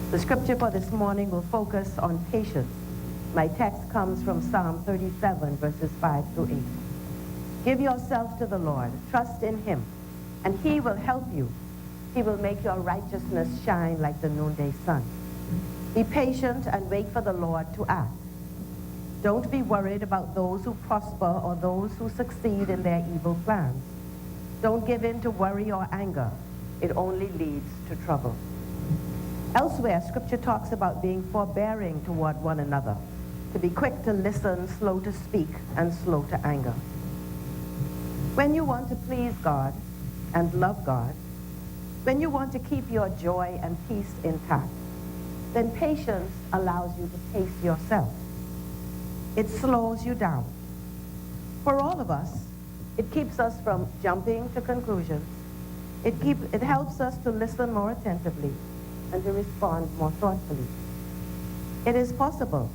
The scripture for this morning will focus on patience. My text comes from Psalm 37, verses 5 through 8. Give yourself to the Lord, trust in him, and he will help you. He will make your righteousness shine like the noonday sun. Be patient and wait for the Lord to act. Don't be worried about those who prosper or those who succeed in their evil plans. Don't give in to worry or anger. It only leads to trouble. Elsewhere, scripture talks about being forbearing toward one another, to be quick to listen, slow to speak, and slow to anger. When you want to please God and love God, when you want to keep your joy and peace intact, then patience allows you to pace yourself. It slows you down. For all of us, it keeps us from jumping to conclusions. It helps us to listen more attentively and to respond more thoughtfully. It is possible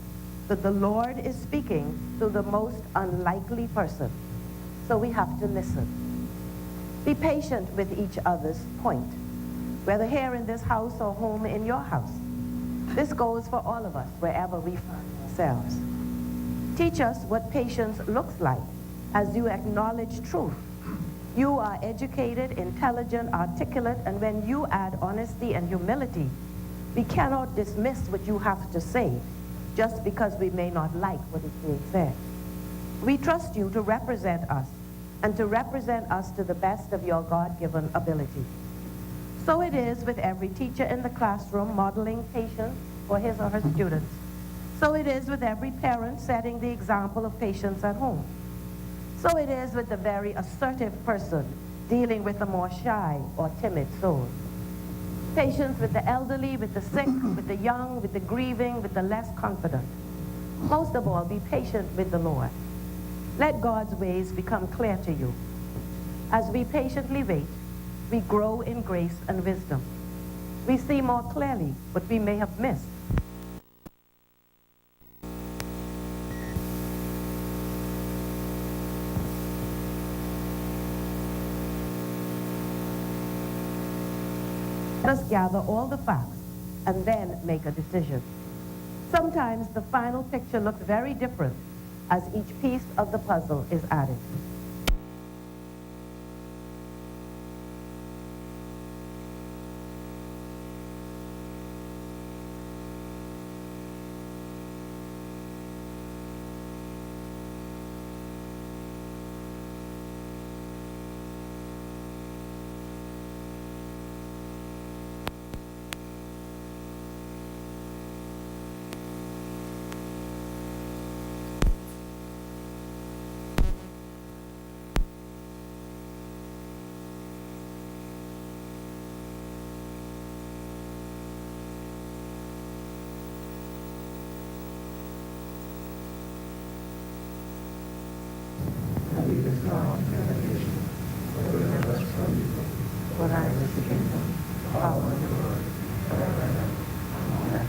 that the Lord is speaking to the most unlikely person, so we have to listen. Be patient with each other's point, whether here in this house or home in your house. This goes for all of us, wherever we find ourselves. Teach us what patience looks like as you acknowledge truth. You are educated, intelligent, articulate, and when you add honesty and humility, we cannot dismiss what you have to say just because we may not like what is being said. We trust you to represent us and to represent us to the best of your God-given ability. So it is with every teacher in the classroom modeling patience for his or her students. So it is with every parent setting the example of patience at home. So it is with the very assertive person dealing with the more shy or timid soul. Patience with the elderly, with the sick, with the young, with the grieving, with the less confident. Most of all, be patient with the Lord. Let God's ways become clear to you. As we patiently wait, we grow in grace and wisdom. We see more clearly what we may have missed. Let us gather all the facts and then make a decision. Sometimes the final picture looks very different as each piece of the puzzle is added. For thine is the kingdom, power, and glory, forever and ever. Amen.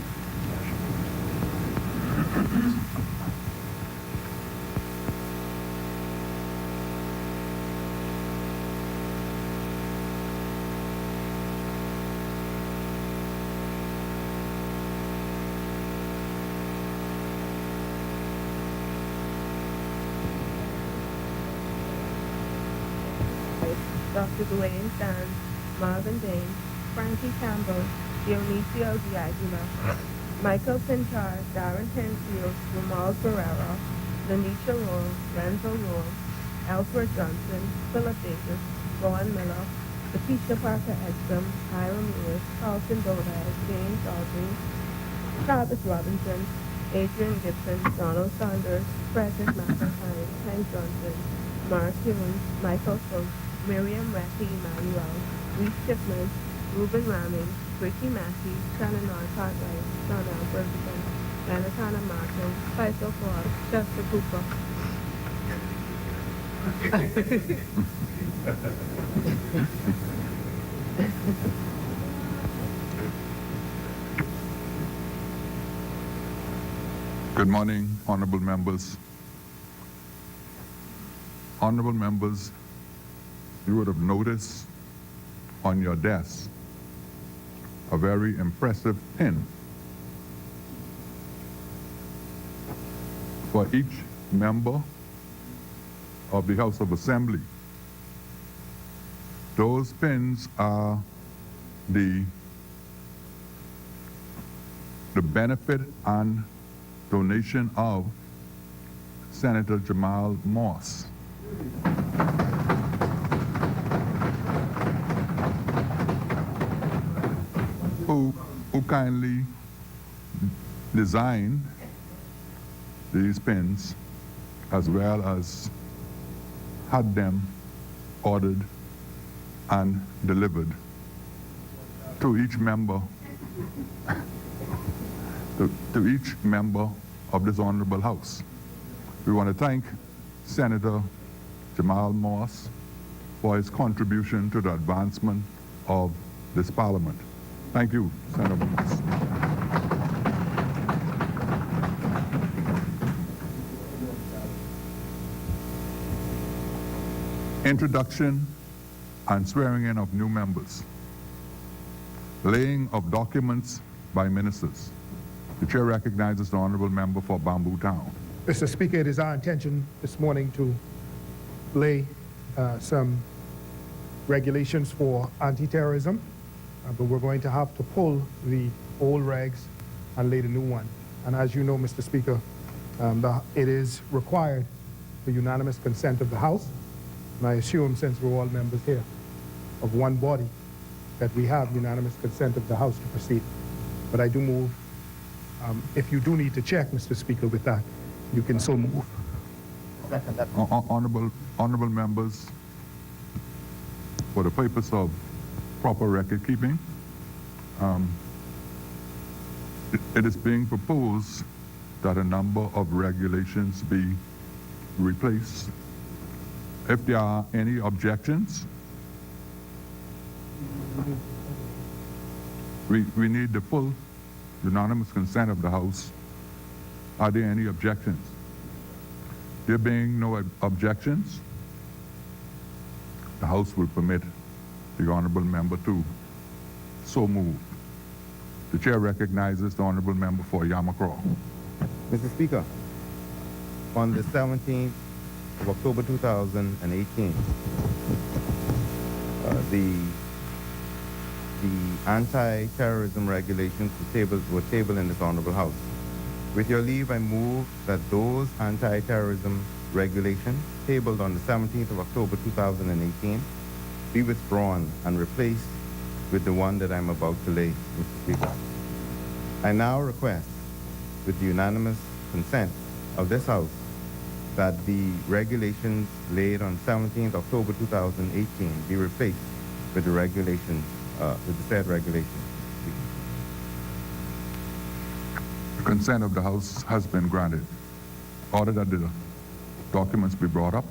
Dr. Dwayne Sands, Marvin Dane, Frankie Campbell, Dionisio Diagula, Michael Pintar, Darren Penfield, Ramal Ferrero, Lanisha Rose, Renzo Rose, Alfred Johnson, Philip Davis, Rowan Miller, Letitia Parker Edstrom, Hiram Lewis, Carlton Bodas, James Audrey, Travis Robinson, Adrian Gibson, Donald Saunders, Frederick McIntyre, Hank Johnson, Mark Hewins, Michael Stokes, Miriam Reckie Emmanuel, Reese Shipman, Ruben Ramming, Ricky Massey, Shannon R. Cartwright, Sean L. Ferguson, Anatana Martin, Faisal Ford, Chester Cooper. Good morning, honorable members. Honorable members, you would have noticed on your desk a very impressive pin for each member of the House of Assembly. Those pins are the benefit and donation of Senator Jamal Moss. Who kindly designed these pins as well as had them ordered and delivered to each member to each member of this honorable House. We want to thank Senator Jamal Moss for his contribution to the advancement of this Parliament. Thank you, Senator Moss. Introduction and swearing in of new members. Laying of documents by ministers. The chair recognizes the honorable member for Bamboo Town. Mr. Speaker, it is our intention this morning to lay some regulations for anti-terrorism, but we're going to have to pull the old regs and lay the new one. And as you know, Mr. Speaker, it is required for unanimous consent of the House. And I assume, since we're all members here of one body, that we have unanimous consent of the House to proceed. But I do move, if you do need to check, Mr. Speaker, with that, you can so move. Honorable members, for the purpose of proper record keeping, it is being proposed that a number of regulations be replaced. If there are any objections, we need the full unanimous consent of the House. Are there any objections? There being no objections, the House will permit the honorable member to so move. The chair recognizes the honorable member for Yamacraw. Mr. Speaker, on the 17th of October 2018, the anti-terrorism regulations were tabled in this honorable House. With your leave, I move that those anti-terrorism regulations tabled on the 17th of October 2018 be withdrawn and replaced with the one that I'm about to lay, Mr. Speaker. I now request, with the unanimous consent of this House, that the regulations laid on 17th October 2018 be replaced with the regulations, with the said regulations. The consent of the House has been granted. Order that the documents be brought up.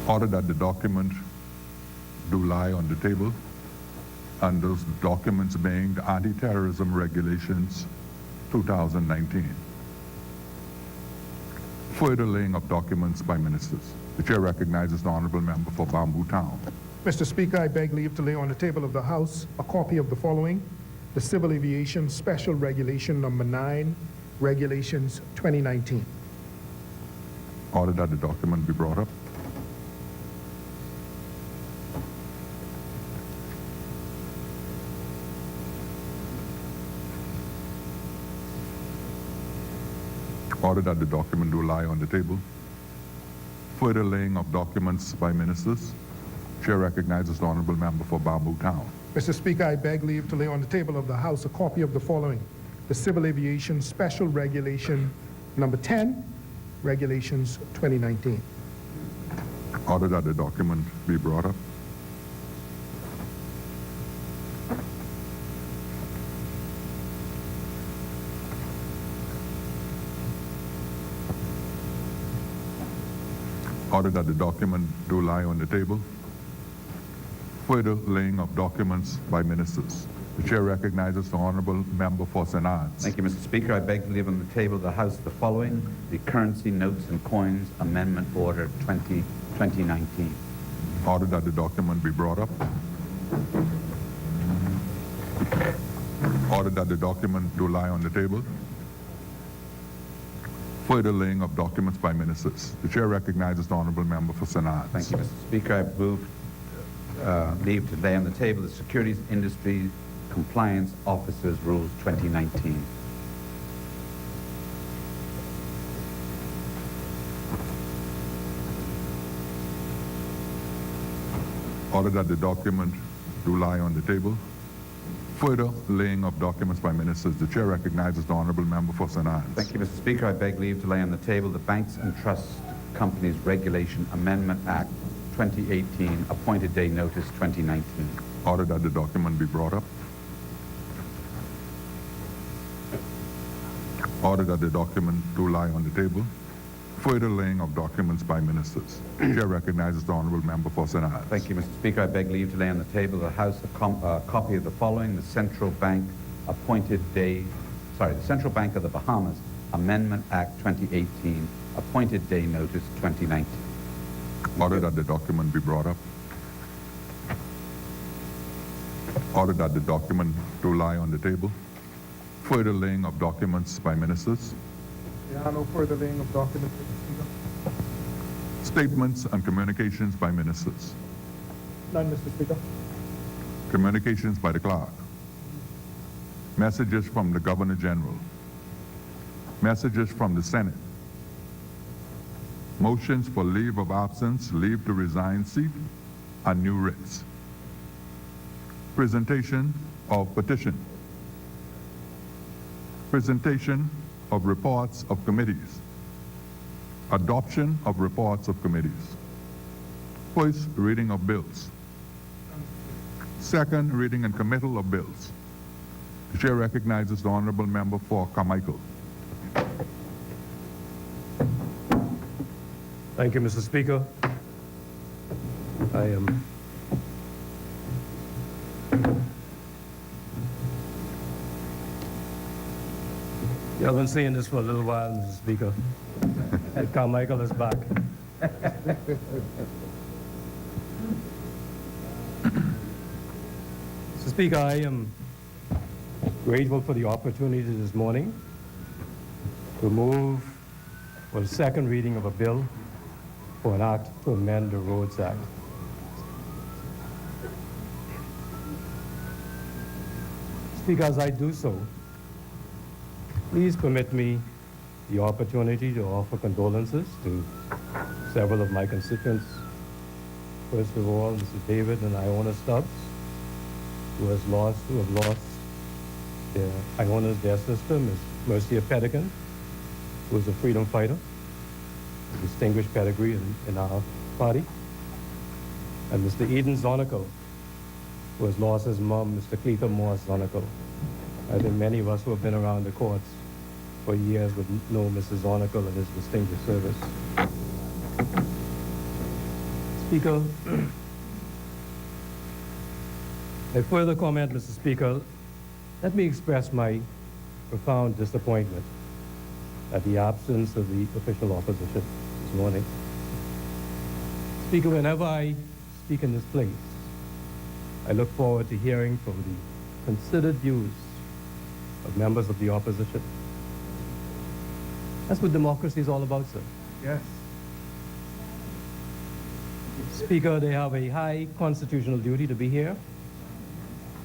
Order that the document do lie on the table, and those documents being the Anti-Terrorism Regulations 2019. Further laying of documents by ministers. The chair recognizes the honorable member for Bamboo Town. Mr. Speaker, I beg leave to lay on the table of the House a copy of the following: the Civil Aviation Special Regulation Number 9, Regulations 2019. Order that the document be brought up. Order that the document do lie on the table. Further laying of documents by ministers. Chair recognizes the honorable member for Bamboo Town. Mr. Speaker, I beg leave to lay on the table of the House a copy of the following: the Civil Aviation Special Regulation Number 10, Regulations 2019. Order that the document be brought up. Order that the document do lie on the table. Further laying of documents by ministers. The chair recognizes the honorable member for St. Anne's. Thank you, Mr. Speaker. I beg to leave on the table of the House the following: the Currency Notes and Coins Amendment Order 2019. Order that the document be brought up. Order that the document do lie on the table. Further laying of documents by ministers. The chair recognizes the honorable member for St. Anne's. Thank you, Mr. Speaker. I move leave to lay on the table the Securities Industry Compliance Officers Rules 2019. Order that the document do lie on the table. Further laying of documents by ministers. The chair recognizes the honorable member for St. Anne's. Thank you, Mr. Speaker. I beg leave to lay on the table the Banks and Trust Companies Regulation Amendment Act 2018, Appointed Day Notice 2019. Order that the document be brought up. Order that the document do lie on the table. Further laying of documents by ministers. The chair recognizes the honorable member for St. Anne's. Thank you, Mr. Speaker. I beg leave to lay on the table of the House a copy of the following: the Central Bank the Central Bank of the Bahamas Amendment Act 2018, Appointed Day Notice 2019. Order that the document be brought up. Order that the document do lie on the table. Further laying of documents by ministers. There are no further laying of documents, Mr. Speaker. Statements and communications by ministers. None, Mr. Speaker. Communications by the clerk. Messages from the Governor General. Messages from the Senate. Motions for leave of absence, leave to resign seat, and new writs. Presentation of petition. Presentation of reports of committees. Adoption of reports of committees. First reading of bills. Second reading and committal of bills. The chair recognizes the honorable member for Carmichael. Thank you, Mr. Speaker. Y'all been saying this for a little while, Mr. Speaker. Carmichael is back. Mr. Speaker, I am grateful for the opportunity this morning to move for the second reading of a bill for an act to amend the Roads Act. Speaker, as I do so, please permit me the opportunity to offer condolences to several of my constituents. First of all, Mr. David and Iona Stubbs, who have lost their Iona's their sister, Ms. Mercia Pedigan, who was a freedom fighter, a distinguished pedigree in our party, and Mr. Eden Zonico, who has lost his mom, Mr. Cleetha Morris Zonico. I think many of us who have been around the courts for years would know Mr. Zonico and his distinguished service. Speaker, a further comment, Mr. Speaker, let me express my profound disappointment at the absence of the official opposition this morning. Speaker, whenever I speak in this place, I look forward to hearing from the considered views of members of the opposition. That's what democracy is all about, sir. Yes. Speaker, they have a high constitutional duty to be here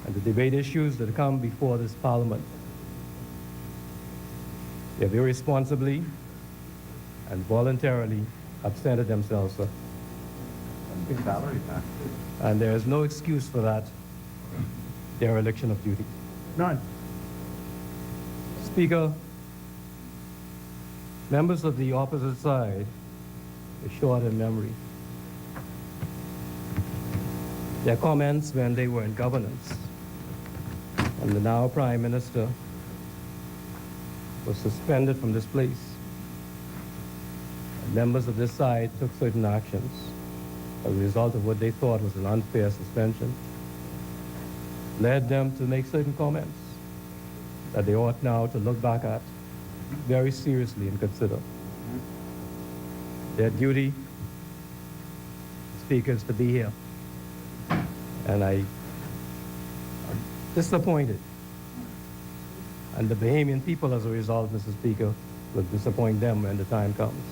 and to debate issues that come before this Parliament. They have irresponsibly and voluntarily absented themselves, sir. And there is no excuse for that dereliction of duty. None. Speaker, Members of the opposite side are short in memory. Their comments when they were in governance and the now Prime Minister was suspended from this place. And members of this side took certain actions as a result of what they thought was an unfair suspension, led them to make certain comments that they ought now to look back at very seriously and consider. Their duty, Speaker, is to be here. And I'm disappointed. And the Bahamian people, as a result, Mr. Speaker, will disappoint them when the time comes.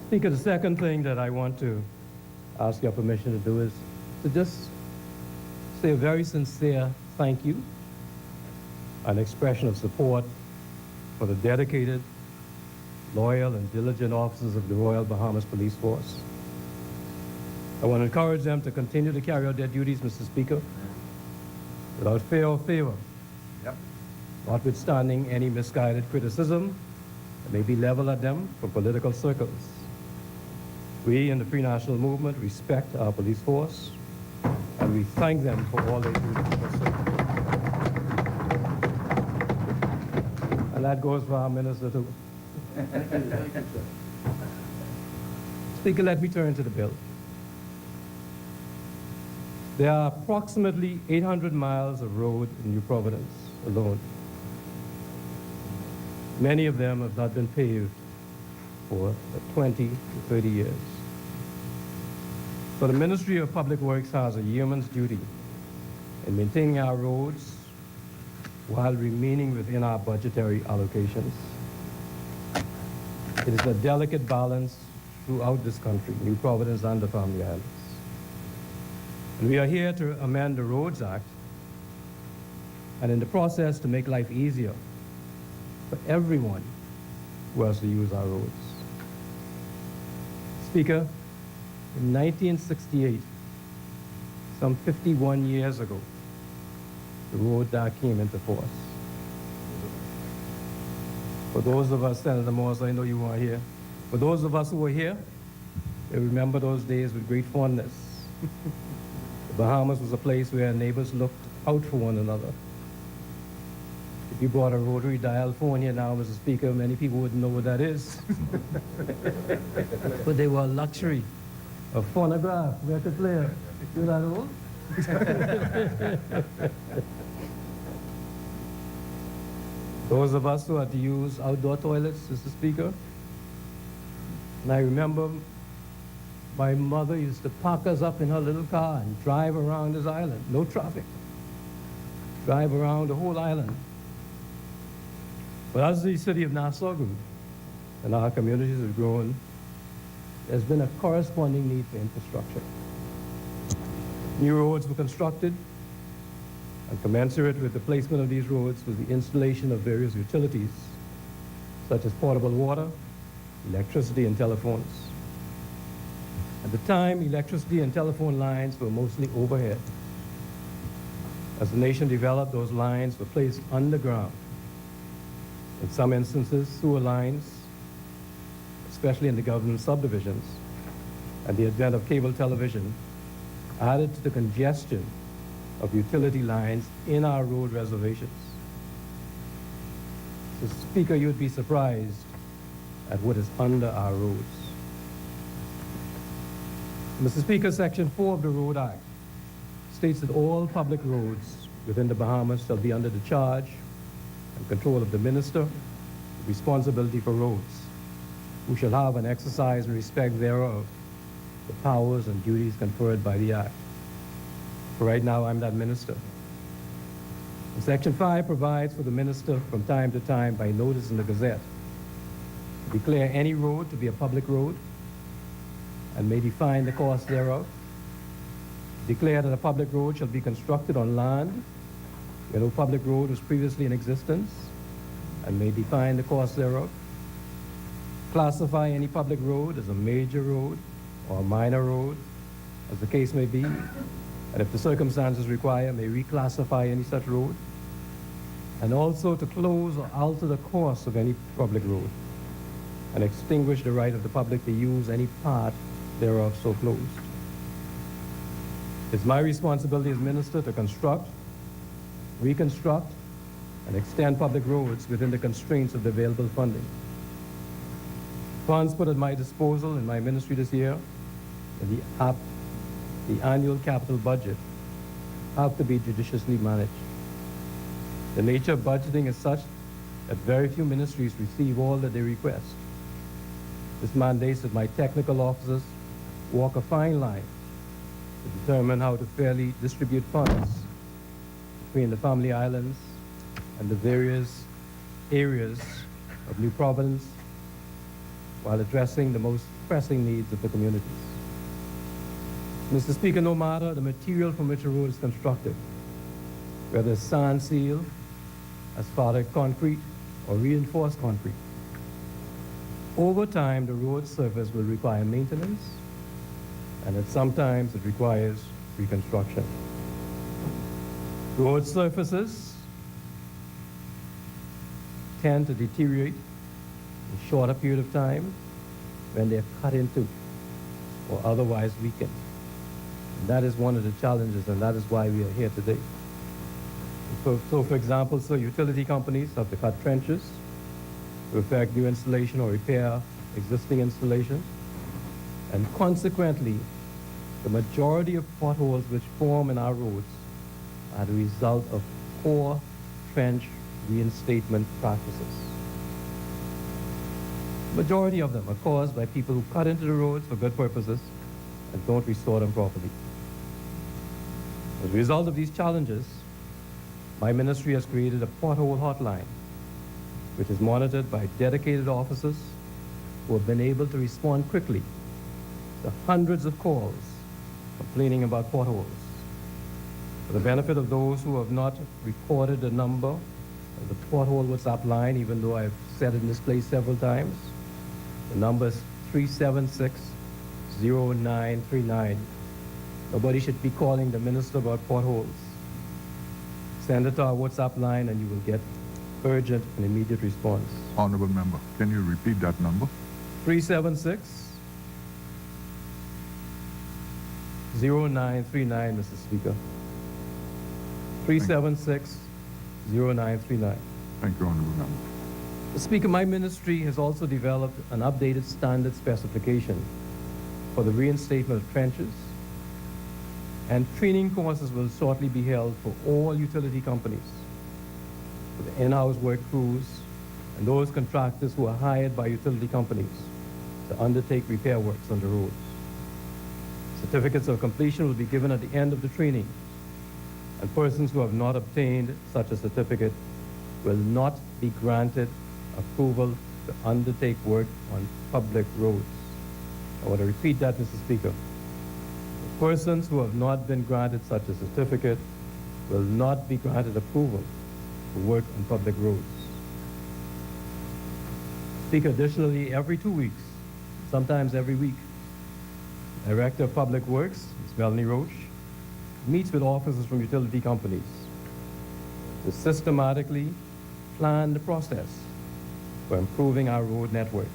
Speaker, the second thing that I want to ask your permission to do is to just say a very sincere thank you, an expression of support for the dedicated, loyal, and diligent officers of the Royal Bahamas Police Force. I want to encourage them to continue to carry out their duties, Mr. Speaker, without fear or favor, notwithstanding any misguided criticism that may be leveled at them from political circles. We in the Free National Movement respect our police force, and we thank them for all they do for us. And that goes for our minister too. Speaker, let me turn to the bill. There are approximately 800 miles of road in New Providence alone. Many of them have not been paved for 20 to 30 years. So the Ministry of Public Works has a yeoman's duty in maintaining our roads while remaining within our budgetary allocations. It is a delicate balance throughout this country, New Providence and the Family Islands. And we are here to amend the Roads Act, and in the process to make life easier for everyone who has to use our roads. Speaker, in 1968, some 51 years ago, the Roads Act came into force. For those of us, Senator Morse, I know you weren't here. For those of us who were here, they remember those days with great fondness. The Bahamas was a place where neighbors looked out for one another. If you brought a rotary dial phone here now, Mr. Speaker, many people wouldn't know what that is. But they were a luxury. A phonograph, record player. You're that old? Those of us who had to use outdoor toilets, Mr. Speaker. And I remember my mother used to park us up in her little car and drive around this island. No traffic. Drive around the whole island. But as the city of Nassau grew and our communities have grown, there's been a corresponding need for infrastructure. New roads were constructed, and commensurate with the placement of these roads was the installation of various utilities, such as potable water, electricity, and telephones. At the time, electricity and telephone lines were mostly overhead. As the nation developed, those lines were placed underground. In some instances, sewer lines, especially in the government subdivisions, and the advent of cable television added to the congestion of utility lines in our road reservations. So, Speaker, you'd be surprised at what is under our roads. Mr. Speaker, Section 4 of the Road Act states that all public roads within the Bahamas shall be under the charge and control of the Minister with responsibility for roads, who shall have and exercise in respect thereof the powers and duties conferred by the Act. For right now, I'm that minister. And Section 5 provides for the minister from time to time by notice in the Gazette to declare any road to be a public road and may define the cost thereof. Declare that a public road shall be constructed on land where no public road was previously in existence and may define the cost thereof. Classify any public road as a major road or a minor road, as the case may be, and if the circumstances require, may reclassify any such road, and also to close or alter the course of any public road, and extinguish the right of the public to use any part thereof so closed. It's my responsibility as minister to construct, reconstruct, and extend public roads within the constraints of the available funding. Funds put at my disposal in my ministry this year in the annual capital budget have to be judiciously managed. The nature of budgeting is such that very few ministries receive all that they request. This mandates that my technical officers walk a fine line to determine how to fairly distribute funds between the family islands and the various areas of New Providence while addressing the most pressing needs of the communities. Mr. Speaker, no matter the material from which a road is constructed, whether it's sand seal, asphalt concrete, or reinforced concrete, over time the road surface will require maintenance, and at sometimes it requires reconstruction. Road surfaces tend to deteriorate in a shorter period of time when they're cut into or otherwise weakened. And that is one of the challenges, and that is why we are here today. So for example, utility companies have to cut trenches to effect new installation or repair existing installations, and consequently, the majority of potholes which form in our roads are the result of poor trench reinstatement practices. Majority of them are caused by people who cut into the roads for good purposes and don't restore them properly. As a result of these challenges, my ministry has created a pothole hotline, which is monitored by dedicated officers who have been able to respond quickly to hundreds of calls complaining about potholes. For the benefit of those who have not recorded the number of the pothole WhatsApp line, even though I've said it in this place several times, the number is 376-0939. Nobody should be calling the minister about potholes. Send it to our WhatsApp line and you will get urgent and immediate response. Honorable member, can you repeat that number? 376-0939, Mr. Speaker. 376-0939. Thank you, Honorable member. Mr. Speaker, my ministry has also developed an updated standard specification for the reinstatement of trenches, and training courses will shortly be held for all utility companies, for the in-house work crews, and those contractors who are hired by utility companies to undertake repair works on the roads. Certificates of completion will be given at the end of the training, and persons who have not obtained such a certificate will not be granted approval to undertake work on public roads. I want to repeat that, Mr. Speaker. Persons who have not been granted such a certificate will not be granted approval to work on public roads. Speaker, additionally, every 2 weeks, sometimes every week, Director of Public Works, Ms. Melanie Roach, meets with officers from utility companies to systematically plan the process for improving our road network.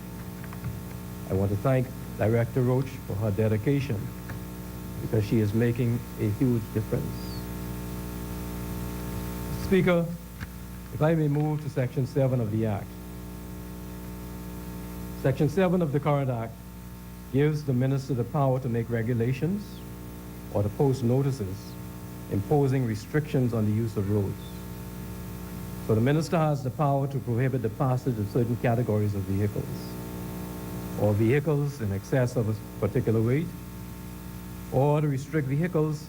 I want to thank Director Roach for her dedication, because she is making a huge difference. Speaker, if I may move to Section 7 of the Act. Section 7 of the current Act gives the minister the power to make regulations or to post notices imposing restrictions on the use of roads. So the minister has the power to prohibit the passage of certain categories of vehicles, or vehicles in excess of a particular weight, or to restrict vehicles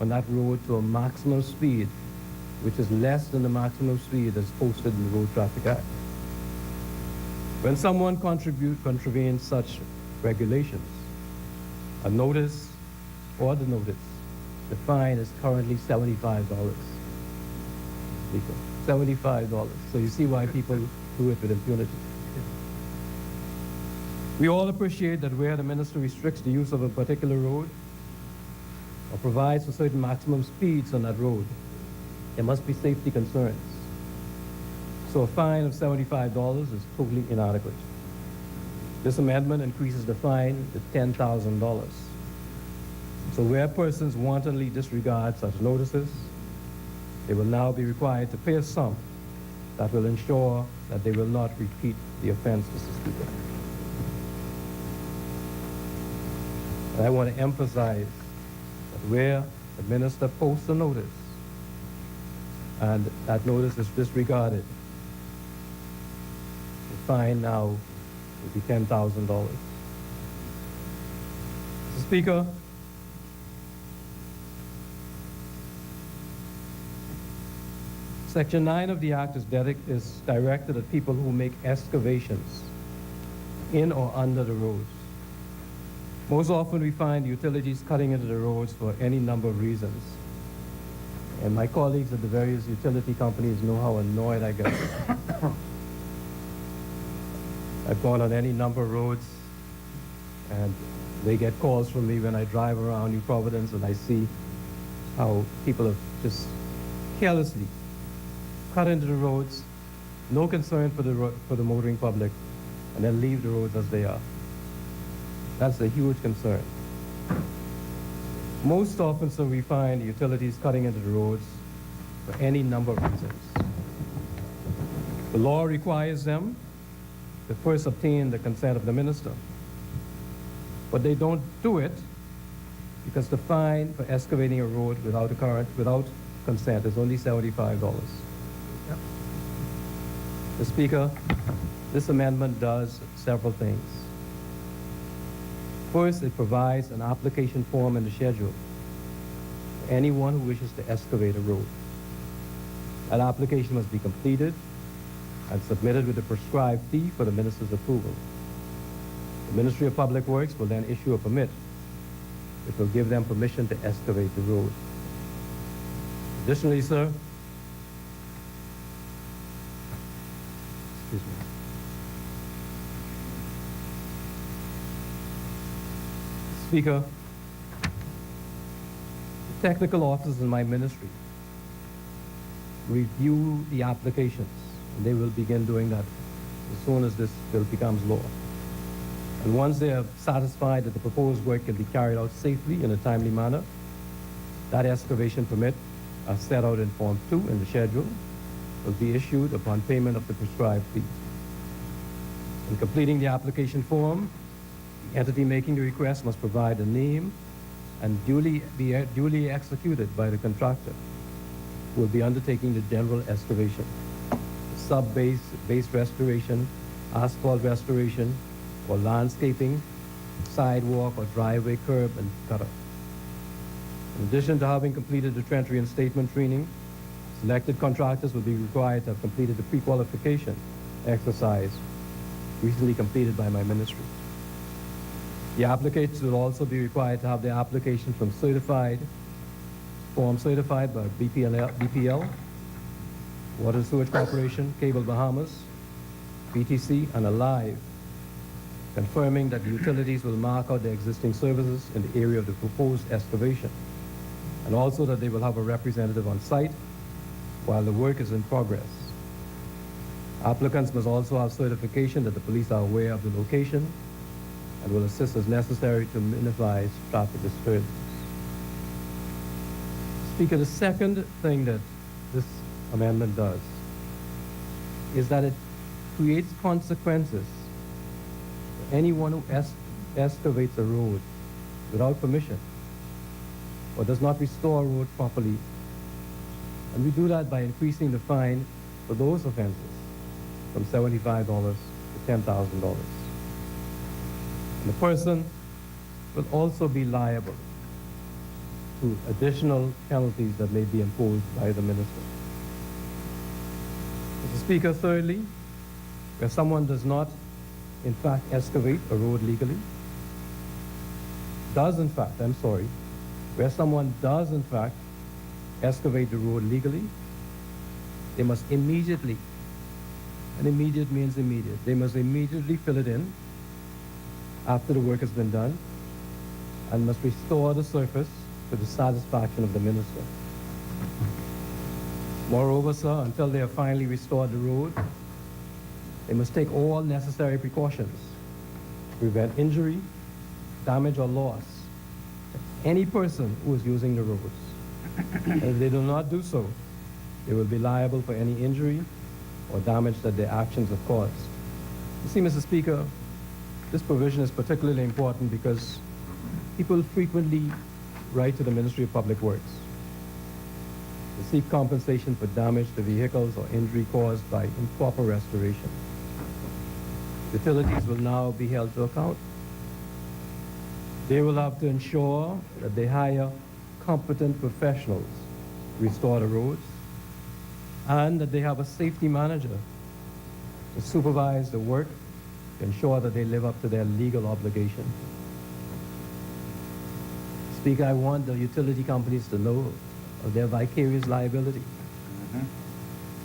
on that road to a maximum speed which is less than the maximum speed as posted in the Road Traffic Act. When someone contravenes such regulations, a notice or the notice, the fine is currently $75. $75. So you see why people do it with impunity. We all appreciate that where the minister restricts the use of a particular road, or provides for certain maximum speeds on that road, there must be safety concerns. So a fine of $75 is totally inadequate. This amendment increases the fine to $10,000. So where persons wantonly disregard such notices, they will now be required to pay a sum that will ensure that they will not repeat the offense, Mr. Speaker. And I want to emphasize that where the minister posts a notice and that notice is disregarded, the fine now will be $10,000. Mr. Speaker, Section 9 of the Act is directed at people who make excavations in or under the roads. Most often we find utilities cutting into the roads for any number of reasons. And my colleagues at the various utility companies know how annoyed I get. I've gone on any number of roads, and they get calls from me when I drive around New Providence, and I see how people have just carelessly cut into the roads, no concern for the motoring public, and then leave the roads as they are. That's a huge concern. Most often, so we find utilities cutting into the roads for any number of reasons. The law requires them to first obtain the consent of the minister, but they don't do it because the fine for excavating a road without consent is only $75. Mr. Speaker, this amendment does several things. First, it provides an application form in the schedule for anyone who wishes to excavate a road. That application must be completed and submitted with a prescribed fee for the minister's approval. The Ministry of Public Works will then issue a permit, which will give them permission to excavate the road. Additionally, sir, excuse me. Speaker, the technical officers in my ministry review the applications, and they will begin doing that as soon as this bill becomes law. And once they are satisfied that the proposed work can be carried out safely in a timely manner, that excavation permit, as set out in Form 2 in the schedule, will be issued upon payment of the prescribed fee. In completing the application form, the entity making the request must provide a name and be duly executed by the contractor who will be undertaking the general excavation, sub-base, base restoration, asphalt restoration, or landscaping, sidewalk or driveway curb and gutter. In addition to having completed the trench reinstatement training, selected contractors will be required to have completed the pre-qualification exercise recently completed by my ministry. The applicants will also be required to have their application form certified by BPL, Water and Sewage Corporation, Cable Bahamas, BTC, and Alive, confirming that the utilities will mark out the existing services in the area of the proposed excavation, and also that they will have a representative on site while the work is in progress. Applicants must also have certification that the police are aware of the location and will assist as necessary to minimize traffic disturbance. Speaker, the second thing that this amendment does is that it creates consequences for anyone who excavates a road without permission or does not restore a road properly. And we do that by increasing the fine for those offenses from $75 to $10,000. And the person will also be liable to additional penalties that may be imposed by the minister. Mr. Speaker, thirdly, where someone does not, in fact, excavate a road legally, where someone does, in fact, excavate the road legally, they must immediately, and immediate means immediate, they must immediately fill it in after the work has been done and must restore the surface to the satisfaction of the minister. Moreover, sir, until they have finally restored the road, they must take all necessary precautions to prevent injury, damage, or loss to any person who is using the roads. And if they do not do so, they will be liable for any injury or damage that their actions have caused. You see, Mr. Speaker, this provision is particularly important because people frequently write to the Ministry of Public Works to seek compensation for damage to vehicles or injury caused by improper restoration. Utilities will now be held to account. They will have to ensure that they hire competent professionals to restore the roads, and that they have a safety manager to supervise the work to ensure that they live up to their legal obligation. Speaker, I want the utility companies to know of their vicarious liability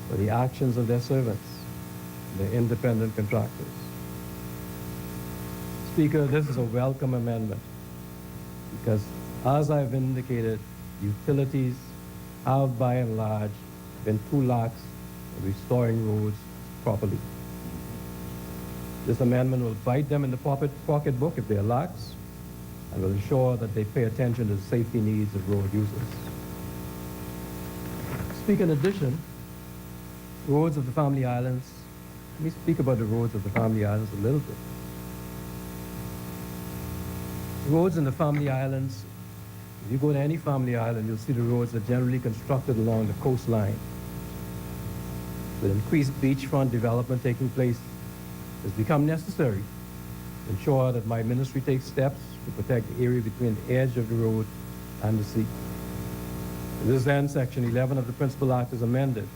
for the actions of their servants, their independent contractors. Speaker, this is a welcome amendment because, as I've indicated, utilities have by and large been too lax in restoring roads properly. This amendment will bite them in the pocketbook if they are lax, and will ensure that they pay attention to the safety needs of road users. Speaker, in addition, roads of the Family Islands, let me speak about the roads of the Family Islands a little bit. Roads in the Family Islands, if you go to any Family Island, you'll see the roads are generally constructed along the coastline. With increased beachfront development taking place, it's become necessary to ensure that my ministry takes steps to protect the area between the edge of the road and the sea. To this end, Section 11 of the Principal Act is amended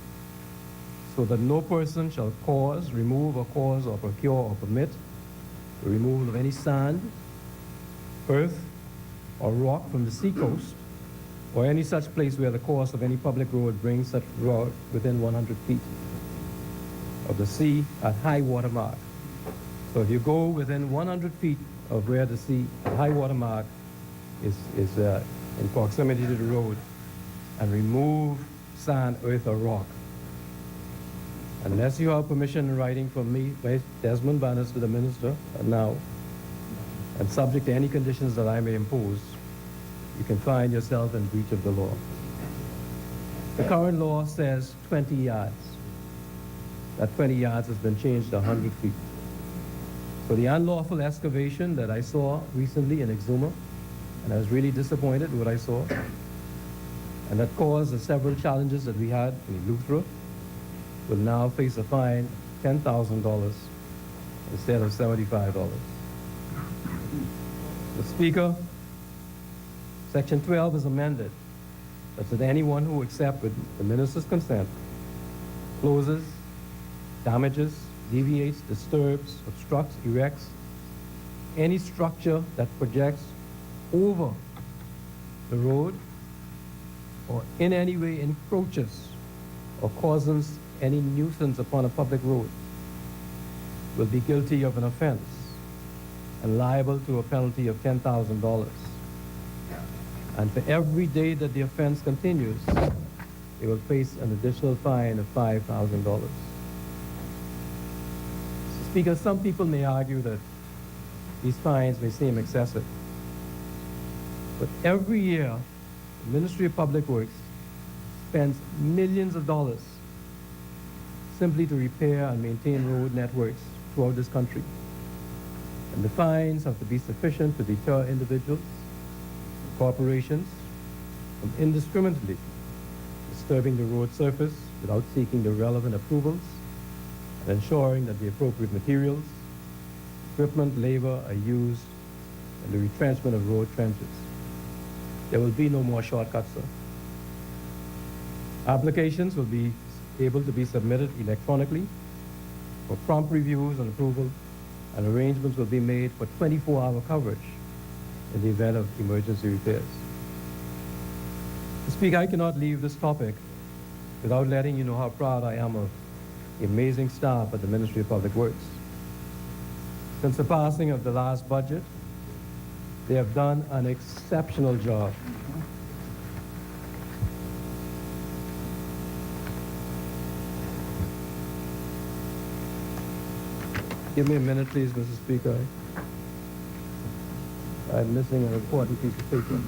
so that no person shall cause, remove, or procure, or permit the removal of any sand, earth, or rock from the seacoast, or any such place where the course of any public road brings such road within 100 feet of the sea at high water mark. So if you go within 100 feet of where the sea at high water mark is in proximity to the road, and remove sand, earth, or rock, unless you have permission in writing from me, Desmond Bannister, the minister, now, and subject to any conditions that I may impose, you can find yourself in breach of the law. The current law says 20 yards. That 20 yards has been changed to 100 feet. So the unlawful excavation that I saw recently in Exuma, and I was really disappointed with what I saw, and that caused the several challenges that we had in Eleuthera, will now face a fine of $10,000 instead of $75. The Speaker, Section 12 is amended such that anyone who, except with the minister's consent, closes, damages, deviates, disturbs, obstructs, erects any structure that projects over the road or in any way encroaches or causes any nuisance upon a public road will be guilty of an offense and liable to a penalty of $10,000. And for every day that the offense continues, they will face an additional fine of $5,000. Speaker, some people may argue that these fines may seem excessive, but every year, the Ministry of Public Works spends millions of dollars simply to repair and maintain road networks throughout this country. And the fines have to be sufficient to deter individuals, corporations from indiscriminately disturbing the road surface without seeking the relevant approvals and ensuring that the appropriate materials, equipment, labor are used in the retrenchment of road trenches. There will be no more shortcuts, sir. Applications will be able to be submitted electronically for prompt reviews and approval, and arrangements will be made for 24-hour coverage in the event of emergency repairs. Speaker, I cannot leave this topic without letting you know how proud I am of the amazing staff at the Ministry of Public Works. Since the passing of the last budget, they have done an exceptional job Give me a minute, please, Mr. Speaker. I'm missing an important piece of paper.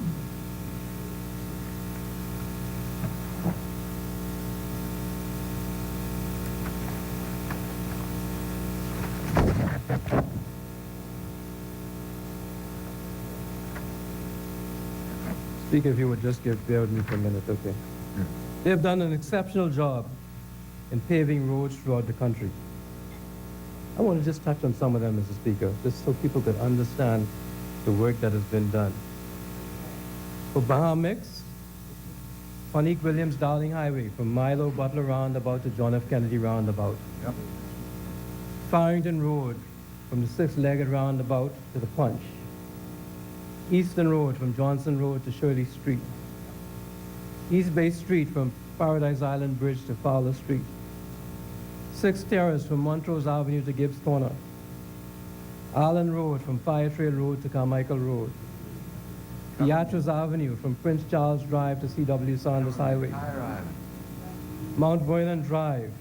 Speaker, if you would just bear with me for a minute, okay? They've done an exceptional job in paving roads throughout the country. I want to just touch on some of them, Mr. Speaker, just so people could understand the work that has been done. For Bahamix, Panique Williams Darling Highway from Milo Butler Roundabout to John F. Kennedy Roundabout. Yep. Farrington Road from the six-legged roundabout to the Punch. Eastern Road from Johnson Road to Shirley Street. East Bay Street from Paradise Island Bridge to Fowler Street. 6 Terrace from Montrose Avenue to Gibbs Corner. Allen Road from Fire Trail Road to Carmichael Road. Beatrice Avenue from Prince Charles Drive to C.W. Saunders Highway. Mount Vernon Drive.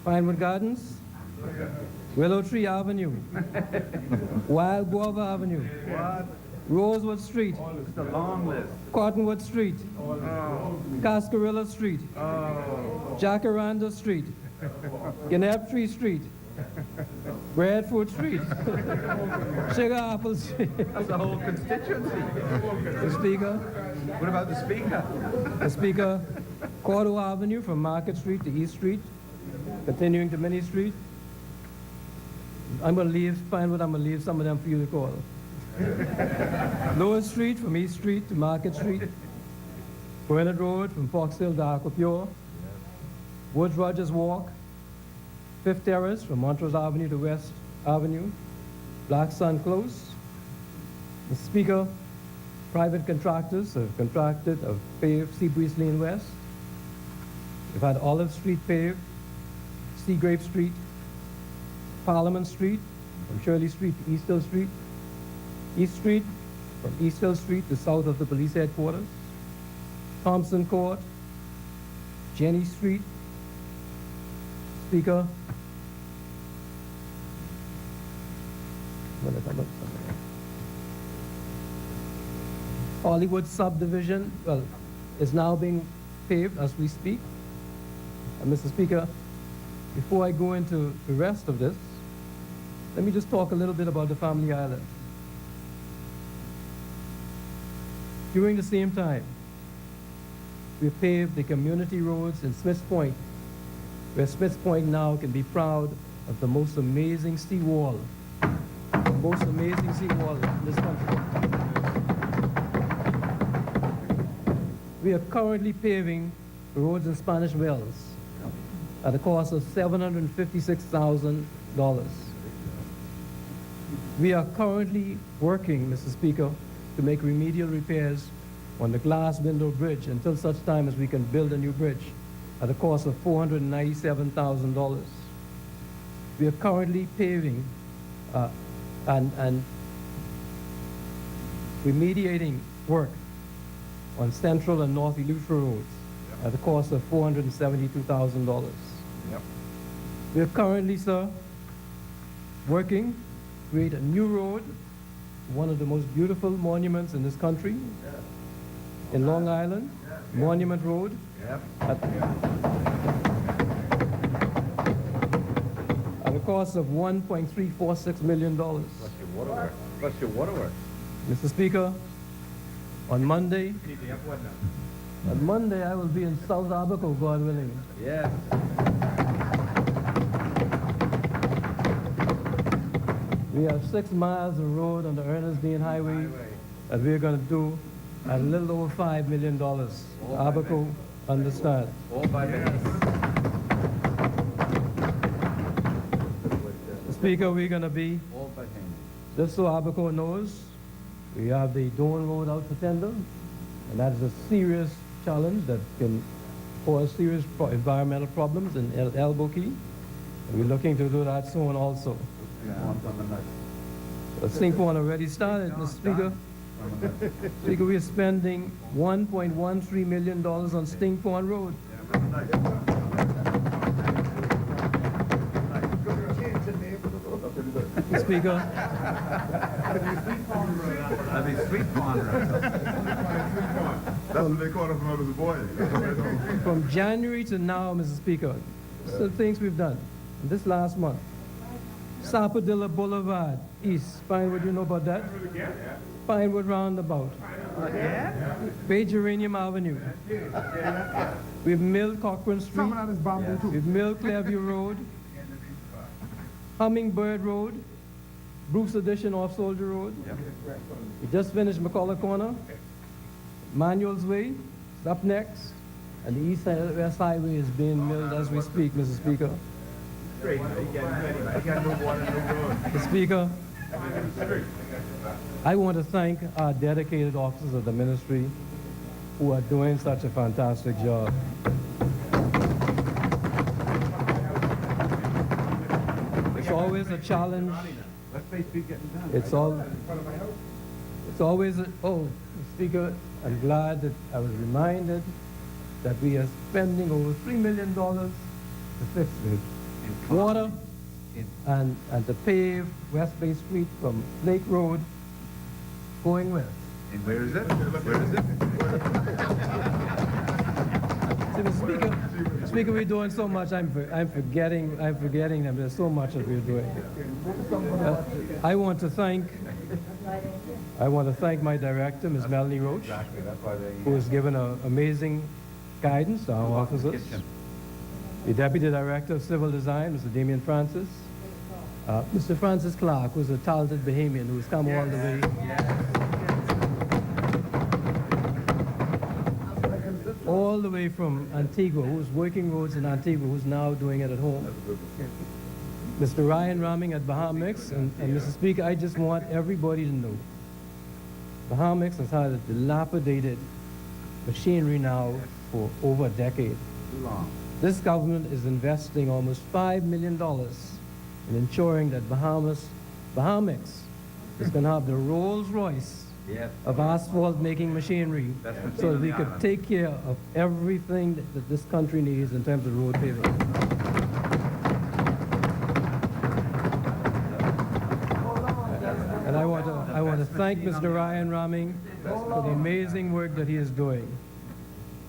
Pinewood Gardens. Willow Tree Avenue. Wild Guava Avenue. Rosewood Street. It's a long list. Cottonwood Street. Cascarilla Street. Jacaranda Street. Gnaptree Street. Bradford Street. Sugar Apple Street. That's the whole constituency. The Speaker. What about the Speaker? The Speaker. Cordo Avenue from Market Street to East Street. Continuing to Minnie Street. I'm going to leave, Pinewood, I'm going to leave some of them for you to call. Lower Street from East Street to Market Street. Bernard Road from Fox Hill to Aquapure. Woods Rogers Walk. Fifth Terrace from Montrose Avenue to West Avenue. Black Sun Close. The Speaker, private contractors have paved Seabreeze Lane West. We've had Olive Street paved, Seagrape Street, Parliament Street from Shirley Street to East Hill Street, East Street from East Hill Street to south of the police headquarters, Thompson Court, Jenny Street. Speaker, Hollywood subdivision, well, is now being paved as we speak. And Mr. Speaker, before I go into the rest of this, let me just talk a little bit about the Family Island. During the same time, we paved the community roads in Smiths Point, where Smiths Point now can be proud of the most amazing seawall, the most amazing seawall in this country. We are currently paving the roads in Spanish Wells at a cost of $756,000. We are currently working, Mr. Speaker, to make remedial repairs on the Glass Window Bridge until such time as we can build a new bridge at a cost of $497,000. We are currently paving and remediating work on Central and North Eleuthera roads at a cost of $472,000. Yep. We are currently, sir, working to create a new road, one of the most beautiful monuments in this country, in Long Island, Monument Road, at a cost of $1.346 million. What's your waterworks? Mr. Speaker, on Monday I will be in South Abaco, God willing. Yes. We have 6 miles of road on the Ernest Dean Highway that we're going to do at a little over $5 million. Abaco, understand. All by minutes. Speaker, we're going to be, All by hand. just so Abaco knows, we have the Dawn Road out for tender, and that is a serious challenge that can cause serious environmental problems in Elbow Key. And we're looking to do that soon also. Sting Pond already started, Mr. Speaker. Speaker, we are spending $1.13 million on Sting Pond Road. Mr. Speaker, That'd be sweet corn. That's what they call it when I was a boy. from January to now, Mr. Speaker, some things we've done. This last month, Sapodilla Boulevard East, Pinewood, you know about that? Pinewood Roundabout. Bay Geranium Avenue. We've milled Cochran Street. Some of that is bamboo too. We've milled Clearview Road, Hummingbird Road, Bruce Addition off Soldier Road. We just finished McCullough Corner, Manuel's Way is up next, and the East and West Highway is being milled as we speak, Mr. Speaker. Mr. Speaker, I want to thank our dedicated officers of the ministry who are doing such a fantastic job. It's always a challenge. It's always Mr. Speaker, I'm glad that I was reminded that we are spending over $3 million to fix the water and to pave West Bay Street from Lake Road going west. And where is it? Where is it? See, Mr. Speaker, we're doing so much. I'm forgetting them. There's so much that we're doing. I want to thank my director, Ms. Melanie Roach, who has given amazing guidance to our officers. The Deputy Director of Civil Design, Mr. Damian Francis. Mr. Francis Clark, who's a talented Bahamian who's come all the way. All the way from Antigua, who's working roads in Antigua, who's now doing it at home. Mr. Ryan Ramming at Bahamix, and Mr. Speaker, I just want everybody to know, Bahamix has had a dilapidated machinery now for over a decade. Too long. This government is investing almost $5 million in ensuring that Bahamix is going to have the Rolls Royce of asphalt-making machinery so that we could take care of everything that this country needs in terms of road paving. And I want to thank Mr. Ryan Ramming for the amazing work that he is doing.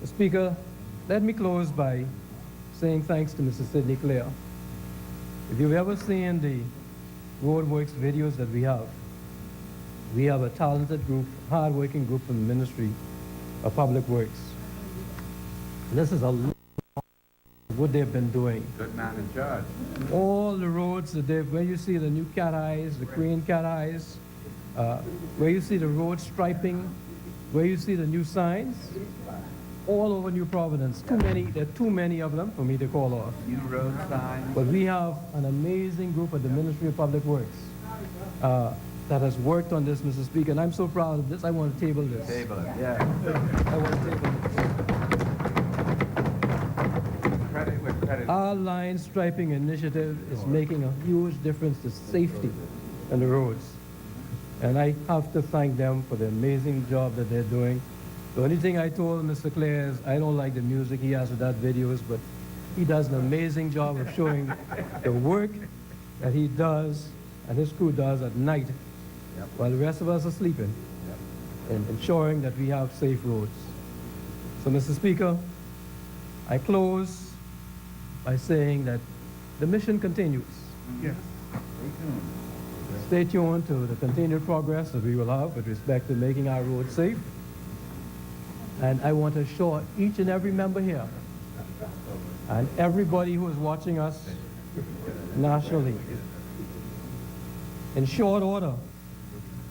Mr. Speaker, let me close by saying thanks to Mr. Sidney Clare. If you've ever seen the roadworks videos that we have a talented group, hard-working group from the Ministry of Public Works. And this is a lot of what they've been doing. Good man in charge. All the roads that where you see the new cat eyes, the Korean cat eyes, where you see the road striping, where you see the new signs, all over New Providence. There are too many of them for me to call off. New road signs. But we have an amazing group at the Ministry of Public Works that has worked on this, Mr. Speaker, and I'm so proud of this. I want to table this. Table it, yeah. I want to table this. Credit where credit. Our line striping initiative is making a huge difference to safety on the roads. And I have to thank them for the amazing job that they're doing. The only thing I told Mr. Clare is I don't like the music he has with that videos, but he does an amazing job of showing the work that he does and his crew does at night while the rest of us are sleeping and ensuring that we have safe roads. So, Mr. Speaker, I close by saying that the mission continues. Yes. Stay tuned to the continued progress that we will have with respect to making our roads safe. And I want to assure each and every member here and everybody who is watching us nationally, in short order,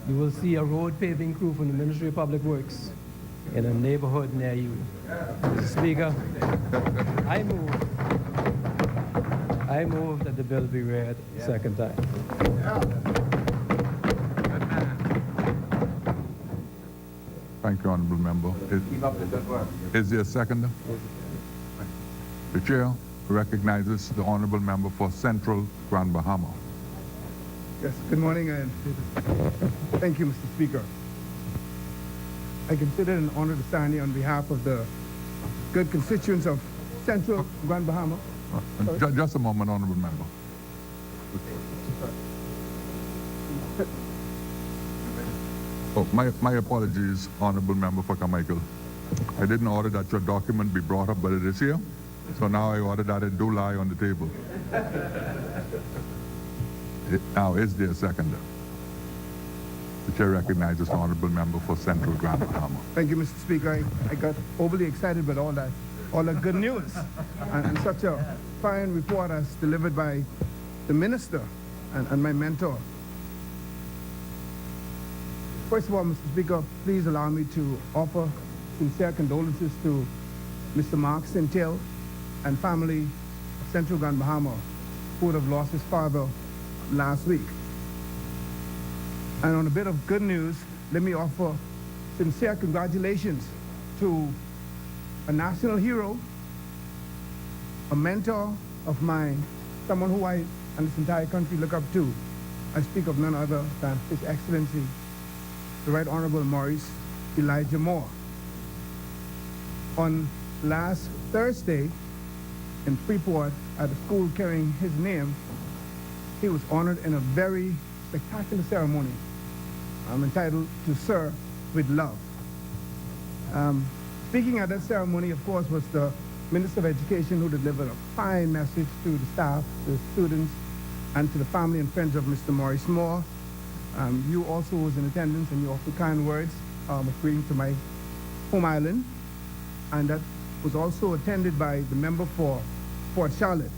you will see a road paving crew from the Ministry of Public Works in a neighborhood near you. Mr. Speaker, I move that the bill be read a second time. Thank you, Honorable Member. Keep up the good work. Is there a seconder? The Chair recognizes the Honorable Member for Central Grand Bahama. Yes, good morning and thank you, Mr. Speaker. I consider it an honor to stand here on behalf of the good constituents of Central Grand Bahama. Just a moment, Honorable Member. Oh, my apologies, Honorable Member for Carmichael. I didn't order that your document be brought up, but it is here. So now I order that it do lie on the table. Now, is there a seconder? The chair recognizes the Honorable Member for Central Grand Bahama. Thank you, Mr. Speaker. I got overly excited with all that good news and such a fine report as delivered by the minister and my mentor. First of all, Mr. Speaker, please allow me to offer sincere condolences to Mr. Mark Sintel and family of Central Grand Bahama, who would have lost his father last week. And on a bit of good news, let me offer sincere congratulations to a national hero, a mentor of mine, someone who I and this entire country look up to. I speak of none other than His Excellency, the Right Honorable Maurice Elijah Moore. On last Thursday in Freeport at a school carrying his name, he was honored in a very spectacular ceremony entitled To Sir with Love. Speaking at that ceremony, of course, was the Minister of Education, who delivered a fine message to the staff, to the students, and to the family and friends of Mr. Maurice Moore. You also was in attendance, and you offered kind words of greeting to my home island, and that was also attended by the member for Port Charlotte.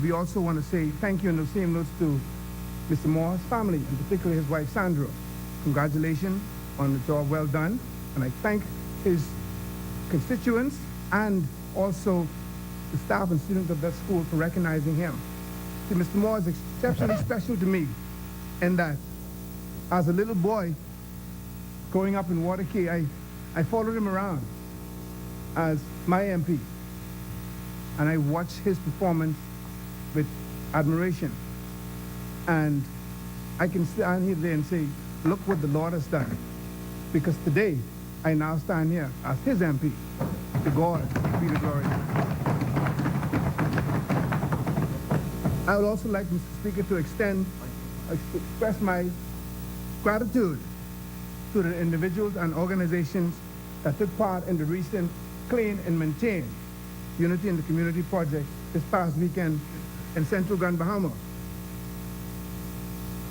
We also want to say thank you in the same notes to Mr. Moore's family, and particularly his wife Sandra. Congratulations on the job well done, and I thank his constituents and also the staff and students of that school for recognizing him. See, Mr. Moore is exceptionally special to me in that as a little boy growing up in Waterkey, I followed him around as my MP, and I watched his performance with admiration. And I can stand here today and say, look what the Lord has done. Because today, I now stand here as his MP. To God be the glory. I would also like, Mr. Speaker, to express my gratitude to the individuals and organizations that took part in the recent Clean and Maintain Unity in the Community project this past weekend in Central Grand Bahama.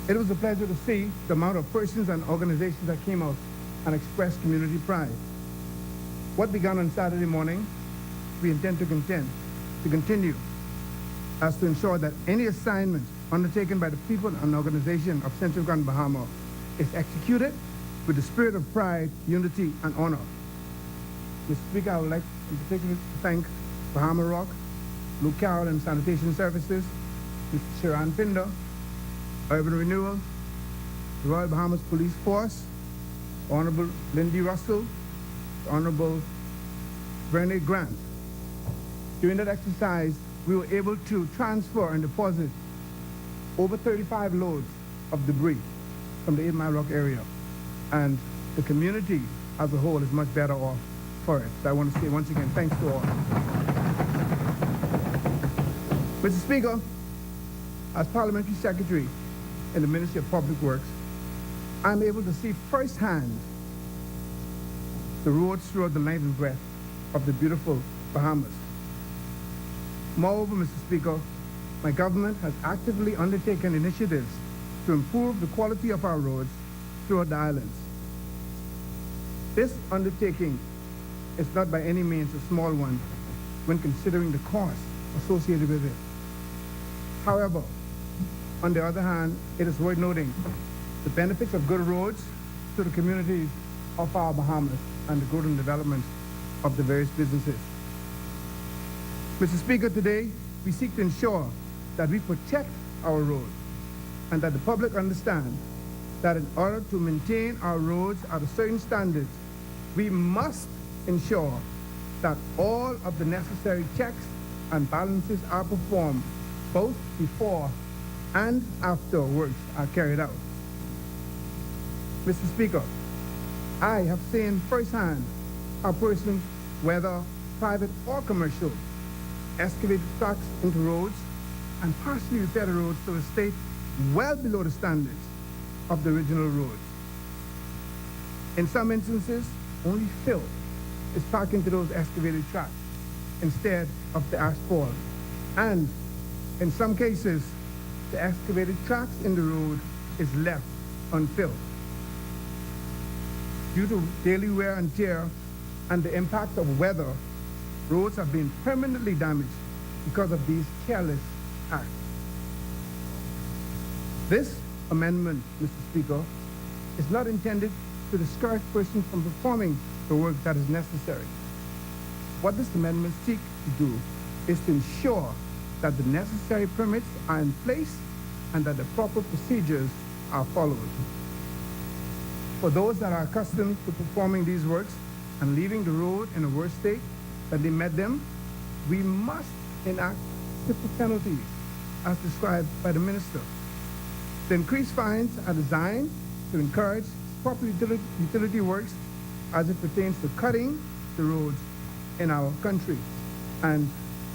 It was a pleasure to see the amount of persons and organizations that came out and expressed community pride. What began on Saturday morning, we intend to continue as to ensure that any assignment undertaken by the people and organization of Central Grand Bahama is executed with the spirit of pride, unity, and honor. Mr. Speaker, I would like in particular to thank Bahama Rock, Blue Carroll and Sanitation Services, Mr. Sharon Pinder, Urban Renewal, the Royal Bahamas Police Force, Honorable Lindy Russell, Honorable Bernie Grant. During that exercise, we were able to transfer and deposit over 35 loads of debris from the 8 Mile Rock area. And the community as a whole is much better off for it. So I want to say once again, thanks to all. Mr. Speaker, as Parliamentary Secretary in the Ministry of Public Works, I'm able to see firsthand the roads throughout the length and breadth of the beautiful Bahamas. Moreover, Mr. Speaker, my government has actively undertaken initiatives to improve the quality of our roads throughout the islands. This undertaking is not by any means a small one when considering the cost associated with it. However, on the other hand, it is worth noting the benefits of good roads to the communities of our Bahamas and the growth and development of the various businesses. Mr. Speaker, today we seek to ensure that we protect our roads and that the public understand that in order to maintain our roads at a certain standard, we must ensure that all of the necessary checks and balances are performed both before and after works are carried out. Mr. Speaker, I have seen firsthand how persons, whether private or commercial, excavate tracks into roads and partially repair the roads to a state well below the standards of the original roads. In some instances, only fill is packed into those excavated tracks instead of the asphalt. And in some cases, the excavated tracks in the road is left unfilled. Due to daily wear and tear and the impact of weather, roads have been permanently damaged because of these careless acts. This amendment, Mr. Speaker, is not intended to discourage persons from performing the work that is necessary. What this amendment seeks to do is to ensure that the necessary permits are in place and that the proper procedures are followed. For those that are accustomed to performing these works and leaving the road in a worse state than they met them, we must enact civil penalties as described by the minister. The increased fines are designed to encourage proper utility works as it pertains to cutting the roads in our country. And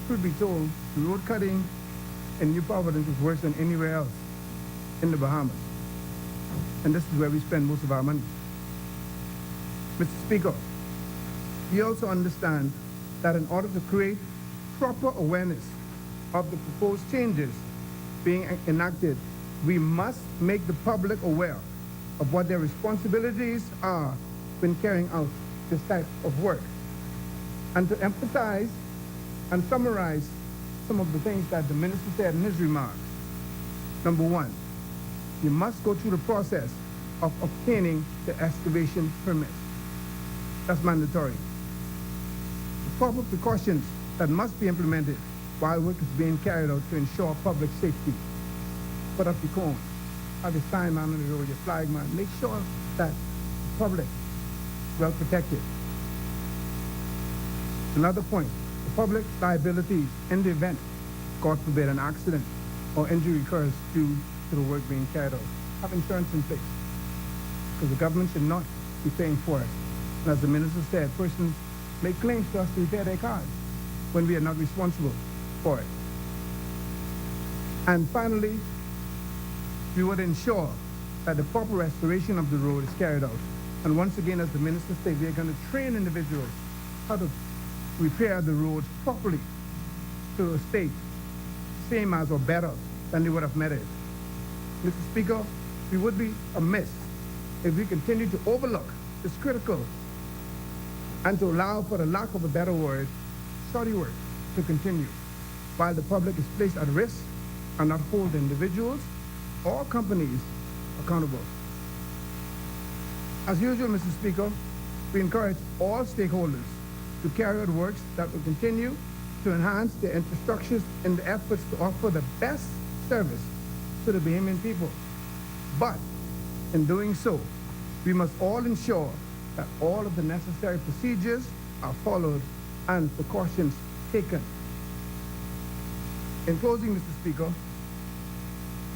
truth be told, the road cutting in New Providence is worse than anywhere else in the Bahamas. And this is where we spend most of our money. Mr. Speaker, we also understand that in order to create proper awareness of the proposed changes being enacted, we must make the public aware of what their responsibilities are when carrying out this type of work. And to emphasize and summarize some of the things that the minister said in his remarks. Number one, you must go through the process of obtaining the excavation permit. That's mandatory. The proper precautions that must be implemented while work is being carried out to ensure public safety. Put up your cone, have your sign man on the road, your flag man. Make sure that the public is well protected. Another point, the public liabilities in the event, God forbid, an accident or injury occurs due to the work being carried out. Have insurance in place, because the government should not be paying for it. And as the minister said, persons make claims to us to repair their cars when we are not responsible for it. And finally, we would ensure that the proper restoration of the road is carried out. And once again, as the minister said, we are going to train individuals how to repair the roads properly to a state same as or better than they would have met it. Mr. Speaker, we would be amiss if we continue to overlook this critical and to allow, for the lack of a better word, shoddy work to continue while the public is placed at risk and not hold individuals or companies accountable. As usual, Mr. Speaker, we encourage all stakeholders to carry out works that will continue to enhance their infrastructures in the efforts to offer the best service to the Bahamian people. But in doing so, we must all ensure that all of the necessary procedures are followed and precautions taken. In closing, Mr. Speaker,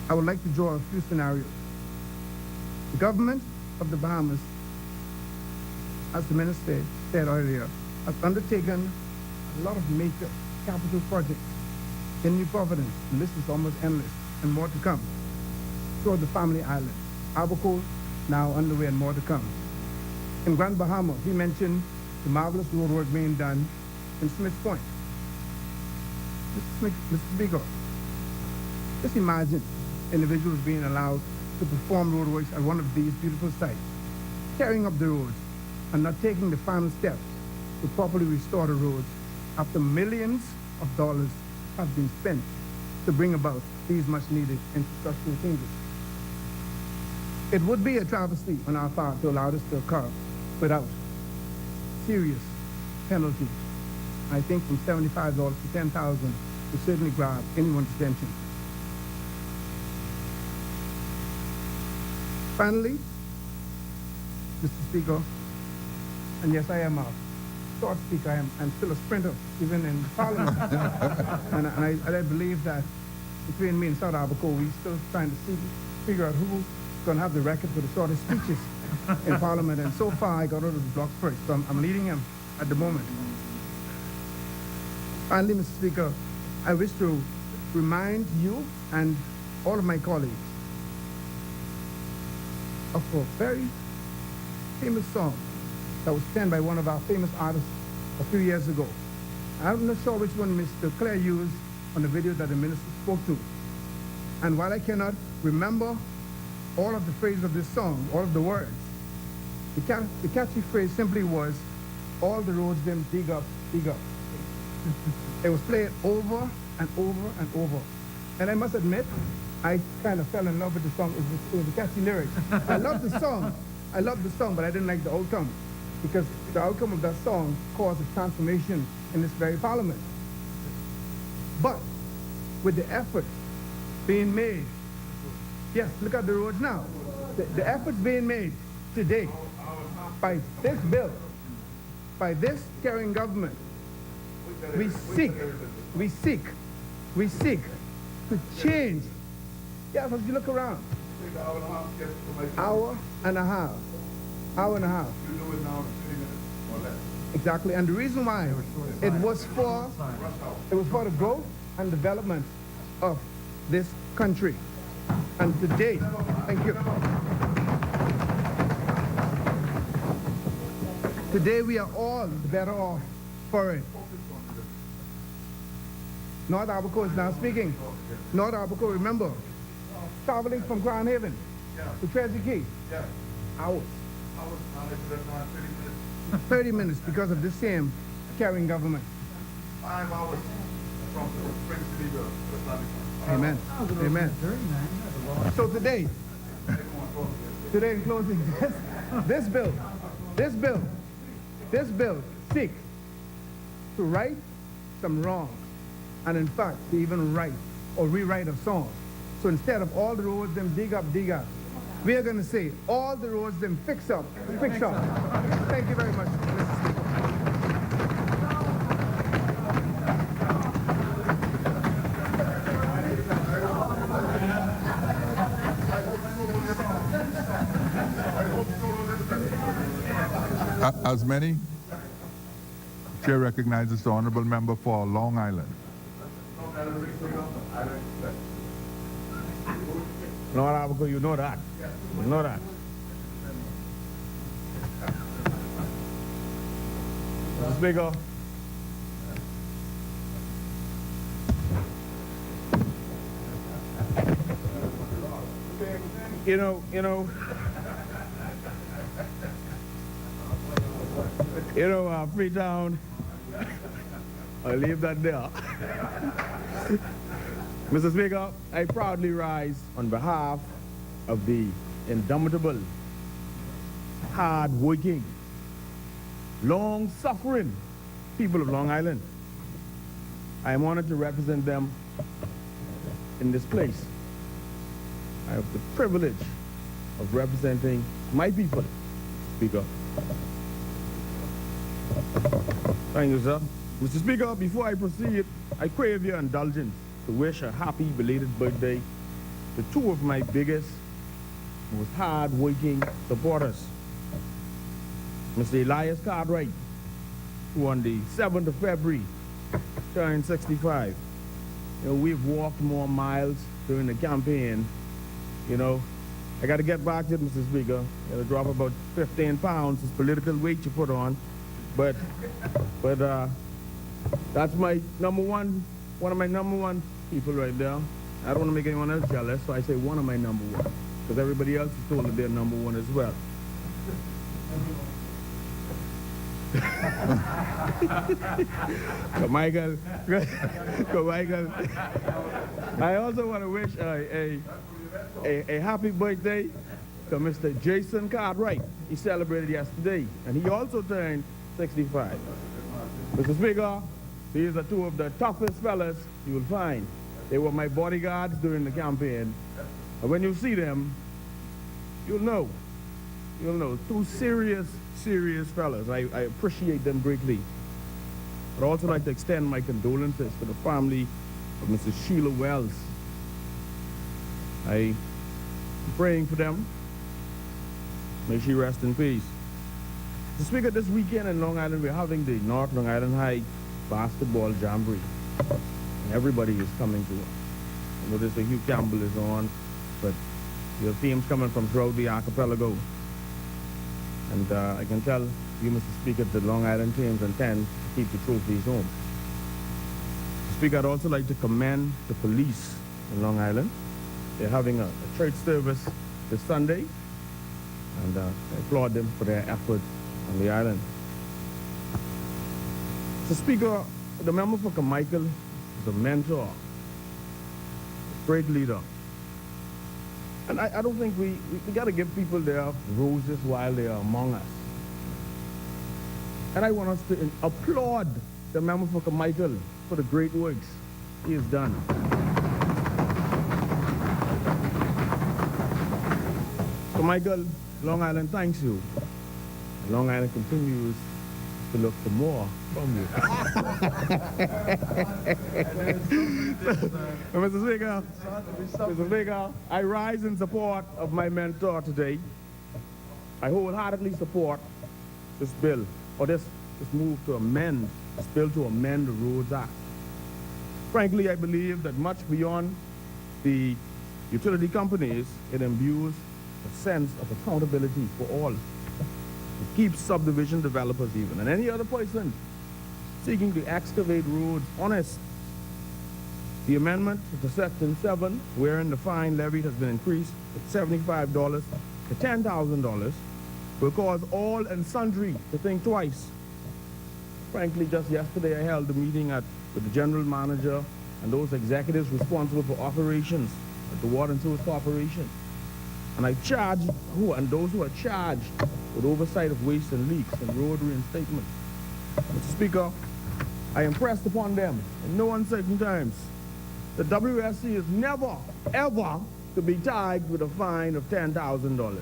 I would like to draw a few scenarios. The government of the Bahamas, as the minister said earlier, has undertaken a lot of major capital projects in New Providence. The list is almost endless, and more to come. Throughout the Family Island, Abaco now underway and more to come. In Grand Bahama, he mentioned the marvelous road work being done in Smith's Point. Mr. Speaker, just imagine individuals being allowed to perform road works at one of these beautiful sites, tearing up the roads and not taking the final steps to properly restore the roads after millions of dollars have been spent to bring about these much-needed infrastructural changes. It would be a travesty on our part to allow this to occur without serious penalty. I think from $75 to $10,000 will certainly grab anyone's attention. Finally, Mr. Speaker, and yes, I am a short speaker. I'm still a sprinter, even in Parliament. and I believe that between me and South Abaco, we're still trying to figure out who's going to have the record for the shortest speeches in Parliament. And so far, I got out of the block first, so I'm leading him at the moment. Finally, Mr. Speaker, I wish to remind you and all of my colleagues of a very famous song that was penned by one of our famous artists a few years ago. I'm not sure which one Mr. Clare used on the video that the minister spoke to. And while I cannot remember all of the phrases of this song, all of the words, the catchy phrase simply was, all the roads them dig up, dig up. It was played over and over and over. And I must admit, I kind of fell in love with the song. It was the catchy lyrics. I love the song. I love the song, but I didn't like the outcome, because the outcome of that song caused a transformation in this very parliament. But with the effort being made, yes, look at the roads now. The efforts being made today by this bill, by this carrying government, we seek to change. Yes, as you look around, hour and a half. You do it now in 30 minutes or less. Exactly, and the reason why it was for the growth and development of this country. And today, thank you. Today we are all the better off for it. North Abaco is now speaking. North Abaco, remember, traveling from Crown Haven to Treasure Key, hours. 30 minutes because of this same carrying government. 5 hours from Spring City to Amen. Amen. So today in closing, this bill seeks to right some wrongs, and in fact, to even write or rewrite a song. So instead of all the roads them dig up, we are going to say all the roads them fix up. Thank you very much, Mr. Speaker. As many, Chair recognizes the honorable member for Long Island. North Abaco, you know that. You know that. Mr. Speaker. Freetown, I'll leave that there. Mr. Speaker, I proudly rise on behalf of the indomitable, hard-working, long-suffering people of Long Island. I am honored to represent them in this place. I have the privilege of representing my people, Speaker. Thank you, sir. Mr. Speaker, before I proceed, I crave your indulgence to wish a happy belated birthday to two of my biggest, most hard-working supporters. Mr. Elias Cartwright, who on the 7th of February turned 65. We've walked more miles during the campaign. I got to get back to it, Mr. Speaker. Got to drop about 15 pounds, this political weight you put on. But that's my number one, one of my number one people right there. I don't want to make anyone else jealous, so I say one of my number one, because everybody else is told that they're number one as well. Michael, I also want to wish a happy birthday to Mr. Jason Cartwright. He celebrated yesterday, and he also turned 65. Mr. Speaker, these are two of the toughest fellas you will find. They were my bodyguards during the campaign. And when you see them, you'll know. You'll know. Two serious fellas. I appreciate them greatly. I'd also like to extend my condolences to the family of Mrs. Sheila Wells. I'm praying for them. May she rest in peace. Mr. Speaker, this weekend in Long Island, we're having the North Long Island High Basketball Jamboree. And everybody is coming to it. I notice that Hugh Campbell is on, but You have teams coming from throughout the archipelago. And I can tell you, Mr. Speaker, that Long Island teams intend to keep the trophies home. Mr. Speaker, I'd also like to commend the police in Long Island. They're having a church service this Sunday, and I applaud them for their efforts on the island. Mr. Speaker, the member for Carmichael is a mentor, a great leader. And I don't think we got to give people their roses while they are among us. And I want us to applaud the member for Carmichael for the great works he has done. Carmichael, Long Island thanks you. And Long Island continues to look for more from you. Mr. Speaker, I rise in support of my mentor today. I wholeheartedly support this bill, or this move to amend, this bill to amend the Roads Act. Frankly, I believe that much beyond the utility companies, it imbues a sense of accountability for all. It keeps subdivision developers even, and any other person seeking to excavate roads honest. The amendment to Section 7, wherein the fine levied has been increased from $75 to $10,000, will cause all and sundry to think twice. Frankly, just yesterday I held a meeting with the general manager and those executives responsible for operations at the Water and Sewer Corporation. And I charged those who are charged with oversight of waste and leaks and road reinstatement. Mr. Speaker, I impressed upon them in no uncertain terms that WSC is never, ever to be tagged with a fine of $10,000.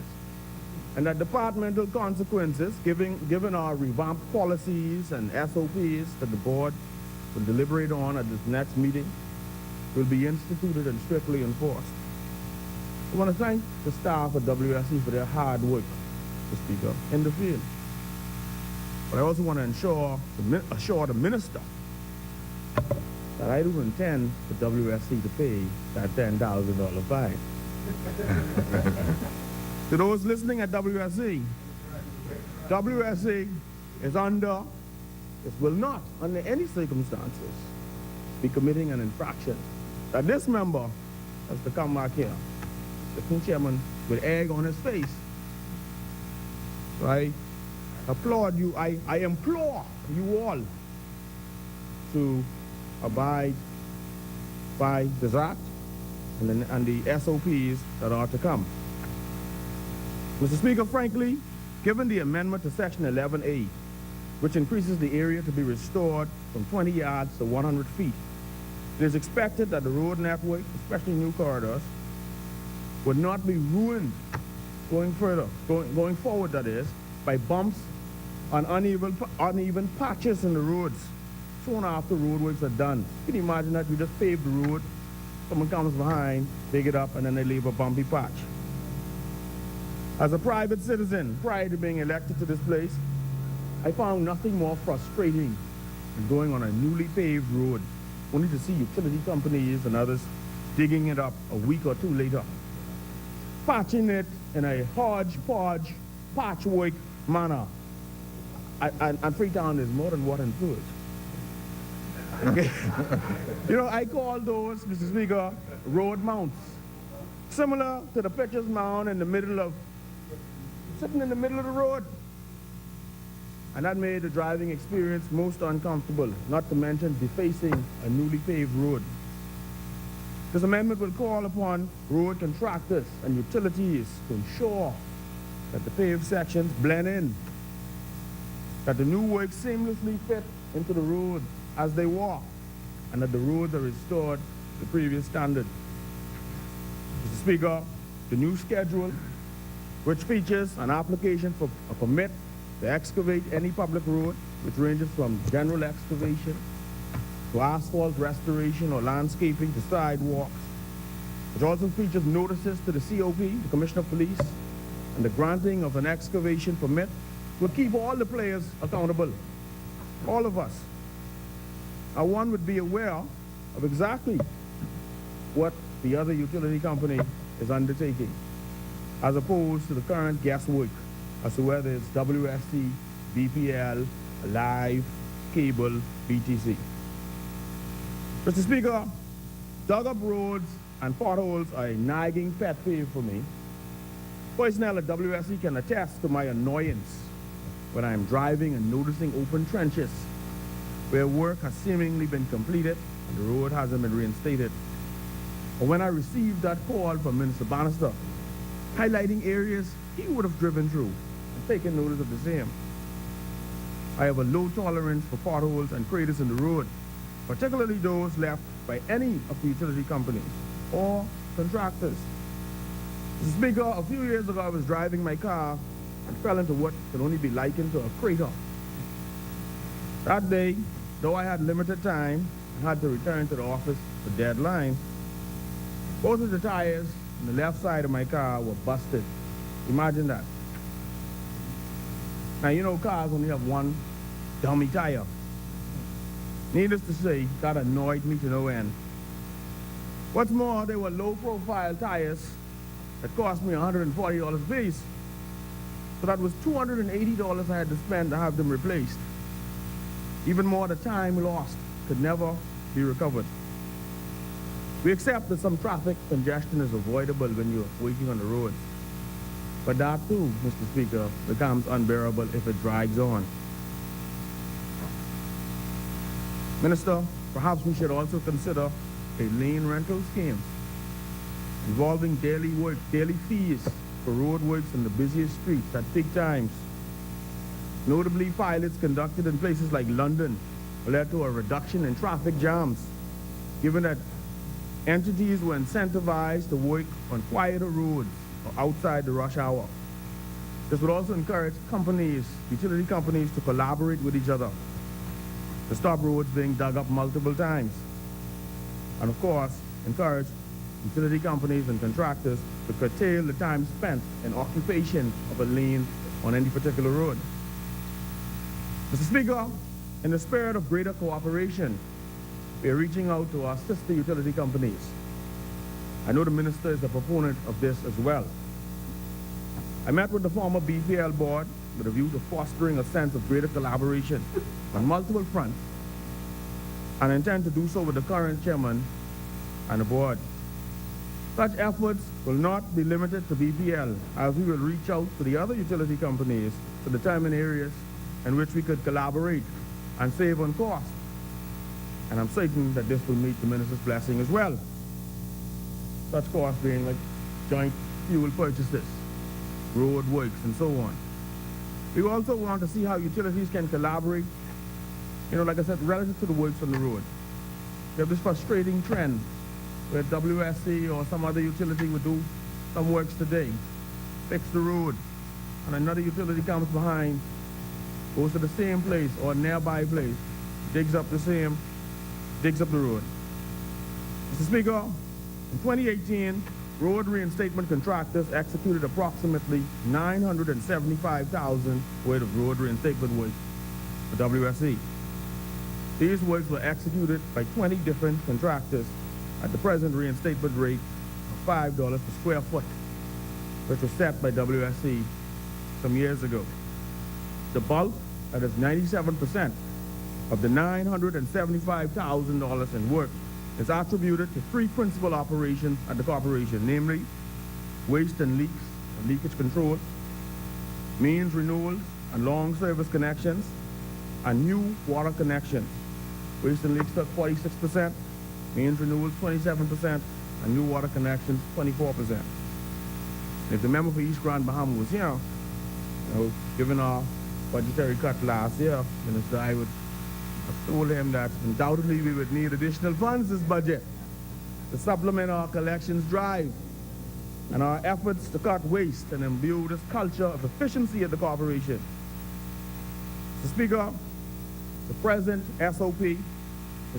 And that departmental consequences, given our revamped policies and SOPs that the board will deliberate on at this next meeting, will be instituted and strictly enforced. I want to thank the staff at WSC for their hard work, Mr. Speaker, in the field. But I also want to assure the minister that I do intend for WSC to pay that $10,000 fine. To those listening at WSC will not, under any circumstances, be committing an infraction. That this member has to come back here, the King Chairman, with egg on his face. So I applaud you, I implore you all to abide by this act and the SOPs that are to come. Mr. Speaker, frankly, given the amendment to Section 11A, which increases the area to be restored from 20 yards to 100 feet, it is expected that the road network, especially new corridors, would not be ruined going forward, that is, by bumps on uneven patches in the roads soon after roadworks are done. Can you imagine that? You just pave the road, someone comes behind, dig it up, and then they leave a bumpy patch. As a private citizen, prior to being elected to this place, I found nothing more frustrating than going on a newly paved road, only to see utility companies and others digging it up a week or two later, patching it in a hodgepodge, patchwork manner. And Freetown is more than water and fluid. Okay. You know, I call those, Mr. Speaker, road mounts. Similar to the pitcher's mound sitting in the middle of the road. And that made the driving experience most uncomfortable, not to mention defacing a newly paved road. This amendment will call upon road contractors and utilities to ensure that the paved sections blend in, that the new works seamlessly fit into the road as they walk, and that the roads are restored to the previous standard. Mr. Speaker, the new schedule, which features an application for a permit to excavate any public road, which ranges from general excavation to asphalt restoration or landscaping to sidewalks, which also features notices to the COP, the Commissioner of Police, and the granting of an excavation permit, will keep all the players accountable, all of us. Now, one would be aware of exactly what the other utility company is undertaking. as opposed to the current guesswork as to whether it's WSC, BPL, Live, Cable, BTC. Mr. Speaker, dug-up roads and potholes are a nagging pet peeve for me. Personnel at WSC can attest to my annoyance when I am driving and noticing open trenches where work has seemingly been completed and the road hasn't been reinstated. Or when I received that call from Minister Bannister highlighting areas he would have driven through and taken notice of the same. I have a low tolerance for potholes and craters in the road, particularly those left by any of the utility companies or contractors. Mr. Speaker, a few years ago I was driving my car and fell into what can only be likened to a crater. That day, though I had limited time and had to return to the office for deadline, both of the tires on the left side of my car were busted. Imagine that. Now, you know cars only have one dummy tire. Needless to say, that annoyed me to no end. What's more, they were low-profile tires that cost me $140 apiece. So that was $280 I had to spend to have them replaced. Even more, the time lost could never be recovered. We accept that some traffic congestion is avoidable when you're working on the road. But that too, Mr. Speaker, becomes unbearable if it drags on. Minister, perhaps we should also consider a lane rental scheme involving daily fees for road works in the busiest streets at peak times. Notably, pilots conducted in places like London led to a reduction in traffic jams, given that entities were incentivized to work on quieter roads or outside the rush hour. This would also encourage companies, utility companies, to collaborate with each other to stop roads being dug up multiple times. And of course, encourage utility companies and contractors to curtail the time spent in occupation of a lane on any particular road. Mr. Speaker, in the spirit of greater cooperation, we are reaching out to our sister utility companies. I know the minister is a proponent of this as well. I met with the former BPL board with a view to fostering a sense of greater collaboration on multiple fronts, and I intend to do so with the current chairman and the board. Such efforts will not be limited to BPL, as we will reach out to the other utility companies to determine areas in which we could collaborate and save on cost. And I'm certain that this will meet the minister's blessing as well. Such costs being like joint fuel purchases, road works, and so on. We also want to see how utilities can collaborate, like I said, relative to the works on the road. We have this frustrating trend where WSC or some other utility would do some works today, fix the road, and another utility comes behind, goes to the same place or a nearby place, digs up the road. Mr. Speaker, in 2018, road reinstatement contractors executed approximately $975,000 worth of road reinstatement work for WSC. These works were executed by 20 different contractors at the present reinstatement rate of $5 per square foot, which was set by WSC some years ago. The bulk, that is 97%, of the $975,000 in work is attributed to three principal operations at the corporation, namely waste and leaks, and leakage control, mains renewals and long service connections, and new water connections. Waste and leaks took 46%, mains renewals 27%, and new water connections 24%. If the member for East Grand Bahama was here, given our budgetary cut last year, Minister, I would have told him that undoubtedly we would need additional funds this budget to supplement our collections drive and our efforts to cut waste and imbue this culture of efficiency at the corporation. Mr. Speaker, the present SOP is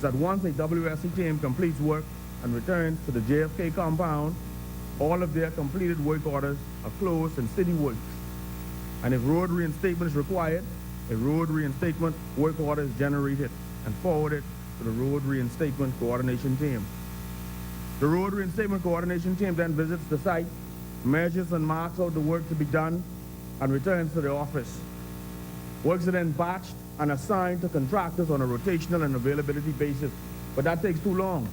that once a WSC team completes work and returns to the JFK compound, all of their completed work orders are closed in city works. And if road reinstatement is required, a road reinstatement work order is generated and forwarded to the road reinstatement coordination team. The road reinstatement coordination team then visits the site measures and marks out the work to be done, and returns to the office. Works are then batched and assigned to contractors on a rotational and availability basis, but that takes too long.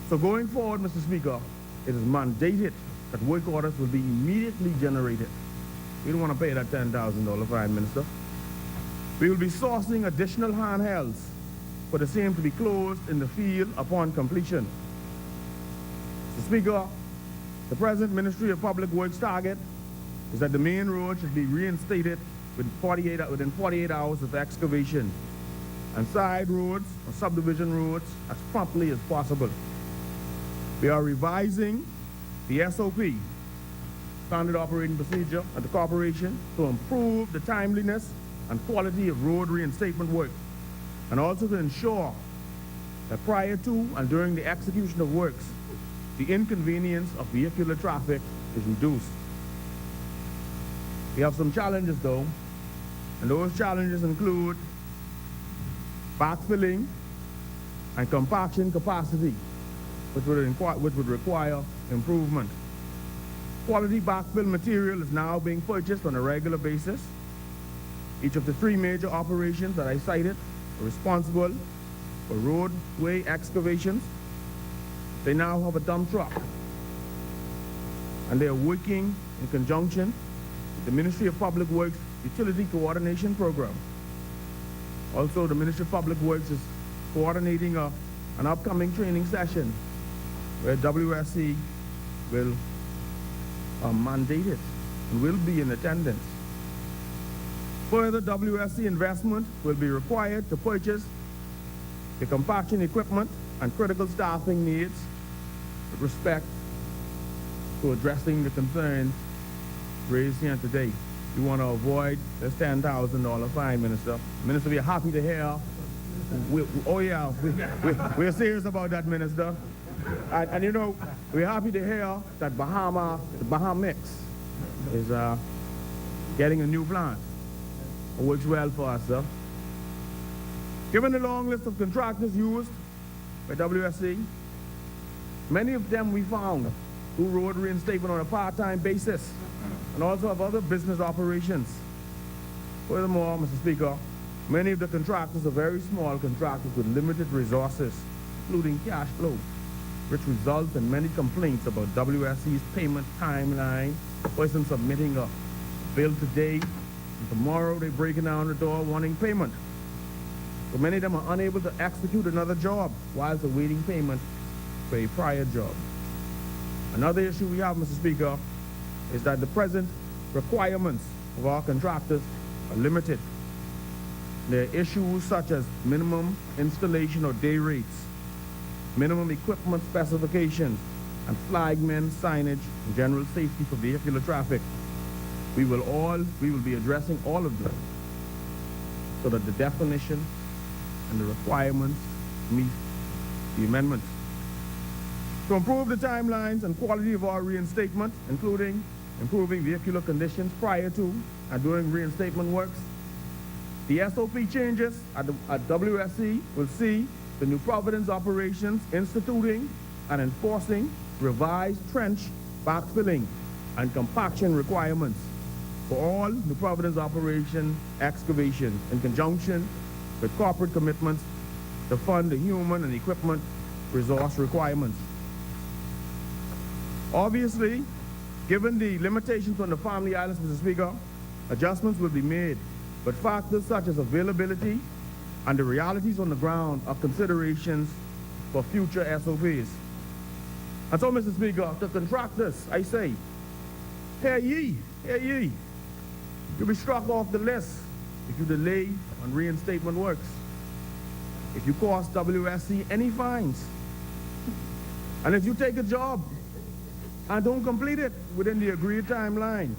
So going forward, Mr. Speaker, it is mandated that work orders will be immediately generated. We don't want to pay that $10,000 fine, Minister. We will be sourcing additional handhelds for the same to be closed in the field upon completion. Mr. Speaker, the present Ministry of Public Works target is that the main road should be reinstated within 48 hours of excavation, and side roads or subdivision roads as promptly as possible. We are revising the SOP, Standard Operating Procedure, at the corporation to improve the timeliness and quality of road reinstatement work, and also to ensure that prior to and during the execution of works, the inconvenience of vehicular traffic is reduced. We have some challenges though, and those challenges include backfilling and compaction capacity, which would require improvement. Quality backfill material is now being purchased on a regular basis. Each of the three major operations that I cited are responsible for roadway excavations. They now have a dump truck, and they are working in conjunction with the Ministry of Public Works Utility Coordination Program. Also, the Ministry of Public Works is coordinating an upcoming training session where WSC will mandate it and will be in attendance. Further WSC investment will be required to purchase the compaction equipment and critical staffing needs with respect to addressing the concerns raised here today. We want to avoid this $10,000 fine, Minister. Minister, we're happy to hear. We're serious about that, Minister. And you know, we're happy to hear that the Mix is getting a new plant. It works well for us, sir. Given the long list of contractors used by WSC, many of them we found do road reinstatement on a part-time basis and also have other business operations. Furthermore, Mr. Speaker, many of the contractors are very small contractors with limited resources, including cash flow, which results in many complaints about WSC's payment timeline. A person submitting a bill today, and tomorrow they're breaking down the door wanting payment. So many of them are unable to execute another job whilst awaiting payment for a prior job. Another issue we have, Mr. Speaker, is that the present requirements of our contractors are limited. There are issues such as minimum installation or day rates, minimum equipment specifications, and flagmen, signage, and general safety for vehicular traffic. We will be addressing all of them so that the definition and the requirements meet the amendments. To improve the timelines and quality of our reinstatement, including improving vehicular conditions prior to and during reinstatement works, the SOP changes at WSC will see the New Providence operations instituting and enforcing revised trench backfilling and compaction requirements for all New Providence operation excavations in conjunction with corporate commitments to fund the human and equipment resource requirements. Obviously, given the limitations on the Family Islands, Mr. Speaker, adjustments will be made, but factors such as availability and the realities on the ground are considerations for future SOPs. And so, Mr. Speaker, to contractors, I say, hear ye, you'll be struck off the list if you delay on reinstatement works, if you cost WSC any fines, and if you take a job and don't complete it within the agreed timeline.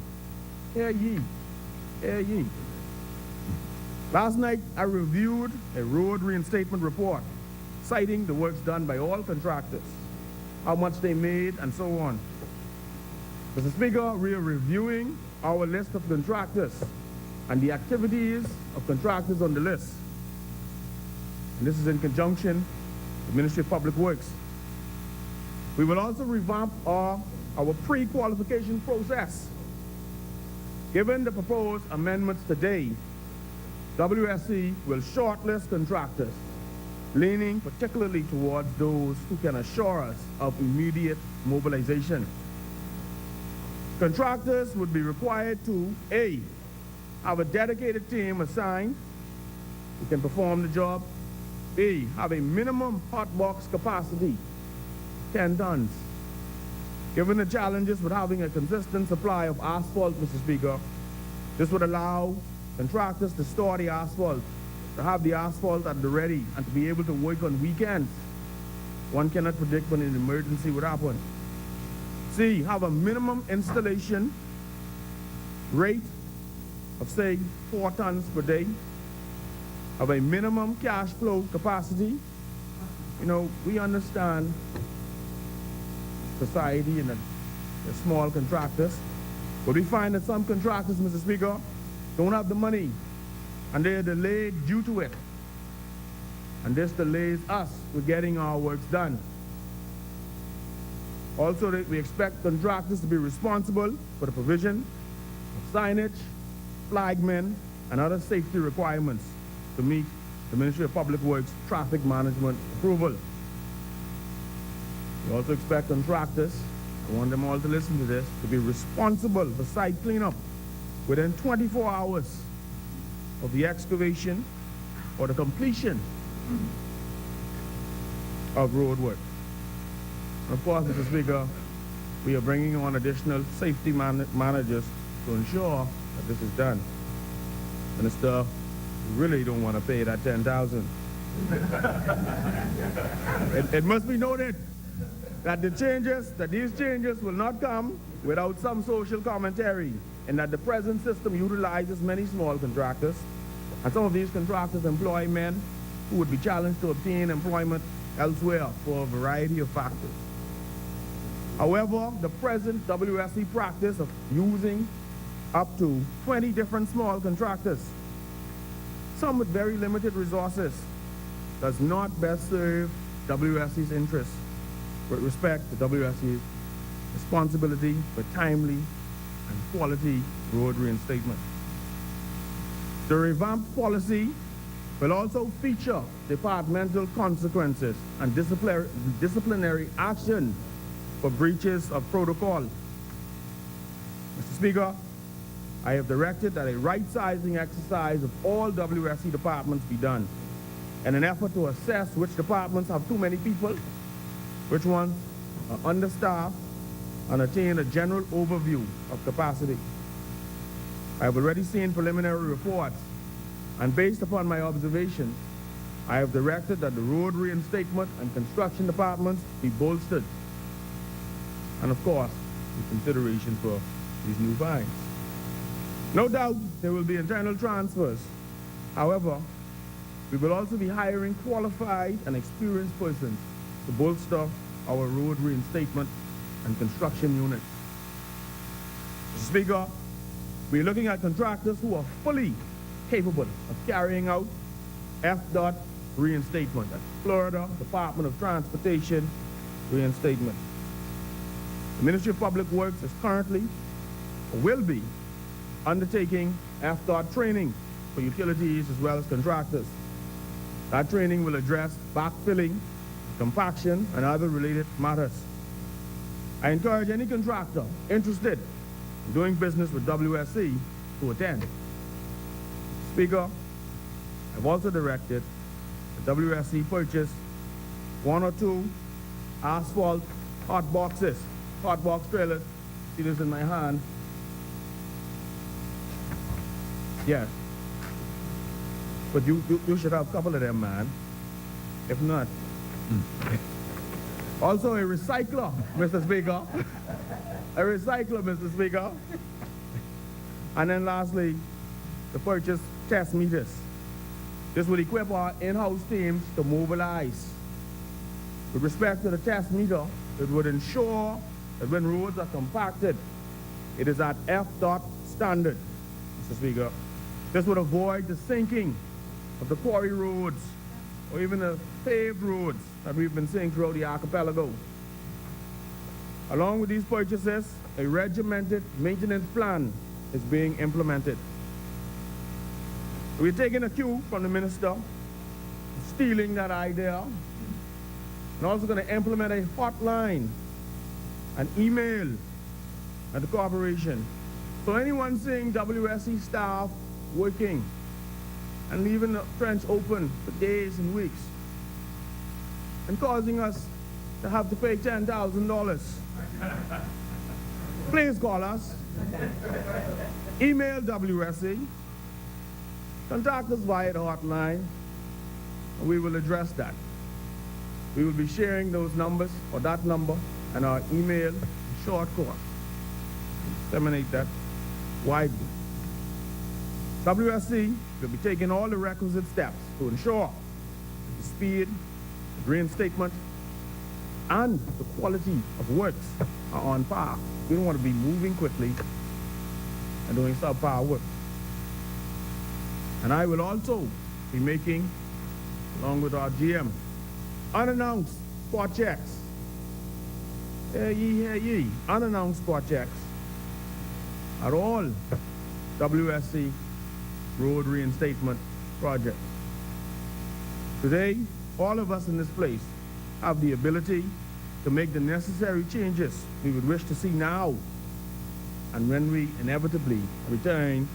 Hear ye. Last night, I reviewed a road reinstatement report citing the works done by all contractors, how much they made, and so on. Mr. Speaker, we are reviewing our list of contractors and the activities of contractors on the list. And this is in conjunction with the Ministry of Public Works. We will also revamp our our pre-qualification process. Given the proposed amendments today, WSC will shortlist contractors, leaning particularly towards those who can assure us of immediate mobilization. Contractors would be required to, A, have a dedicated team assigned who can perform the job, B, have a minimum hot box capacity, 10 tons. Given the challenges with having a consistent supply of asphalt, Mr. Speaker, this would allow contractors to store the asphalt, to have the asphalt at the ready, and to be able to work on weekends. One cannot predict when an emergency would happen. C, have a minimum installation rate of, say, 4 tons per day, have a minimum cash flow capacity. You know, we understand society and the small contractors, but we find that some contractors, Mr. Speaker, don't have the money, and they're delayed due to it. And this delays us with getting our works done. Also, we expect contractors to be responsible for the provision of signage, flagmen, and other safety requirements to meet the Ministry of Public Works traffic management approval. We also expect contractors, I want them all to listen to this, to be responsible for site cleanup within 24 hours of the excavation or the completion of road work. And of course, Mr. Speaker, we are bringing on additional safety managers to ensure that this is done. Minister, we really don't want to pay that $10,000. It must be noted that these changes will not come without some social commentary, and that the present system utilizes many small contractors, and some of these contractors employ men who would be challenged to obtain employment elsewhere for a variety of factors. However, the present WSC practice of using up to 20 different small contractors, some with very limited resources, does not best serve WSC's interests with respect to WSC's responsibility for timely and quality road reinstatement. The revamped policy will also feature departmental consequences and disciplinary action for breaches of protocol. Mr. Speaker, I have directed that a right-sizing exercise of all WSC departments be done in an effort to assess which departments have too many people, which ones are understaffed, and attain a general overview of capacity. I have already seen preliminary reports, and based upon my observations, I have directed that the road reinstatement and construction departments be bolstered, and of course, in consideration for these new fines. No doubt there will be internal transfers. However, we will also be hiring qualified and experienced persons to bolster our road reinstatement and construction units. Mr. Speaker, we are looking at contractors who are fully capable of carrying out FDOT reinstatement. That's Florida Department of Transportation reinstatement. The Ministry of Public Works is currently, or will be, undertaking FDOT training for utilities as well as contractors. That training will address backfilling, compaction, and other related matters. I encourage any contractor interested in doing business with WSC to attend. Speaker, I've also directed that WSC purchase 1 or 2 asphalt hot box trailers. See this in my hand? Yes. But you should have a couple of them, man. If not. Also a recycler, Mr. Speaker. A recycler, Mr. Speaker. And then lastly, to purchase test meters. This will equip our in-house teams to mobilize. With respect to the test meter, it would ensure that when roads are compacted, it is at FDOT standard, Mr. Speaker. This would avoid the sinking of the quarry roads or even the paved roads that we've been seeing throughout the archipelago. Along with these purchases, a regimented maintenance plan is being implemented. We're taking a cue from the minister, stealing that idea, and also going to implement a hotline, an email at the corporation. So anyone seeing WSC staff working and leaving the trench open for days and weeks and causing us to have to pay $10,000, please call us, email WSC, contact us via the hotline, and we will address that. We will be sharing those numbers, or that number, and our email in short course. Disseminate that widely. WSC will be taking all the requisite steps to ensure that the speed, the reinstatement, and the quality of works are on par. We don't want to be moving quickly and doing subpar work. And I will also be making, along with our GM, unannounced spot checks. Hear ye, unannounced spot checks at all WSC road reinstatement projects. Today, all of us in this place have the ability to make the necessary changes we would wish to see now and when we inevitably return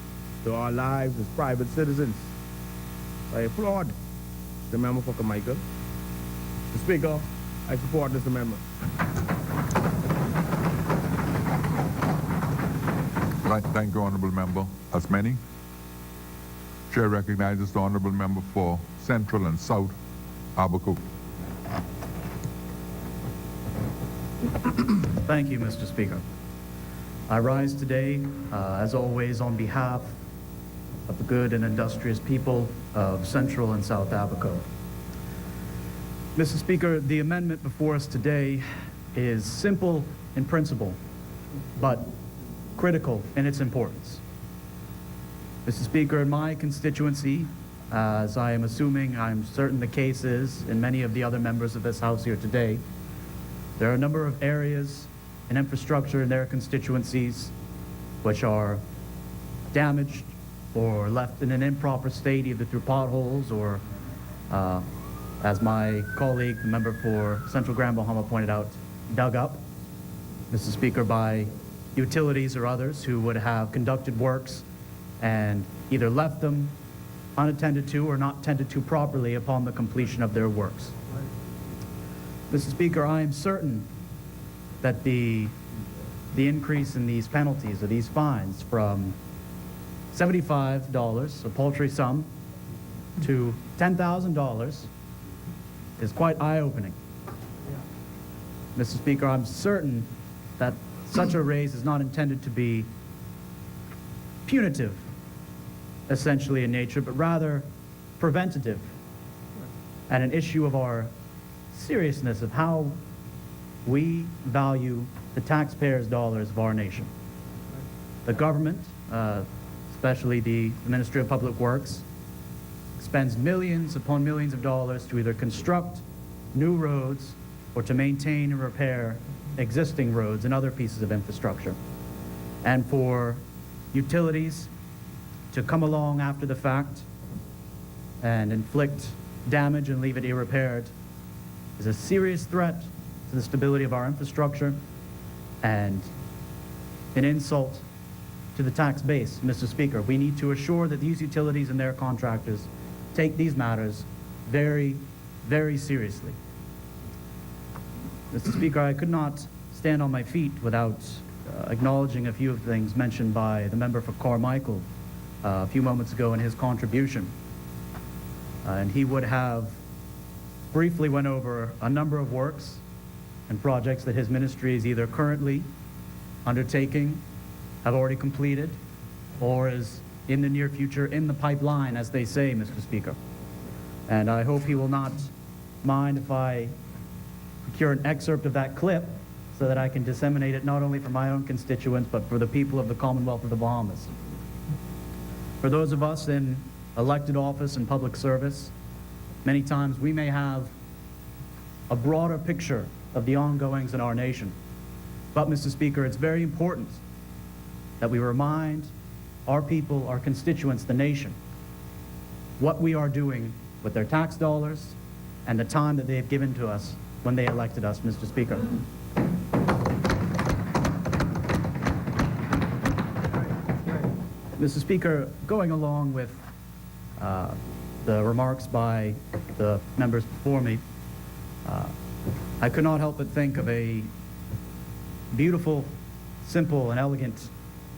to our lives as private citizens. I applaud the member for Carmichael. Mr. Speaker, I support this amendment. Thank you, Honourable Member. As many. Chair recognizes the Honourable Member for Central and South Abaco. Thank you, Mr. Speaker. I rise today, as always, on behalf of the good and industrious people of Central and South Abaco. Mr. Speaker, the amendment before us today is simple in principle, but critical in its importance. Mr. Speaker, in my constituency, as I am assuming, I'm certain the case is in many of the other members of this House here today, there are a number of areas and infrastructure in their constituencies which are damaged or left in an improper state, either through potholes or, as my colleague, the member for Central Grand Bahama, pointed out, dug up, Mr. Speaker, by utilities or others who would have conducted works and either left them unattended to or not tended to properly upon the completion of their works. Mr. Speaker, I am certain that the increase in these penalties or these fines from $75, a paltry sum, to $10,000 is quite eye-opening. Mr. Speaker, I'm certain that such a raise is not intended to be punitive, essentially in nature, but rather preventative, and an issue of our seriousness of how we value the taxpayers' dollars of our nation. The government, especially the Ministry of Public Works, spends millions upon millions of dollars to either construct new roads or to maintain and repair existing roads and other pieces of infrastructure. And for utilities to come along after the fact and inflict damage and leave it irrepaired is a serious threat to the stability of our infrastructure and an insult to the tax base. Mr. Speaker, we need to assure that these utilities and their contractors take these matters very, very seriously. Mr. Speaker, I could not stand on my feet without acknowledging a few of the things mentioned by the member for Carmichael a few moments ago in his contribution. And he would have briefly went over a number of works and projects that his ministry is either currently undertaking, have already completed, or is in the near future in the pipeline, as they say, Mr. Speaker. And I hope he will not mind if I procure an excerpt of that clip so that I can disseminate it not only for my own constituents, but for the people of the Commonwealth of the Bahamas. For those of us in elected office and public service, many times we may have a broader picture of the ongoings in our nation. But, Mr. Speaker, it's very important that we remind our people, our constituents, the nation, what we are doing with their tax dollars and the time that they have given to us when they elected us, Mr. Speaker. Mr. Speaker, going along with the remarks by the members before me, I could not help but think of a beautiful, simple, and elegant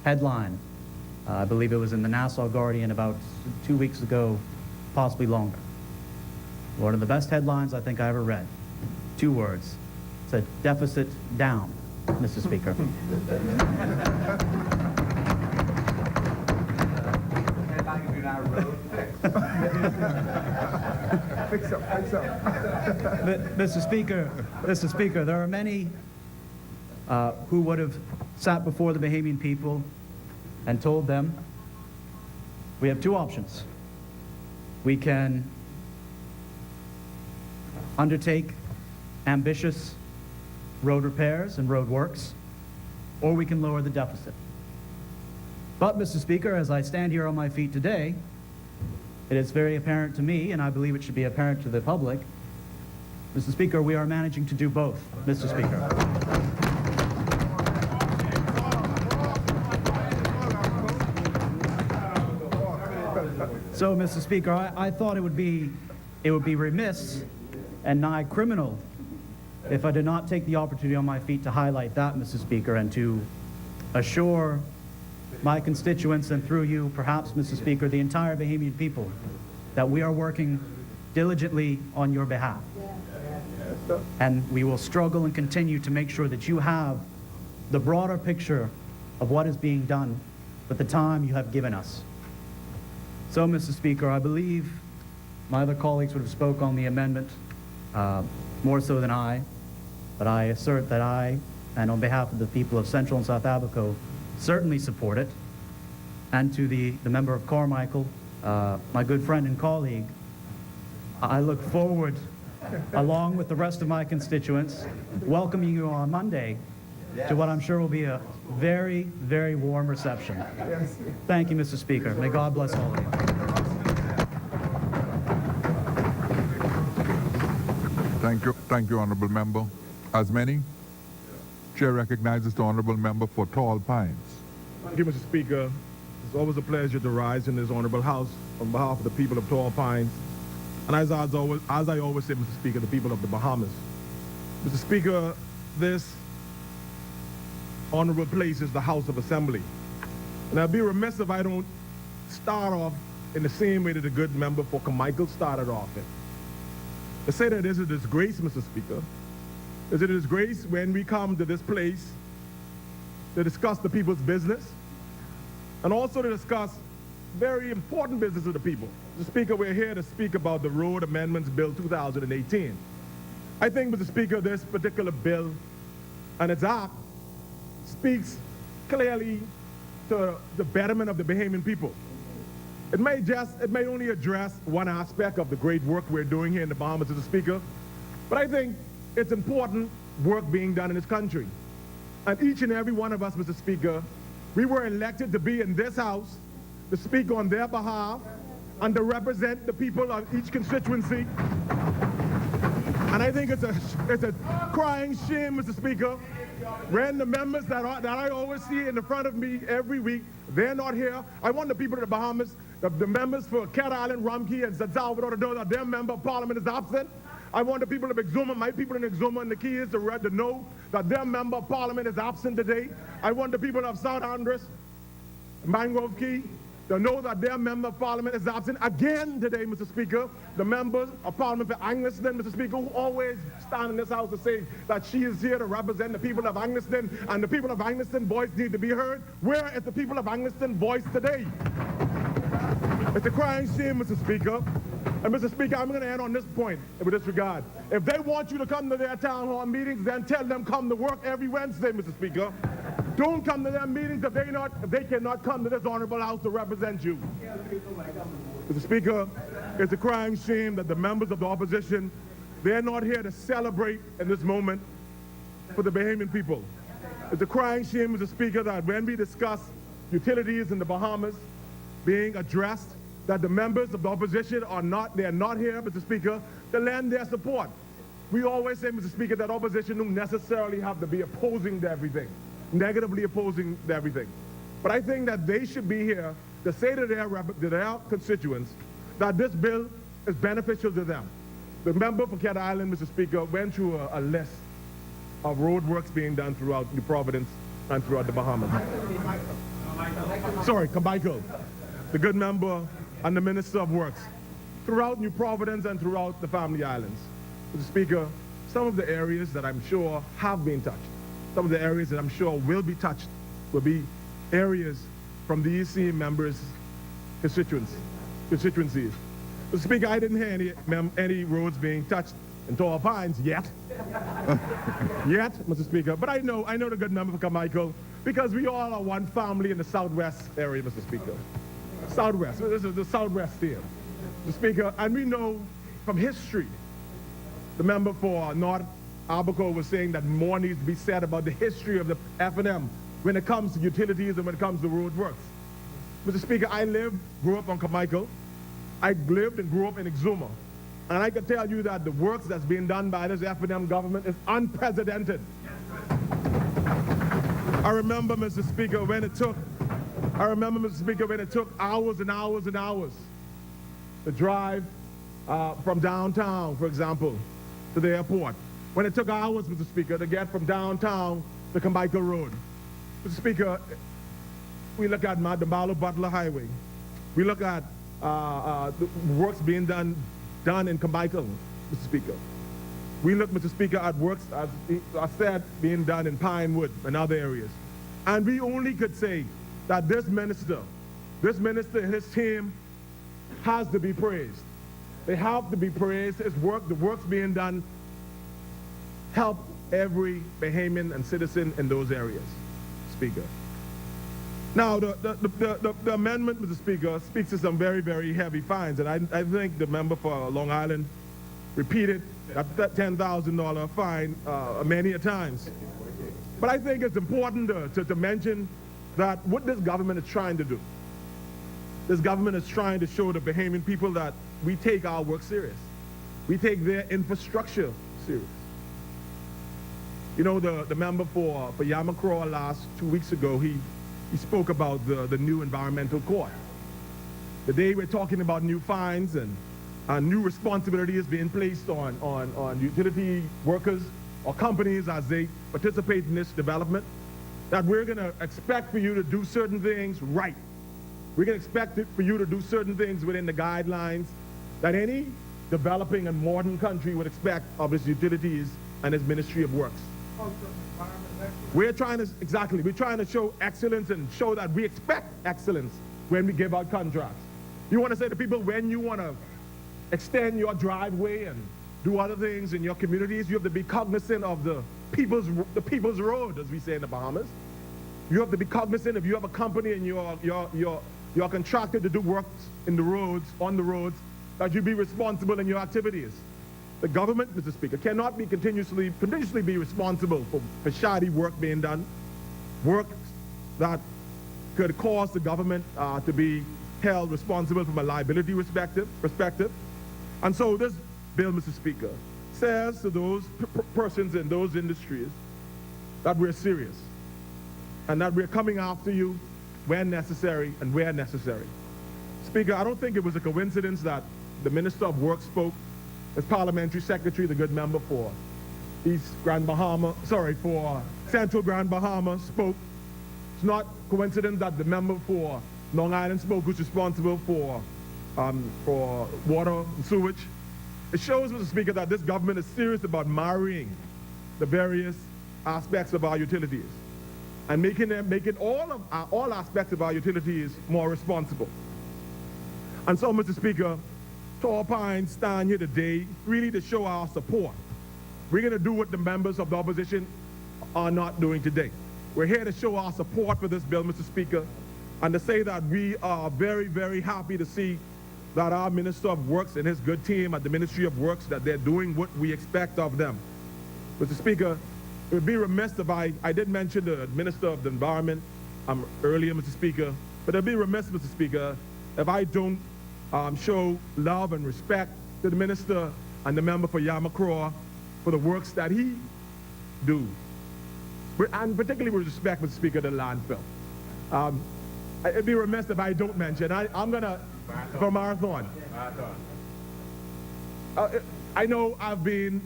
headline. I believe it was in the Nassau Guardian about 2 weeks ago, possibly longer. One of the best headlines I think I ever read. 2 words. It said, "Deficit down," Mr. Speaker. Mr. Speaker, there are many who would have sat before the Bahamian people and told them, we have 2 options. We can undertake ambitious road repairs and road works, or we can lower the deficit. But, Mr. Speaker, as I stand here on my feet today, it is very apparent to me, and I believe it should be apparent to the public, Mr. Speaker, we are managing to do both, Mr. Speaker. So, Mr. Speaker, I thought it would be remiss and nigh criminal if I did not take the opportunity on my feet to highlight that, Mr. Speaker, and to assure my constituents and through you, perhaps, Mr. Speaker, the entire Bahamian people, that we are working diligently on your behalf. And we will struggle and continue to make sure that you have the broader picture of what is being done with the time you have given us. So, Mr. Speaker, I believe my other colleagues would have spoke on the amendment more so than I, but I assert that I, and on behalf of the people of Central and South Abaco, certainly support it. And to the member of Carmichael, my good friend and colleague, I look forward, along with the rest of my constituents, welcoming you on Monday to what I'm sure will be a very, very warm reception. Thank you, Mr. Speaker. May God bless all of you. Thank you, Honourable Member. As many, Chair recognizes the Honourable Member for Tall Pines. Thank you, Mr. Speaker. It's always a pleasure to rise in this honorable House on behalf of the people of Tall Pines, and as I always say, Mr. Speaker, the people of the Bahamas. Mr. Speaker, this honorable place is the House of Assembly. And I'd be remiss if I don't start off in the same way that the good member for Carmichael started off in. To say that it is a disgrace, Mr. Speaker. Is it a disgrace when we come to this place to discuss the people's business and also to discuss very important business of the people. Mr. Speaker, we're here to speak about the Road Amendments Bill 2018. I think, Mr. Speaker, this particular bill and its act speaks clearly to the betterment of the Bahamian people. It may only address one aspect of the great work we're doing here in the Bahamas, Mr. Speaker, but I think it's important work being done in this country. And each and every one of us, Mr. Speaker, we were elected to be in this House to speak on their behalf and to represent the people of each constituency. And I think it's a crying shame, Mr. Speaker, when the members that I always see in the front of me every week, they're not here. I want the people of the Bahamas, the members for Cat Island, Rumkey, and San Salvador to know that their member of parliament is absent. I want the people of Exuma, my people in Exuma and the Keys to know that their member of parliament is absent today. I want the people of South Andres, Mangrove Key, to know that their member of parliament is absent again today, Mr. Speaker. The members of parliament for Angliston, Mr. Speaker, who always stand in this House to say that she is here to represent the people of Angliston and the people of Angliston voice need to be heard. Where is the people of Angliston voice today? It's a crying shame, Mr. Speaker. And Mr. Speaker, I'm going to end on this point with this regard. If they want you to come to their town hall meetings, then tell them come to work every Wednesday, Mr. Speaker. Don't come to their meetings if they cannot come to this honorable House to represent you. Mr. Speaker, it's a crying shame that the members of the opposition, they're not here to celebrate in this moment for the Bahamian people. It's a crying shame, Mr. Speaker, that when we discuss utilities in the Bahamas being addressed, that the members of the opposition are not here, Mr. Speaker, to lend their support. We always say, Mr. Speaker, that opposition don't necessarily have to be opposing to everything, negatively opposing to everything. But I think that they should be here to say to their constituents that this bill is beneficial to them. The member for Cat Island, Mr. Speaker, went through a list of road works being done throughout New Providence and throughout the Bahamas. Sorry, Carmichael, the good member and the Minister of Works, throughout New Providence and throughout the Family Islands. Mr. Speaker, some of the areas that I'm sure have been touched, some of the areas that I'm sure will be touched, will be areas from the EC members' constituencies. Mr. Speaker, I didn't hear any roads being touched in Tall Pines yet. Yet, Mr. Speaker. But I know the good member for Carmichael, because we all are one family in the Southwest area, Mr. Speaker. Southwest, this is the Southwest here, Mr. Speaker, and we know from history, the member for North Abaco was saying that more needs to be said about the history of the F&M when it comes to utilities and when it comes to road works. Mr. Speaker, I grew up on Carmichael. I lived and grew up in Exuma. And I can tell you that the works that's being done by this F&M government is unprecedented. I remember, Mr. Speaker, when it took hours and hours and hours to drive from downtown, for example, to the airport. When it took hours, Mr. Speaker, to get from downtown to Carmichael Road. Mr. Speaker, we look at the Malo-Butler Highway. We look at the works being done in Carmichael, Mr. Speaker. We look, Mr. Speaker, at works, as I said, being done in Pinewood and other areas. And we only could say that this minister and his team has to be praised. They have to be praised. The works being done help every Bahamian and citizen in those areas, Speaker. Now, the amendment, Mr. Speaker, speaks to some very, very heavy fines, and I think the member for Long Island repeated that $10,000 fine many a times. But I think it's important to mention that what this government is trying to do, this government is trying to show the Bahamian people that we take our work serious. We take their infrastructure serious. You know, the member for Yamacraw last 2 weeks ago, he spoke about the new environmental court. Today we're talking about new fines and new responsibilities being placed on utility workers or companies as they participate in this development, that we're going to expect for you to do certain things right. We're going to expect it for you to do certain things within the guidelines that any developing and modern country would expect of its utilities and its Ministry of Works. We're trying to show excellence and show that we expect excellence when we give out contracts. You want to say to people, when you want to extend your driveway and do other things in your communities, you have to be cognizant of the people's road, as we say in the Bahamas. You have to be cognizant if you have a company and you're contracted to do works in the roads, on the roads, that you be responsible in your activities. The government, Mr. Speaker, cannot be continuously be responsible for shoddy work being done, work that could cause the government to be held responsible from a liability perspective. And so this bill, Mr. Speaker, says to those persons in those industries that we're serious and that we're coming after you when necessary and where necessary. Speaker, I don't think it was a coincidence that the Minister of Work spoke as Parliamentary Secretary, the good member for for Central Grand Bahama spoke. It's not coincidence that the member for Long Island spoke, who's responsible for water and sewage. It shows, Mr. Speaker, that this government is serious about marrying the various aspects of our utilities and making all aspects of our utilities more responsible. And so, Mr. Speaker, Tall Pines stand here today really to show our support. We're going to do what the members of the opposition are not doing today. We're here to show our support for this bill, Mr. Speaker, and to say that we are very, very happy to see that our Minister of Works and his good team at the Ministry of Works, that they're doing what we expect of them. Mr. Speaker, it would be remiss if I did mention the Minister of the Environment earlier, Mr. Speaker, but it would be remiss, Mr. Speaker, if I don't show love and respect to the Minister and the member for Yamacraw for the works that he do, and particularly with respect, Mr. Speaker, to the landfill. It'd be remiss if I don't mention. I'm gonna for Marathon. I know I've been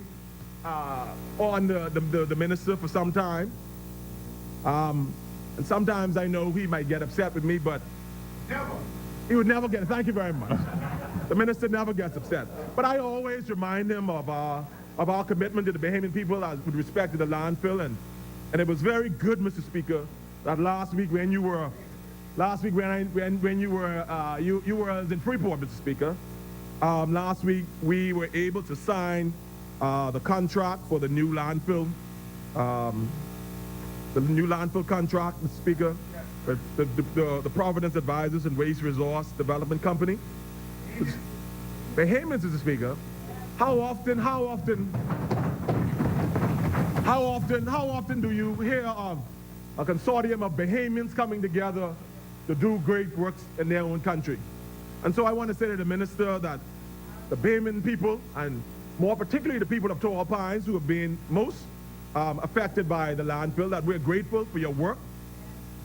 on the minister for some time, and sometimes I know he might get upset with me, but he would never get. Thank you very much. The minister never gets upset, but I always remind him of our commitment to the Bahamian people with respect to the landfill, and it was very good, Mr. Speaker, that last week when you were you were in Freeport, Mr. Speaker. Last week we were able to sign the contract for the new landfill, contract, Mr. Speaker, with the Providence Advisors and Waste Resource Development Company. Bahamians, Mr. Speaker, how often do you hear of a consortium of Bahamians coming together to do great works in their own country? And so I want to say to the minister that the Bahamian people, and more particularly the people of Tall Pines, who have been most affected by the landfill, that we're grateful for your work.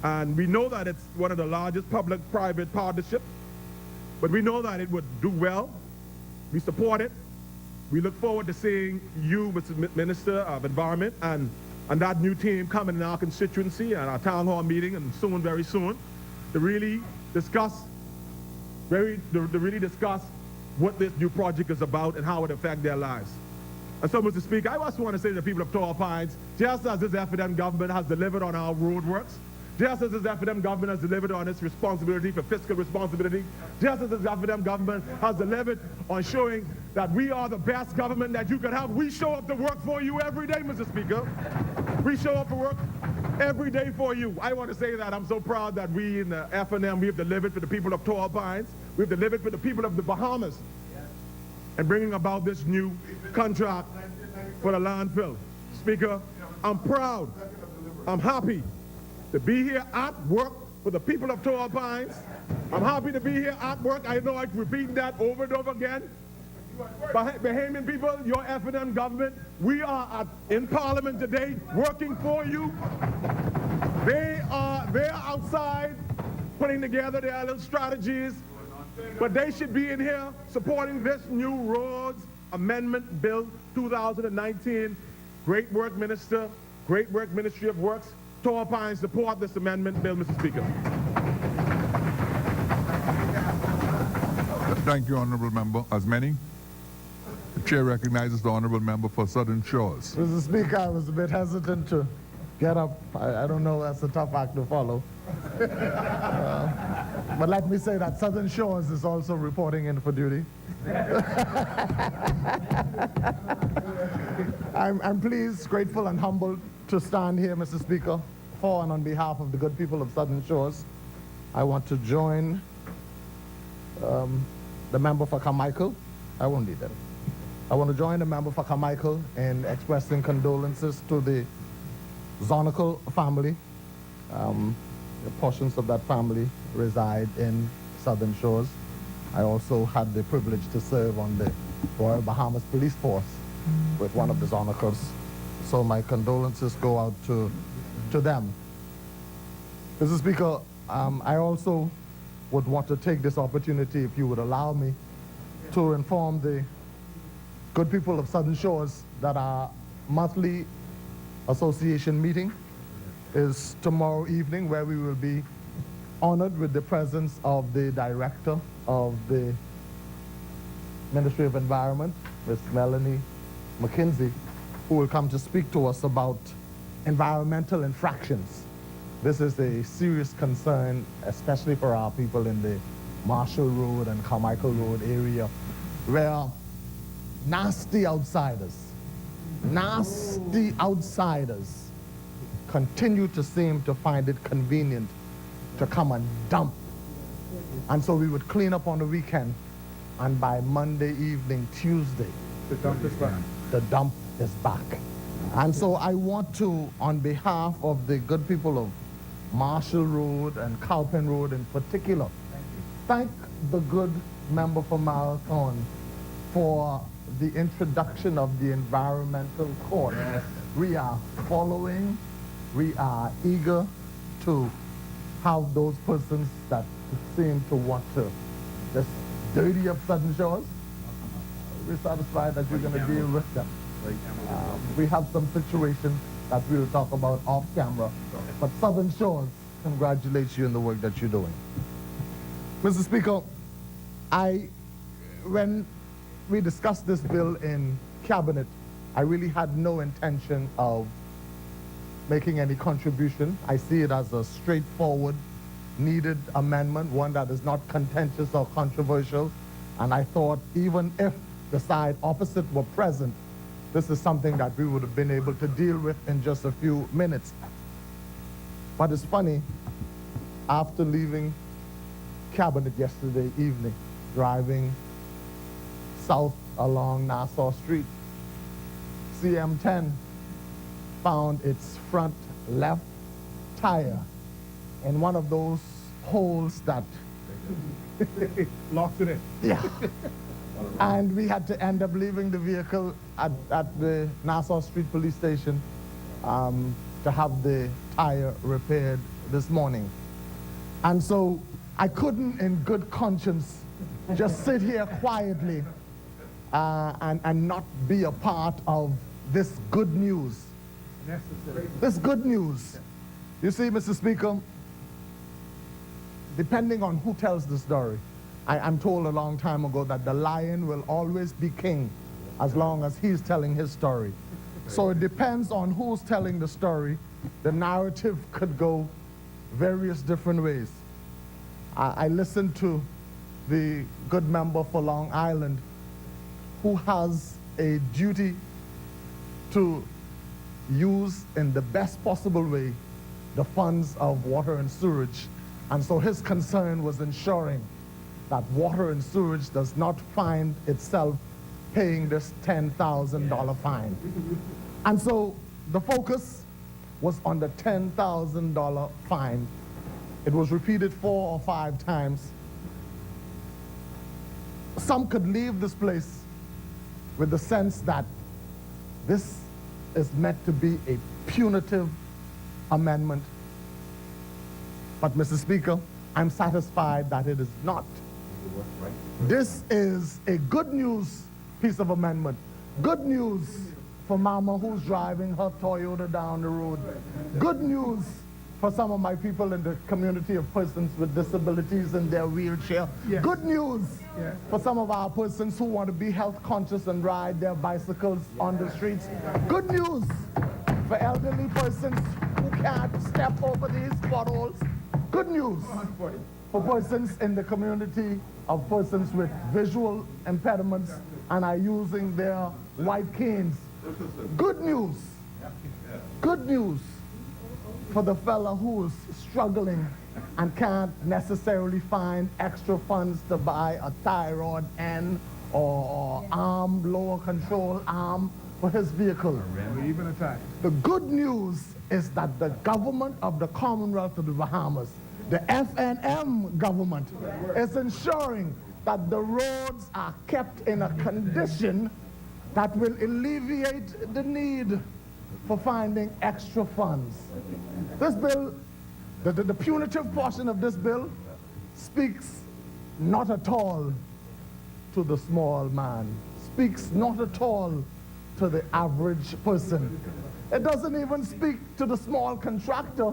And we know that it's one of the largest public-private partnerships, but we know that it would do well. We support it. We look forward to seeing you, Mr. Minister of Environment, and that new team coming in our constituency at our town hall meeting, and soon, very soon, to really discuss what this new project is about and how it affects their lives. And so, Mr. Speaker, I also want to say to the people of Tall Pines, just as this FDM government has delivered on our roadworks, just as this FDM government has delivered on its responsibility for fiscal responsibility, just as this FDM government has delivered on showing that we are the best government that you can have, we show up to work for you every day, Mr. Speaker. We show up to work every day for you. I want to say that I'm so proud that we in the FNM, we have delivered for the people of Tall Pines. We've delivered for the people of the Bahamas, and bringing about this new contract for the landfill. Speaker, I'm proud, I'm happy to be here at work for the people of Tall Pines. I'm happy to be here at work. I know I repeat that over and over again. Bahamian people, your FNM government, we are in Parliament today working for you. They're outside putting together their little strategies, but they should be in here supporting this new Roads Amendment Bill 2019. Great work, Minister. Great work, Ministry of Works. Tall Pines support this amendment bill, Mr. Speaker. Thank you, Honourable Member. As many, the Chair recognizes the Honourable Member for Southern Shores. Mr. Speaker, I was a bit hesitant to get up. I don't know, that's a tough act to follow. But let me say that Southern Shores is also reporting in for duty. I'm pleased, grateful, and humbled to stand here, Mr. Speaker, for and on behalf of the good people of Southern Shores. I want to join the member for Carmichael. I won't need that. I want to join the member for Carmichael in expressing condolences to the Zonical family. Portions of that family reside in Southern Shores. I also had the privilege to serve on the Royal Bahamas Police Force with one of the Zonicals. So my condolences go out to them. Mr. Speaker, I also would want to take this opportunity, if you would allow me, to inform the good people of Southern Shores that our monthly association meeting is tomorrow evening, where we will be honored with the presence of the director of the Ministry of Environment, Ms. Melanie McKinsey, who will come to speak to us about environmental infractions. This is a serious concern, especially for our people in the Marshall Road and Carmichael Road area, where nasty outsiders continue to seem to find it convenient to come and dump. And so we would clean up on the weekend, and by Monday evening, Tuesday, the dump is back. And so I want to, on behalf of the good people of Marshall Road and Calpin Road in particular, thank the good member for Marathon for the introduction of the environmental court. Yes. We are following, we are eager to have those persons that seem to want to just dirty up Southern Shores. We're satisfied that you're going to deal with them. We have some situations that we will talk about off camera, but Southern Shores congratulates you in the work that you're doing. Mr. Speaker, when we discussed this bill in Cabinet, I really had no intention of making any contribution. I see it as a straightforward, needed amendment, one that is not contentious or controversial, and I thought even if the side opposite were present, this is something that we would have been able to deal with in just a few minutes. But it's funny, after leaving Cabinet yesterday evening, driving south along Nassau Street, CM10 found its front left tire in one of those holes that Locks it in. yeah. And we had to end up leaving the vehicle at the Nassau Street Police Station to have the tire repaired this morning. And so I couldn't in good conscience just sit here quietly and not be a part of this good news. Necessary. This good news. You see, Mr. Speaker, depending on who tells the story, I'm told a long time ago that the lion will always be king as long as he's telling his story. So it depends on who's telling the story. The narrative could go various different ways. I listened to the good member for Long Island who has a duty to use in the best possible way the funds of water and sewage. And so his concern was ensuring that water and sewage does not find itself paying this $10,000 fine. And so the focus was on the $10,000 fine. It was repeated 4 or 5 times. Some could leave this place with the sense that this is meant to be a punitive amendment. But Mr. Speaker, I'm satisfied that it is not. This is a good news piece of amendment. Good news for Mama who's driving her Toyota down the road. Good news for some of my people in the community of persons with disabilities in their wheelchair. Yes. Good news Yes. for some of our persons who want to be health conscious and ride their bicycles on the streets. Good news for elderly persons who can't step over these potholes. Good news for persons in the community of persons with visual impediments and are using their white canes. Good news. Good news for the fella who is struggling and can't necessarily find extra funds to buy a tie rod end or arm, lower control arm for his vehicle. Even a tie. The good news is that the government of the Commonwealth of the Bahamas, the FNM government, is ensuring that the roads are kept in a condition that will alleviate the need for finding extra funds. This bill, the punitive portion of this bill, speaks not at all to the small man, speaks not at all to the average person. It doesn't even speak to the small contractor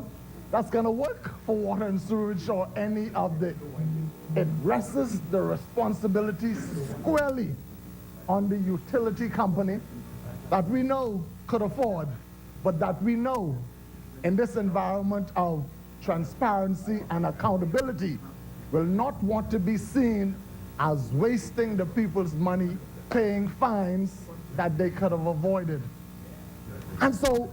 that's going to work for water and sewage or any of the. It rests the responsibility squarely on the utility company that we know could afford, but that we know in this environment of transparency and accountability will not want to be seen as wasting the people's money paying fines that they could have avoided. And so,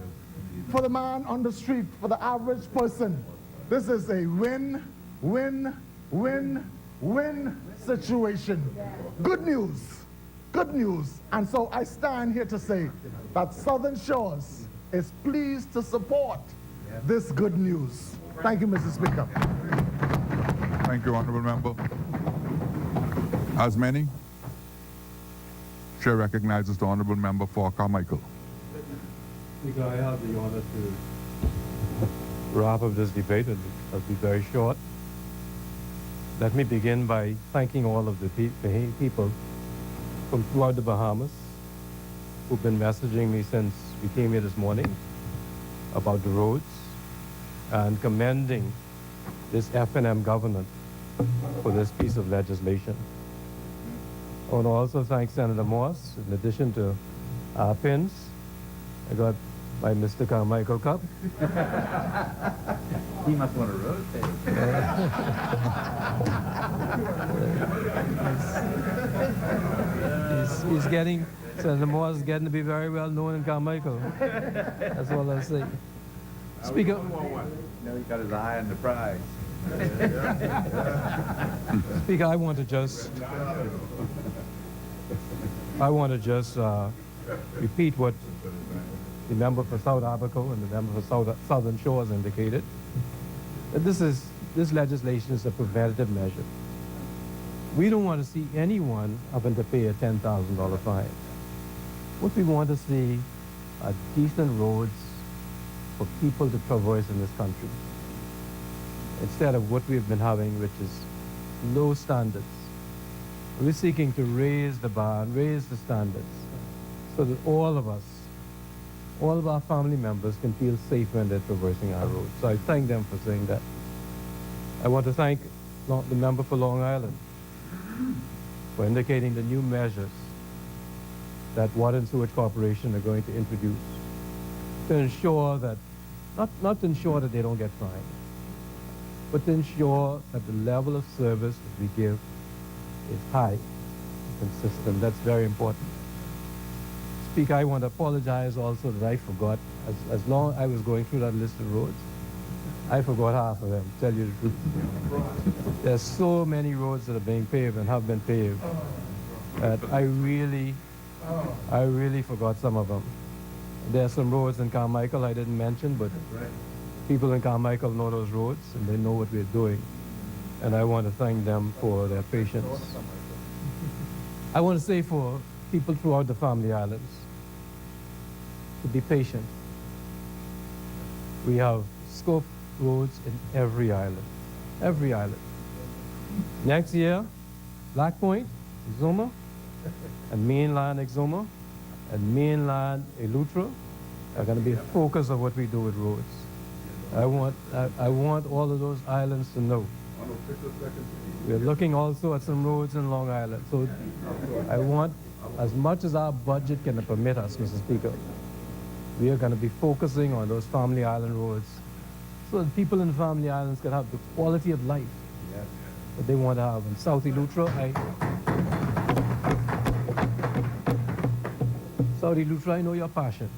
for the man on the street, for the average person, this is a win, win, win, win situation. Good news. good news. And so I stand here to say that Southern Shores is pleased to support this good news. Thank you, Mr. Speaker. Thank you, Honorable Member. As many, Chair recognizes the Honorable Member for Carmichael. Speaker, I have the honor to wrap up this debate, and it'll be very short. Let me begin by thanking all of the people from throughout the Bahamas who've been messaging me since we came here this morning about the roads and commending this F&M government for this piece of legislation. I want to also thank Senator Morse. In addition to our pins, I got my Mr. Carmichael Cup. He must want to rotate. He's getting, Senator Morse is getting to be very well known in Carmichael. That's all I'll say. Speaker. No, he got his eye on the prize. Speaker, I want to just repeat what the member for South Abaco and the member for Southern Shores indicated. That this legislation is a preventative measure. We don't want to see anyone having to pay a $10,000 fine. What we want to see are decent roads for people to traverse in this country, instead of what we've been having, which is low standards. We're seeking to raise the bar and raise the standards so that all of us, all of our family members can feel safe when they're traversing our roads. So I thank them for saying that. I want to thank the member for Long Island for indicating the new measures that Water and Sewage Corporation are going to introduce to ensure that, not to ensure that they don't get fined, but to ensure that the level of service that we give is high, consistent. That's very important. Speaker, I want to apologize also that I forgot, as long as I was going through that list of roads, I forgot half of them, to tell you the truth. There's so many roads that are being paved and have been paved that I really forgot some of them. There are some roads in Carmichael I didn't mention, but people in Carmichael know those roads and they know what we're doing. And I want to thank them for their patience. I want to say for people throughout the Family Islands to be patient. We have scope roads in every island. Every island. Next year, Black Point, Exuma, and mainland Exuma, and mainland Eleuthera are going to be a focus of what we do with roads. I want all of those islands to know. We're looking also at some roads in Long Island. So I want, as much as our budget can permit us, Mr. Speaker, we are going to be focusing on those Family Island roads so that people in the Family Islands can have the quality of life that they want to have. In South Eleuthera, I know your passion.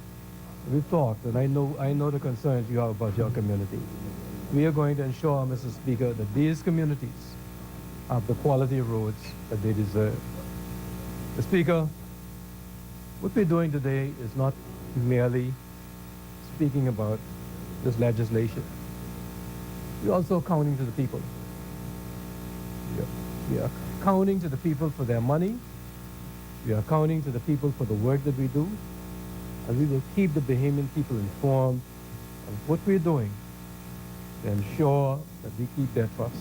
We've talked, and I know the concerns you have about your community. We are going to ensure, Mr. Speaker, that these communities have the quality of roads that they deserve. Mr. Speaker, what we're doing today is not merely speaking about this legislation. We're also accounting to the people. We are accounting to the people for their money. We are accounting to the people for the work that we do. And we will keep the Bahamian people informed of what we're doing to ensure that we keep their trust.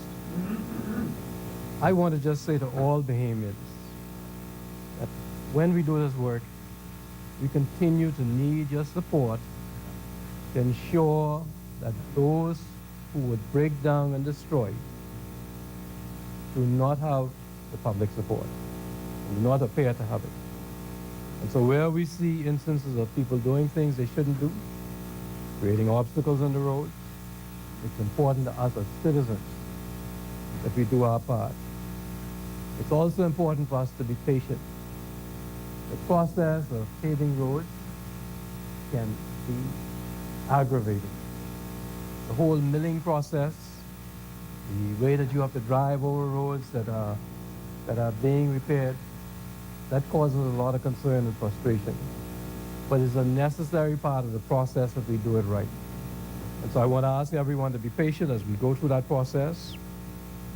I want to just say to all Bahamians that when we do this work, we continue to need your support to ensure that those who would break down and destroy do not have the public support, do not appear to have it. And so where we see instances of people doing things they shouldn't do, creating obstacles on the road, it's important to us as citizens that we do our part. It's also important for us to be patient. The process of paving roads can be aggravating. The whole milling process, the way that you have to drive over roads that are being repaired, That causes a lot of concern and frustration. But it's a necessary part of the process if we do it right. And so I want to ask everyone to be patient as we go through that process,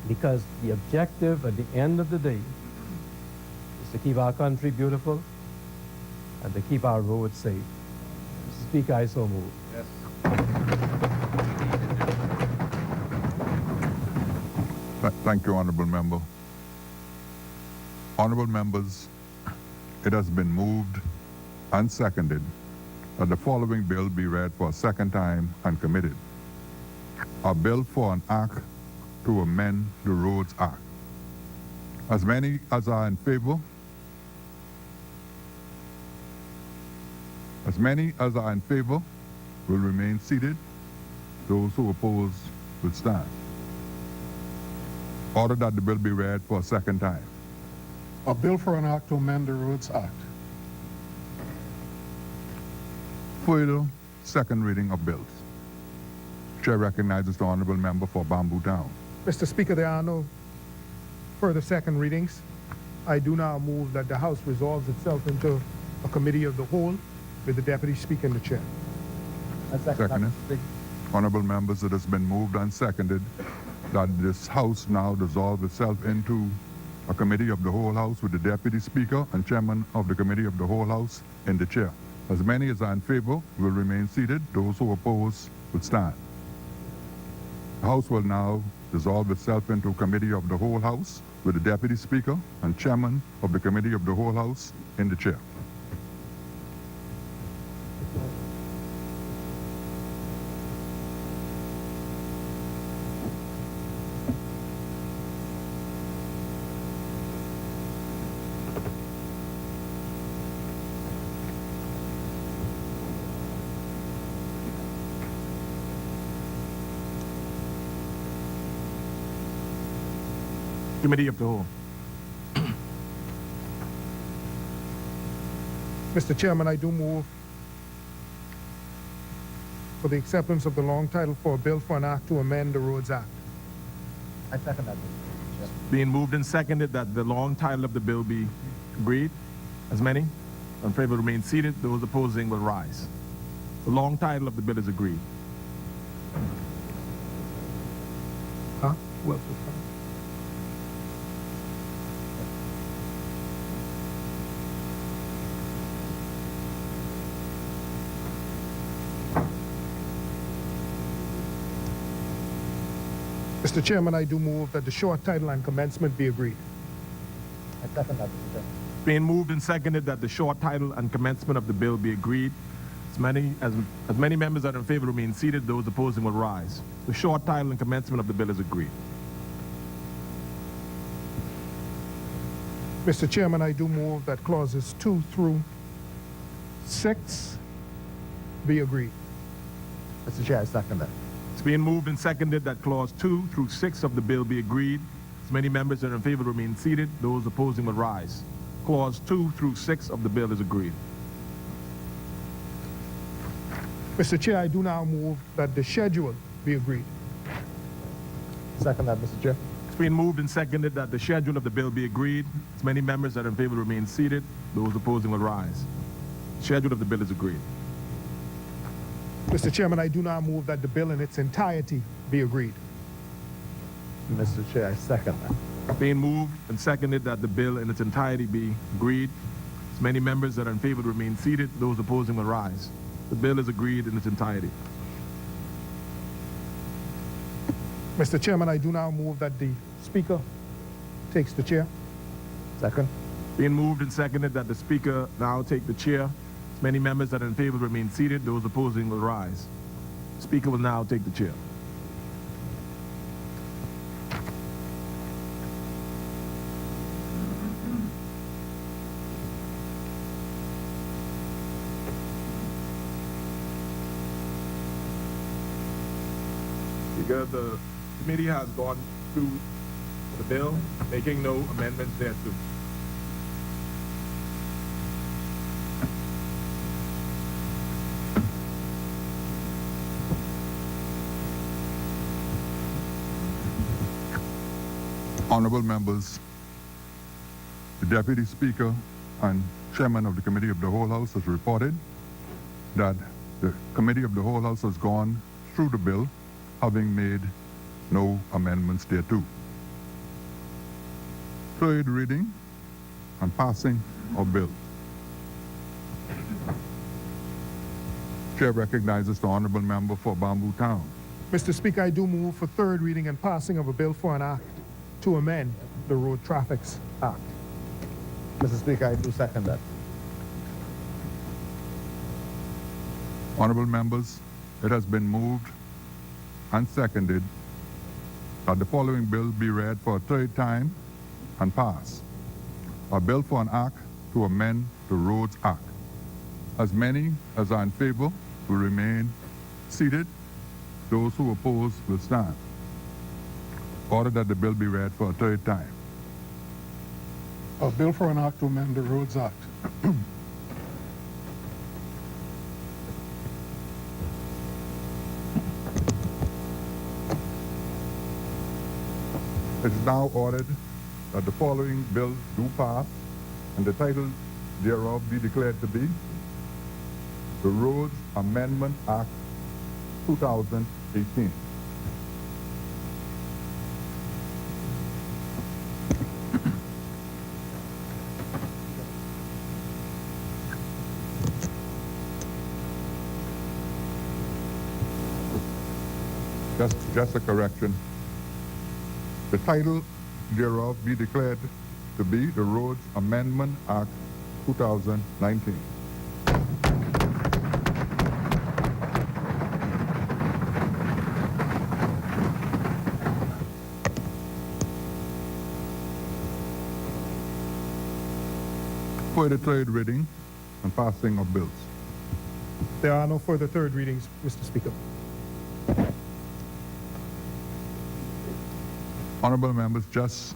because the objective at the end of the day is to keep our country beautiful and to keep our roads safe. Mr. Speaker, I so move. Yes. Thank you, Honorable Member. Honorable members, it has been moved and seconded that the following bill be read for a second time and committed. A bill for an act to amend the Roads Act. As many as are in favor, will remain seated. Those who oppose will stand. Order that the bill be read for a second time. A bill for an act to amend the Roads Act. Further second reading of bills. Chair recognizes the honorable member for Bamboo Town. Mr. Speaker, there are no further second readings. I do now move that the House resolves itself into a committee of the whole with the Deputy Speaker and the Chair. Seconded. Honorable members, it has been moved and seconded that this House now dissolve itself into a committee of the whole House with the Deputy Speaker and Chairman of the Committee of the whole House in the Chair. As many as are in favor will remain seated. Those who oppose will stand. The House will now dissolve itself into a committee of the whole House with the Deputy Speaker and Chairman of the Committee of the whole House in the Chair. Committee of the Whole. Mr. Chairman, I do move for the acceptance of the long title for a bill for an act to amend the Roads Act. I second that, Mr. Chair. Being moved and seconded that the long title of the bill be agreed. As many in favor remain seated. Those opposing will rise. The long title of the bill is agreed. Huh? Who else was coming? Mr. Chairman, I do move that the short title and commencement be agreed. I second that, Mr. Chairman. Being moved and seconded that the short title and commencement of the bill be agreed. As many members that are in favor remain seated. Those opposing will rise. The short title and commencement of the bill is agreed. Mr. Chairman, I do move that clauses 2 through 6 be agreed. Mr. Chair, I second that. It's being moved and seconded that clause 2 through 6 of the bill be agreed. As many members that are in favor remain seated. Those opposing will rise. Clause 2 through 6 of the bill is agreed. Mr. Chair, I do now move that the schedule be agreed. Second that, Mr. Chair. It's been moved and seconded that the schedule of the bill be agreed. As many members that are in favor remain seated. Those opposing will rise. Schedule of the bill is agreed. Mr. Chairman, I do now move that the bill in its entirety be agreed. Mr. Chair, I second that. Being moved and seconded that the bill in its entirety be agreed. As many members that are in favor remain seated. Those opposing will rise. The bill is agreed in its entirety. Mr. Chairman, I do now move that the Speaker takes the chair. Second. Being moved and seconded that the Speaker now take the chair. As many members that are in favor remain seated. Those opposing will rise. The Speaker will now take the chair. Because the committee has gone through the bill, making no amendments thereto. Honorable members, the Deputy Speaker and Chairman of the Committee of the Whole House has reported that the Committee of the Whole House has gone through the bill, having made no amendments thereto. Third reading and passing of bill. Chair recognizes the honorable member for Bamboo Town. Mr. Speaker, I do move for third reading and passing of a bill for an act to amend the Road Traffic Act. Mr. Speaker, I do second that. Honorable members, it has been moved and seconded that the following bill be read for a third time and pass. A bill for an act to amend the Roads Act. As many as are in favor will remain seated. Those who oppose will stand. Order that the bill be read for a third time. A bill for an act to amend the Roads Act. It is now ordered that the following bill do pass and the title thereof be declared to be the Roads Amendment Act 2018. Just a correction. The title thereof be declared to be the Roads Amendment Act 2019. For the third reading and passing of bills. There are no further third readings, Mr. Speaker. Honorable members, just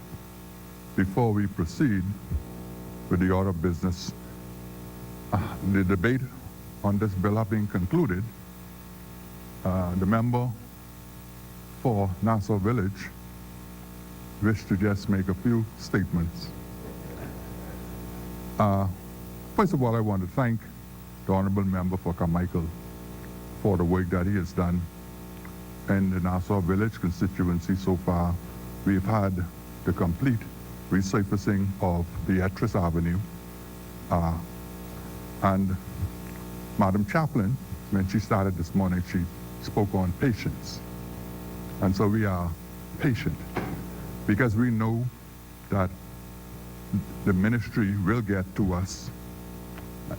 before we proceed with the order of business, the debate on this bill having concluded, the member for Nassau Village wished to just make a few statements. First of all, I want to thank the honorable member for Carmichael for the work that he has done in the Nassau Village constituency so far. We've had the complete resurfacing of Beatrice Avenue. And Madam Chaplain, when she started this morning, she spoke on patience. And so we are patient because we know that the ministry will get to us.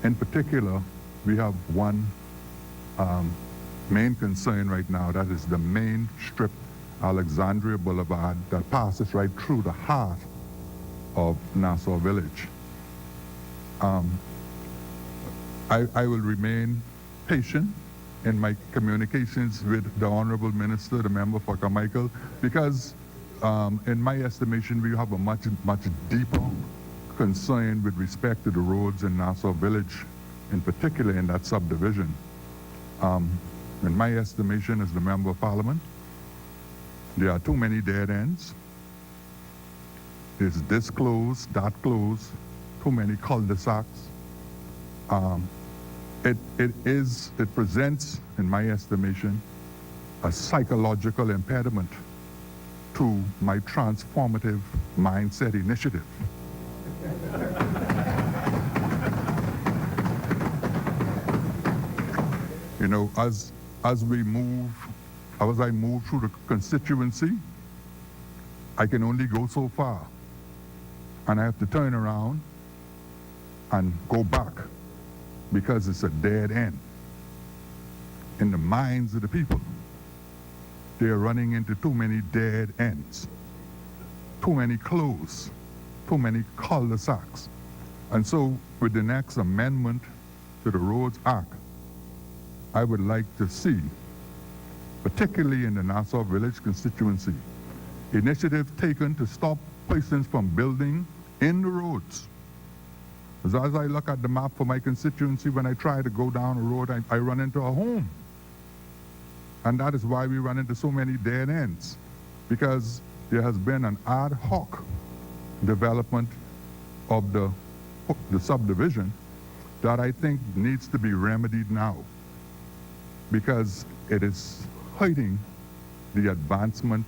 In particular, we have one main concern right now, that is the main strip, Alexandria Boulevard, that passes right through the heart of Nassau Village. I will remain patient in my communications with the Honorable Minister, the member for Carmichael, because in my estimation, we have a much deeper concern with respect to the roads in Nassau Village, in particular in that subdivision. In my estimation as the Member of Parliament, there are too many dead ends. It's this close, that close, too many cul-de-sacs. It presents, in my estimation, a psychological impediment to my transformative mindset initiative. You know, as I move through the constituency, I can only go so far. And I have to turn around and go back because it's a dead end. In the minds of the people, they are running into too many dead ends, too many close, too many cul-de-sacs. And so with the next amendment to the Roads Act, I would like to see, particularly in the Nassau Village constituency, initiative taken to stop persons from building in the roads. As I look at the map for my constituency, when I try to go down a road, I run into a home. And that is why we run into so many dead ends, because there has been an ad hoc development of the the subdivision that I think needs to be remedied now, because it is hurting the advancement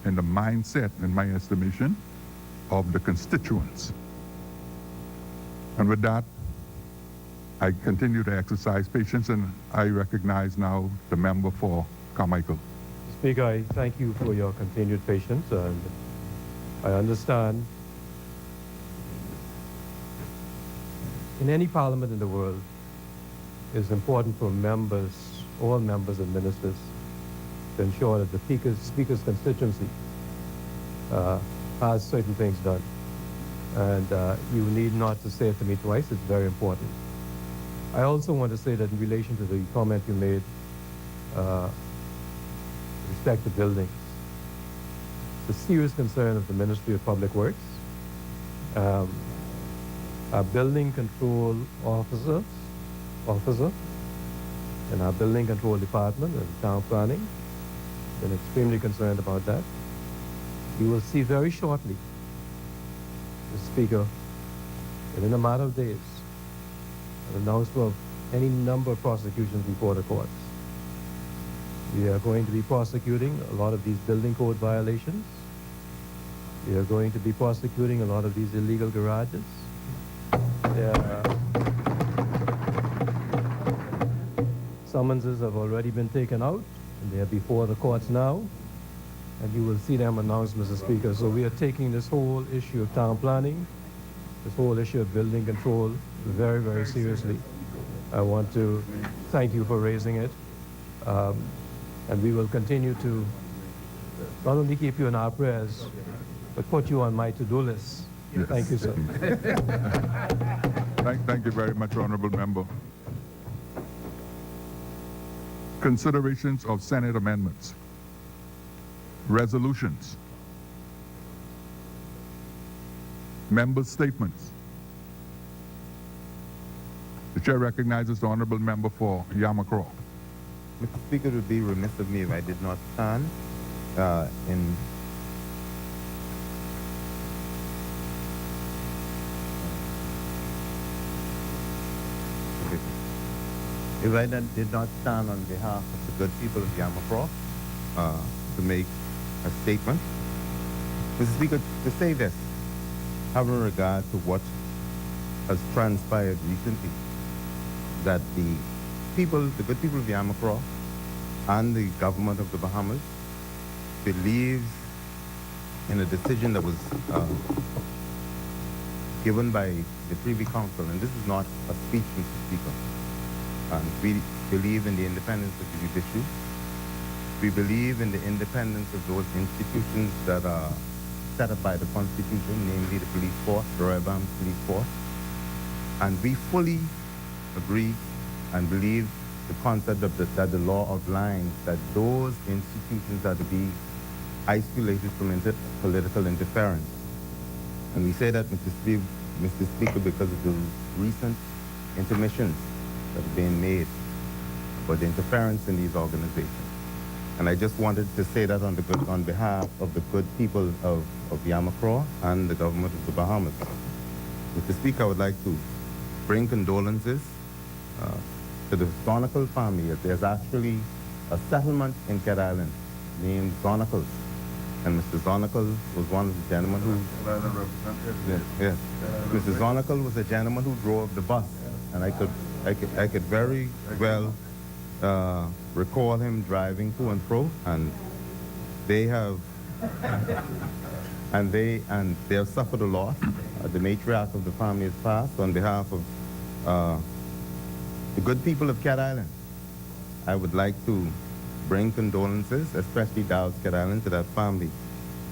and the mindset, in my estimation, of the constituents. And with that, I continue to exercise patience, and I recognize now the member for Carmichael. Speaker, I thank you for your continued patience, and I understand in any parliament in the world, it's important for members, all members and ministers, to ensure that the speaker's constituency has certain things done. And you need not to say it to me twice, it's very important. I also want to say that in relation to the comment you made with respect to buildings, it's a serious concern of the Ministry of Public Works. Our building control officer in our building control department and town planning been extremely concerned about that. You will see very shortly, Mr. Speaker, within a matter of days, an announcement of any number of prosecutions before the courts. We are going to be prosecuting a lot of these building code violations. We are going to be prosecuting a lot of these illegal garages. Summonses have already been taken out, and they are before the courts now, and you will see them announced, Mr. Speaker. So we are taking this whole issue of town planning, this whole issue of building control very, very seriously. I want to thank you for raising it, and we will continue to not only keep you in our prayers, but put you on my to-do list. Yes. Thank you, sir. Thank you very much, Honorable Member. Considerations of Senate amendments. Resolutions. Member statements. The Chair recognizes the Honorable Member for Yamacraw. Mr. Speaker, it would be remiss of me if I did not stand in if I did not stand on behalf of the good people of Yamacraw to make a statement. Mr. Speaker, to say this, having regard to what has transpired recently, that the good people of Yamacraw and the government of the Bahamas believes in a decision that was given by the Privy Council, and this is not a speech, Mr. Speaker. And we believe in the independence of the judiciary. We believe in the independence of those institutions that are set up by the Constitution, namely the police force, the Royal Bahamas Police Force. And we fully agree and believe the concept of that the law outlines that those institutions are to be isolated from political interference. And we say that, Mr. Speaker, because of the recent intermissions that are being made about the interference in these organizations. And I just wanted to say that on behalf of the good people of Yamacraw and the government of the Bahamas. Mr. Speaker, I would like to bring condolences to the Zonical family. There's actually a settlement in Cat Island named Zonicals. And Mr. Zonical was one of the gentlemen who... Yes. Mr. Zonical was a gentleman who drove the bus. And I could very well recall him driving to and fro, and they have suffered a loss. The matriarch of the family has passed. On behalf of the good people of Cat Island, I would like to bring condolences, especially Dallas Cat Island, to that family.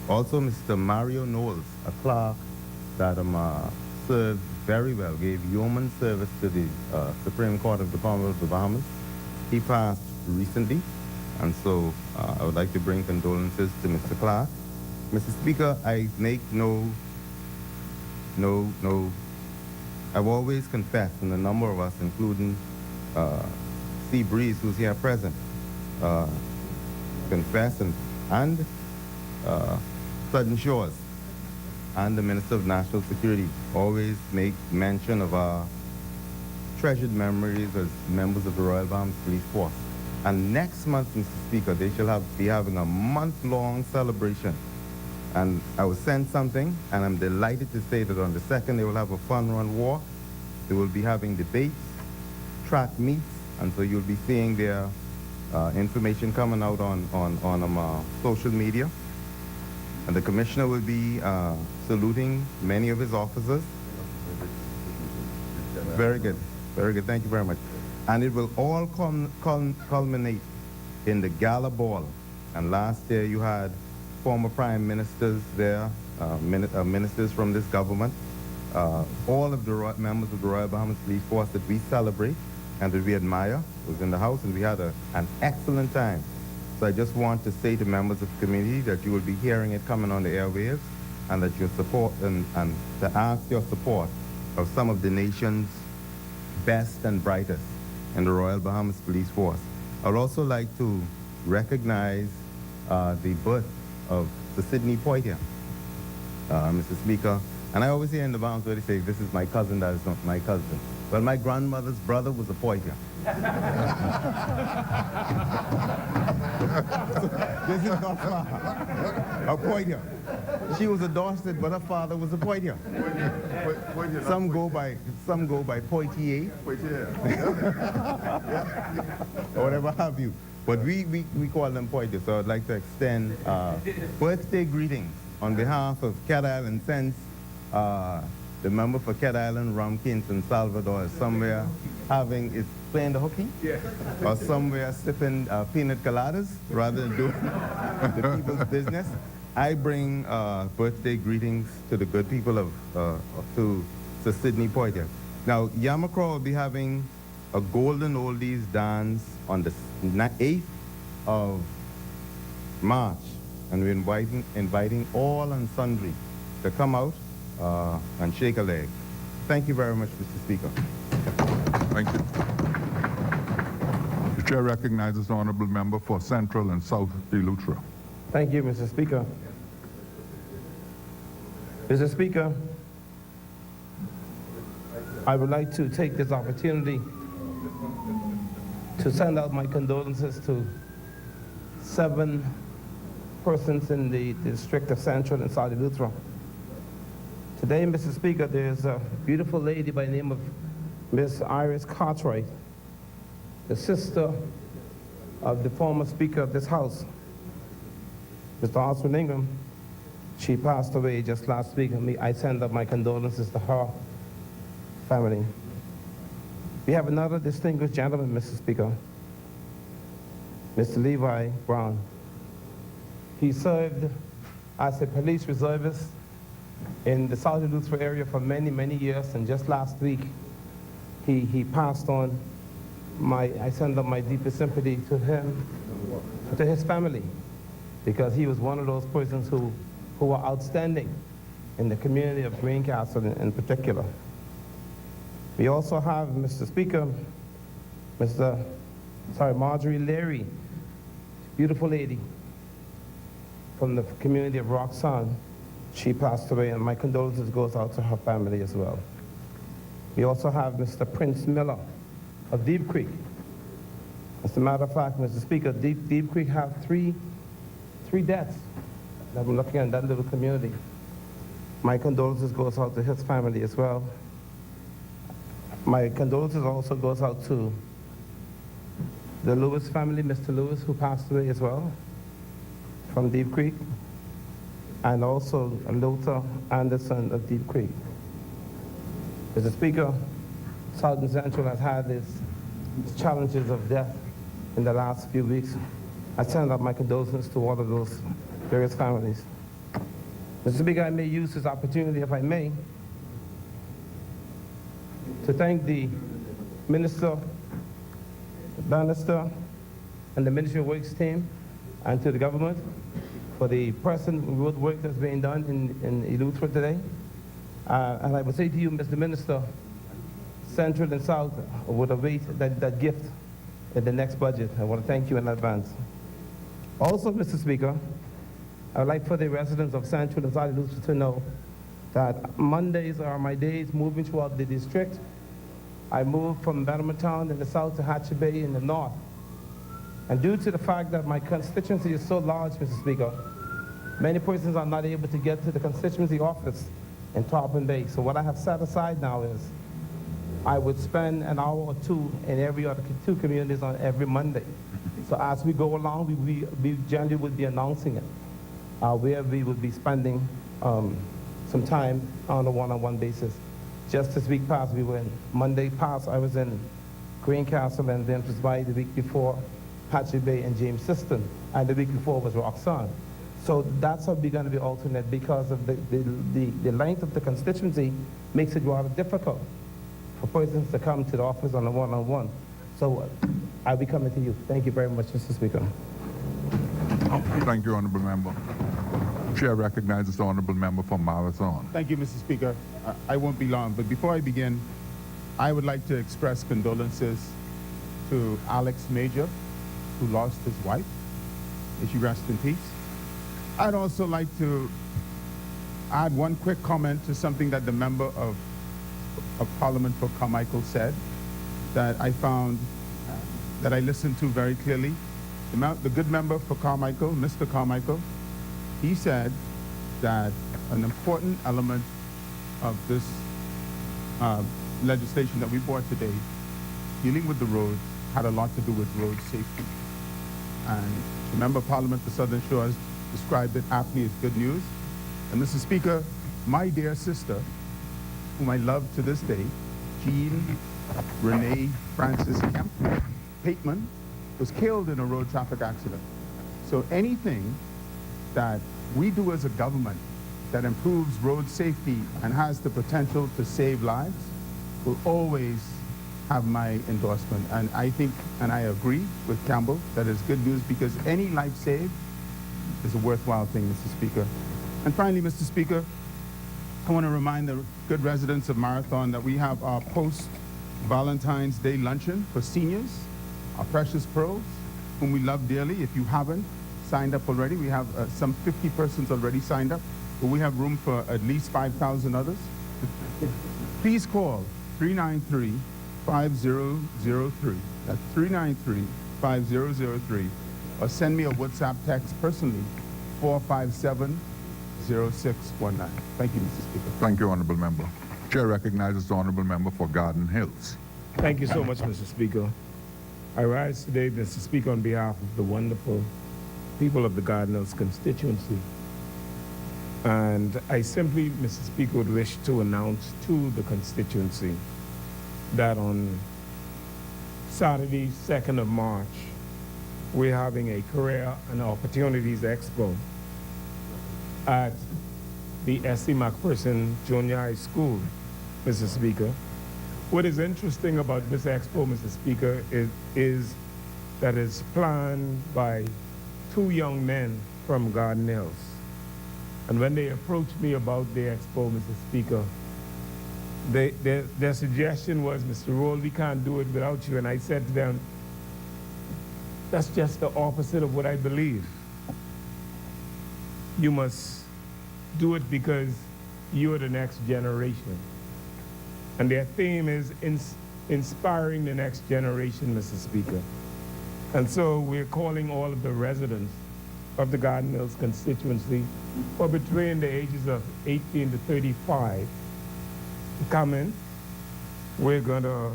Also, Mr. Mario Knowles, a clerk that served very well, gave yeoman service to the Supreme Court of the Commonwealth of the Bahamas. He passed recently, and so I would like to bring condolences to Mr. Clark. Mr. Speaker, I make I've always confessed, and a number of us, including Sea Breeze, who's here present, confess, and Sudden Shores, and the Minister of National Security always make mention of our treasured memories as members of the Royal Bahamas Police Force. And next month, Mr. Speaker, they shall be having a month-long celebration. And I was sent something, and I'm delighted to say that on the 2nd, they will have a fun-run walk. They will be having debates, track meets, and so you'll be seeing their information coming out on social media. And the Commissioner will be saluting many of his officers. Very good. Very good. Thank you very much. And it will all culminate in the gala ball. And last year you had former prime ministers there, ministers from this government, all of the members of the Royal Bahamas Police Force that we celebrate and that we admire was in the house, and we had an excellent time. So I just want to say to members of the community that you will be hearing it coming on the airwaves, and that your support and to ask your support of some of the nation's best and brightest in the Royal Bahamas Police Force. I would also like to recognize the birth of the Sidney Poitier, Mr. Speaker. And I always hear in the Bahamas where they say, this is my cousin, that is not my cousin. Well, my grandmother's brother was a Poitier. This is not far. A Poitier. She was a Dorset, but her father was a Poitier. Some go by Poitier. Or whatever have you. But we call them Poitier. So I'd like to extend birthday greetings on behalf of Cat Island Sense. The member for Cat Island, Romkins, and Salvador is somewhere is playing the hooky? Yeah. Or somewhere sipping peanut coladas rather than doing the people's business. I bring birthday greetings to the good people to Sidney Poitier. Now, Yamakra will be having a Golden Oldies dance on the 8th of March, and we're inviting all and sundry to come out and shake a leg. Thank you very much, Mr. Speaker. Thank you. The chair recognizes the honourable member for Central and South Eleuthera. Thank you, Mr. Speaker. Mr. Speaker, I would like to take this opportunity to send out my condolences to 7 persons in the district of Central and South Eleuthera. Today, Mr. Speaker, there's a beautiful lady by the name of Miss Iris Cartwright, the sister of the former Speaker of this House, Mr. Oswald Ingram. She passed away just last week, and I send up my condolences to her family. We have another distinguished gentleman, Mr. Speaker, Mr. Levi Brown. He served as a police reservist in the South Eleuthera area for many, many years, and just last week he passed on. I send up my deepest sympathy to him, to his family, because he was one of those persons who were outstanding in the community of Greencastle in particular. We also have, Mr. Speaker, Marjorie Leary, beautiful lady from the community of Roxanne. She passed away, and my condolences goes out to her family as well. We also have Mr. Prince Miller of Deep Creek. As a matter of fact, Mr. Speaker, Deep Creek have three deaths that I'm looking at that little community. My condolences goes out to his family as well. My condolences also goes out to the Lewis family, Mr. Lewis, who passed away as well from Deep Creek, and also Luther Anderson of Deep Creek. Mr. Speaker, South and Central has had these challenges of death in the last few weeks. I send out my condolences to all of those various families. Mr. Speaker, I may use this opportunity, if I may, to thank the Minister, the Bannister, and the Ministry of Works team, and to the government for the good work that's being done in Eleuthera today. And I would say to you, Mr. Minister, Central and South would await that gift in the next budget. I want to thank you in advance. Also, Mr. Speaker, I would like for the residents of Central and South Eleuthera to know that Mondays are my days moving throughout the district. I moved from Belmonttown in the south to Hatchet Bay in the north. And due to the fact that my constituency is so large, Mr. Speaker, many persons are not able to get to the constituency office in Tarpon Bay. So what I have set aside now is I would spend an hour or two in every other two communities on every Monday. So as we go along, we generally would be announcing it, where we would be spending some time on a one-on-one basis. Just this week past, we were in, Monday past, I was in Greencastle and then by the week before, Hatchet Bay and James Siston, and the week before was Roxanne. So that's how we're going to be alternate because of the length of the constituency makes it rather difficult for persons to come to the office on a one-on-one. So I'll be coming to you. Thank you very much, Mr. Speaker. Thank you, Honorable Member. Chair recognizes the Honorable Member for Marathon. Thank you, Mr. Speaker. I won't be long, but before I begin, I would like to express condolences to Alex Major, who lost his wife. May she rest in peace. I'd also like to add one quick comment to something that the member of Parliament for Carmichael said that I found, that I listened to very clearly. The good member for Carmichael, Mr. Carmichael, he said that an important element of this legislation that we brought today, dealing with the roads, had a lot to do with road safety. And the member of Parliament for Southern Shores described it aptly as good news. And Mr. Speaker, my dear sister, whom I love to this day, Jean Renee Francis Kemp Pateman, was killed in a road traffic accident. So anything that we do as a government that improves road safety and has the potential to save lives will always have my endorsement. And I think, and I agree with Campbell, that it's good news because any life saved is a worthwhile thing, Mr. Speaker. And finally, Mr. Speaker, I want to remind the good residents of Marathon that we have our post-Valentine's Day luncheon for seniors, our precious pearls, whom we love dearly. If you haven't signed up already, we have some 50 persons already signed up, but we have room for at least 5,000 others. Please call 393-5003. That's 393-5003. Or send me a WhatsApp text personally, 457-0619. Thank you, Mr. Speaker. Thank you, Honorable Member. Chair recognizes the Honorable Member for Garden Hills. Thank you so much, Mr. Speaker. I rise today, Mr. Speaker, on behalf of the wonderful people of the Garden Hills constituency. And I simply, Mr. Speaker, would wish to announce to the constituency that on Saturday, 2nd of March, we're having a Career and Opportunities Expo at the S.C. McPherson Junior High School, Mr. Speaker. What is interesting about this expo, Mr. Speaker, is that it's planned by two young men from Garden Hills. And when they approached me about the expo, Mr. Speaker, their suggestion was, Mr. Roll, we can't do it without you. And I said to them, that's just the opposite of what I believe. You must do it because you're the next generation. And their theme is inspiring the next generation, Mr. Speaker. And so we're calling all of the residents of the Garden Hills constituency for between the ages of 18 to 35 to come in. We're going to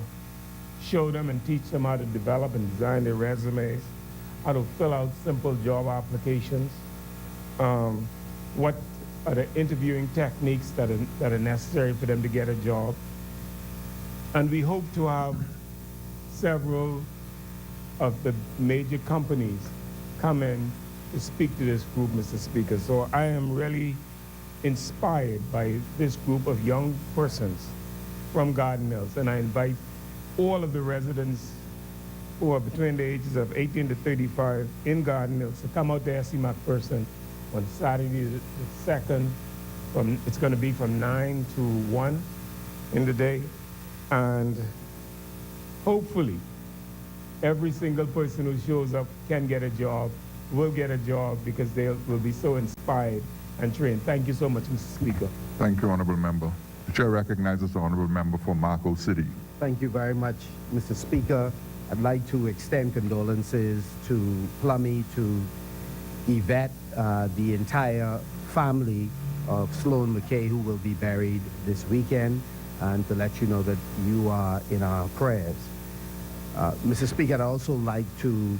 show them and teach them how to develop and design their resumes, how to fill out simple job applications, what are the interviewing techniques that are necessary for them to get a job. And we hope to have several of the major companies come in to speak to this group, Mr. Speaker. So I am really inspired by this group of young persons from Garden Hills, and I invite all of the residents who are between the ages of 18 to 35 in Garden Hills to come out to S.C. McPherson on Saturday the 2nd. It's going to be from 9 to 1 in the day. And hopefully, every single person who shows up can get a job, will get a job because they will be so inspired and trained. Thank you so much, Mr. Speaker. Thank you, Honorable Member. The Chair recognizes the Honorable Member for Marco City. Thank you very much, Mr. Speaker. I'd like to extend condolences to Plummy, to Yvette, the entire family of Sloan McKay, who will be buried this weekend, and to let you know that you are in our prayers. Mr. Speaker, I'd also like to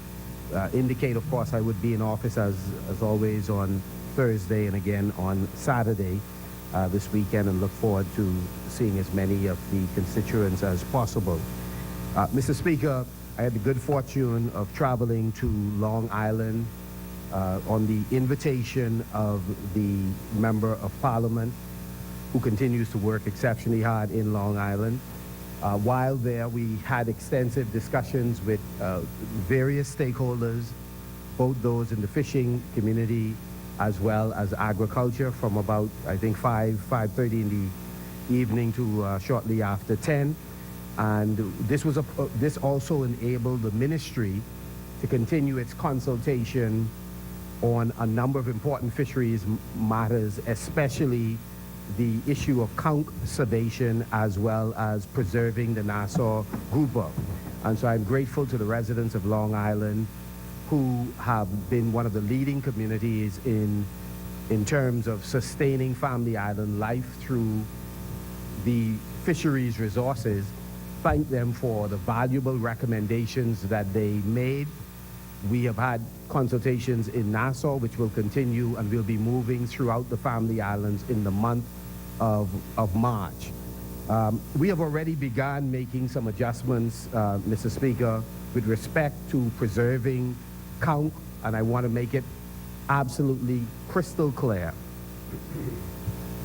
indicate, of course, I would be in office as always on Thursday and again on Saturday this weekend, and look forward to seeing as many of the constituents as possible. Mr. Speaker, I had the good fortune of traveling to Long Island on the invitation of the Member of Parliament who continues to work exceptionally hard in Long Island. While there, we had extensive discussions with various stakeholders, both those in the fishing community as well as agriculture, from about, I think, 5:30 in the evening to shortly after 10. And this also enabled the ministry to continue its consultation on a number of important fisheries matters, especially the issue of conservation as well as preserving the Nassau grouper. And so I'm grateful to the residents of Long Island who have been one of the leading communities in terms of sustaining Family Island life through the fisheries resources. Thank them for the valuable recommendations that they made. We have had consultations in Nassau, which will continue, and we'll be moving throughout the Family Islands in the month of March. We have already begun making some adjustments, Mr. Speaker, with respect to preserving conch, and I want to make it absolutely crystal clear.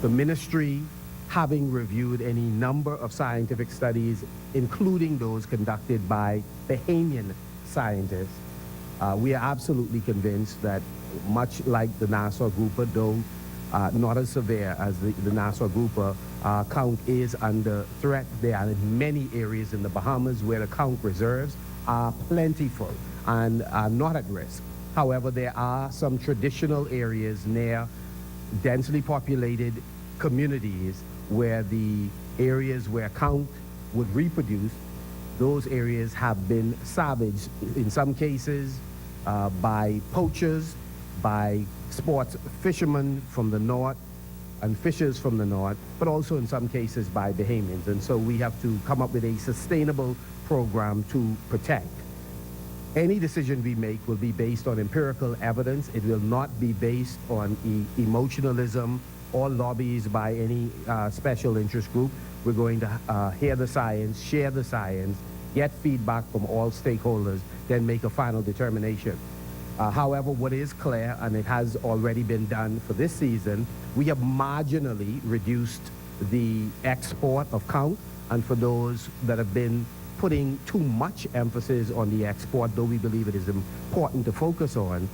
The ministry, having reviewed any number of scientific studies, including those conducted by Bahamian scientists, we are absolutely convinced that, much like the Nassau grouper, though not as severe as the Nassau grouper, conch is under threat. There are many areas in the Bahamas where the conch reserves are plentiful and are not at risk. However, there are some traditional areas near densely populated communities where the areas where conch would reproduce, those areas have been savaged, in some cases by poachers, by sports fishermen from the north and fishers from the north, but also in some cases by Bahamians. And so we have to come up with a sustainable program to protect. Any decision we make will be based on empirical evidence. It will not be based on emotionalism or lobbies by any special interest group. We're going to hear the science, share the science, get feedback from all stakeholders, then make a final determination. However, what is clear, and it has already been done for this season, we have marginally reduced the export of conch, and for those that have been putting too much emphasis on the export, though we believe it is important to focus on,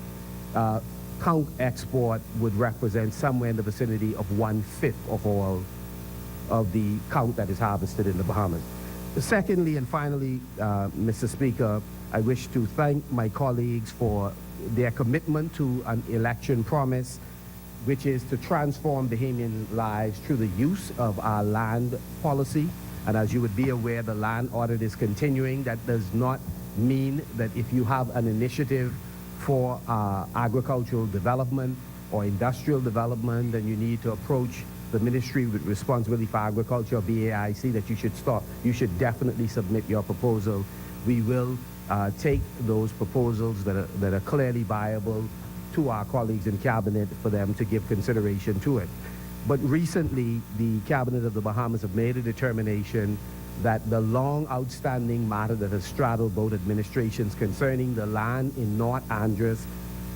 conch export would represent somewhere in the vicinity of 1/5 of all of the conch that is harvested in the Bahamas. Secondly and finally, Mr. Speaker, I wish to thank my colleagues for their commitment to an election promise, which is to transform Bahamian lives through the use of our land policy. And as you would be aware, the land audit is continuing. That does not mean that if you have an initiative for agricultural development or industrial development, then you need to approach the Ministry with Responsibility for Agriculture, or BAIC, that you should stop. You should definitely submit your proposal. We will take those proposals that are clearly viable to our colleagues in Cabinet for them to give consideration to it. But recently, the Cabinet of the Bahamas have made a determination that the long outstanding matter that has straddled both administrations concerning the land in North Andros,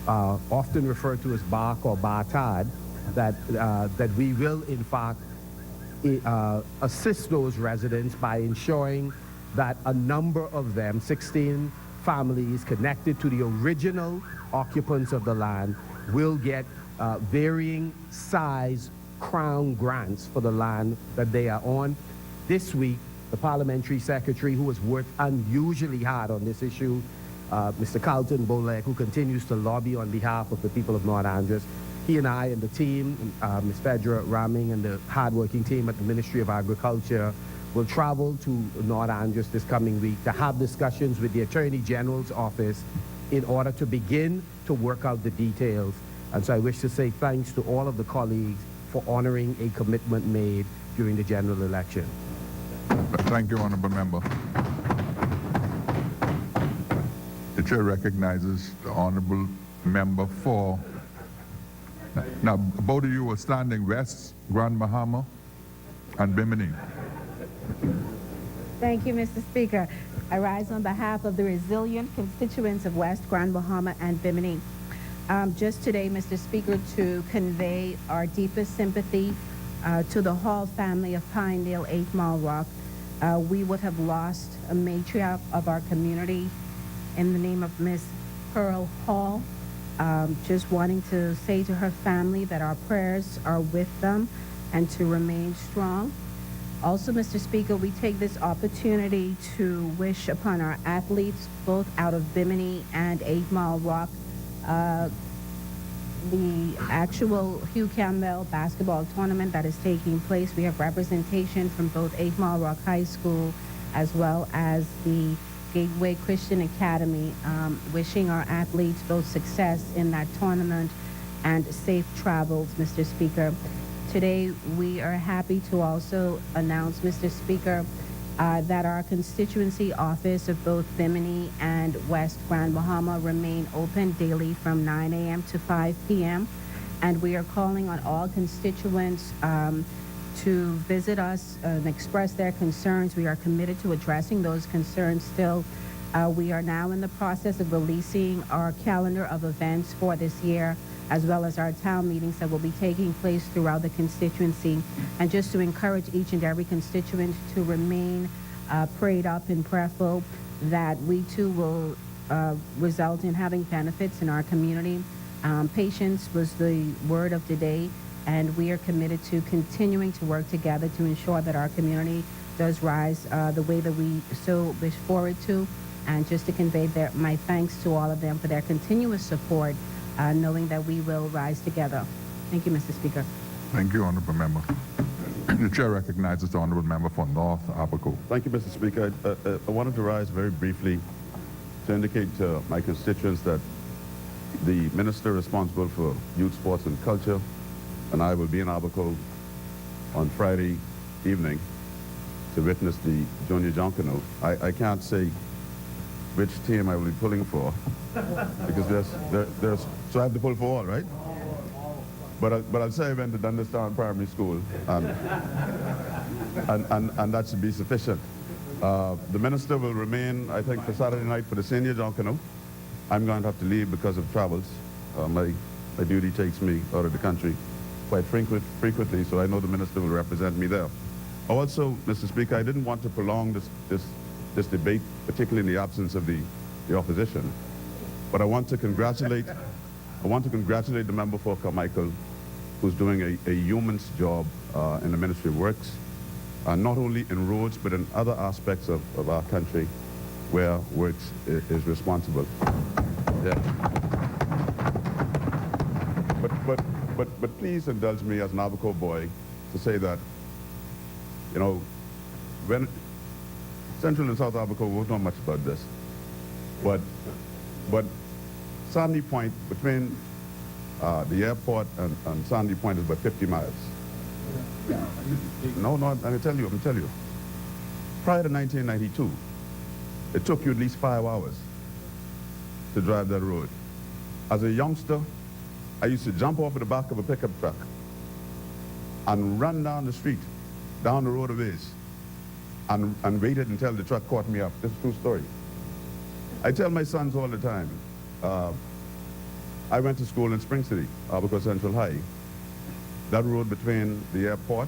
often referred to as Bark or Bartad, that we will in fact assist those residents by ensuring that a number of them, 16 families connected to the original occupants of the land, will get varying size Crown grants for the land that they are on. This week, the Parliamentary Secretary, who has worked unusually hard on this issue, Mr. Carlton Bolek, who continues to lobby on behalf of the people of North Andros, he and I and the team, Ms. Fedra Raming and the hardworking team at the Ministry of Agriculture will travel to North Andros this coming week to have discussions with the Attorney General's office in order to begin to work out the details. And so I wish to say thanks to all of the colleagues for honoring a commitment made during the general election. Thank you, Honorable Member. The chair recognizes the Honorable Member for... Now, both of you are standing West Grand Bahama and Bimini. Thank you, Mr. Speaker. I rise on behalf of the resilient constituents of West Grand Bahama and Bimini. Just today, Mr. Speaker, to convey our deepest sympathy to the Hall family of Pinedale, 8 Mile Rock. We would have lost a matriarch of our community in the name of Miss Pearl Hall. Just wanting to say to her family that our prayers are with them and to remain strong. Also, Mr. Speaker, we take this opportunity to wish upon our athletes, both out of Bimini and 8 Mile Rock, the actual Hugh Campbell basketball tournament that is taking place. We have representation from both 8 Mile Rock High School as well as the Gateway Christian Academy, wishing our athletes both success in that tournament and safe travels, Mr. Speaker. Today, we are happy to also announce, Mr. Speaker, that our constituency office of both Bimini and West Grand Bahama remain open daily from 9 a.m. to 5 p.m. And we are calling on all constituents to visit us and express their concerns. We are committed to addressing those concerns still. We are now in the process of releasing our calendar of events for this year, as well as our town meetings that will be taking place throughout the constituency. And just to encourage each and every constituent to remain prayed up and prayerful that we too will result in having benefits in our community. Patience was the word of the day, and we are committed to continuing to work together to ensure that our community does rise the way that we so wish forward to. And just to convey my thanks to all of them for their continuous support, knowing that we will rise together. Thank you, Mr. Speaker. Thank you, Honorable Member. The chair recognizes the Honorable Member for North Abaco. Thank you, Mr. Speaker. I wanted to rise very briefly to indicate to my constituents that the minister responsible for youth, sports, and culture and I will be in Abaco on Friday evening to witness the Junior Junkanoo. I can't say which team I will be pulling for because there's so I have to pull for all, right? But I'll say I went to Dunderstown Primary School, and that should be sufficient. The minister will remain, I think, for Saturday night for the senior Junkanoo. I'm going to have to leave because of travels. My duty takes me out of the country quite frequently, so I know the minister will represent me there. Also, Mr. Speaker, I didn't want to prolong this debate, particularly in the absence of the opposition, but I want to congratulate the member for Carmichael, who's doing a yeoman's job in the Ministry of Works, not only in roads, but in other aspects of our country where Works is responsible. Yeah. But please indulge me as an Abaco boy to say that, you know, when Central and South Abaco won't know much about this, but Sandy Point, between the airport and Sandy Point is about 50 miles. No, I'm going to tell you. Prior to 1992, it took you at least 5 hours to drive that road. As a youngster, I used to jump off of the back of a pickup truck and run down the street, down the road of Ace, and waited until the truck caught me up. This is a true story. I tell my sons all the time, I went to school in Spring City, Abaco Central High. That road between the airport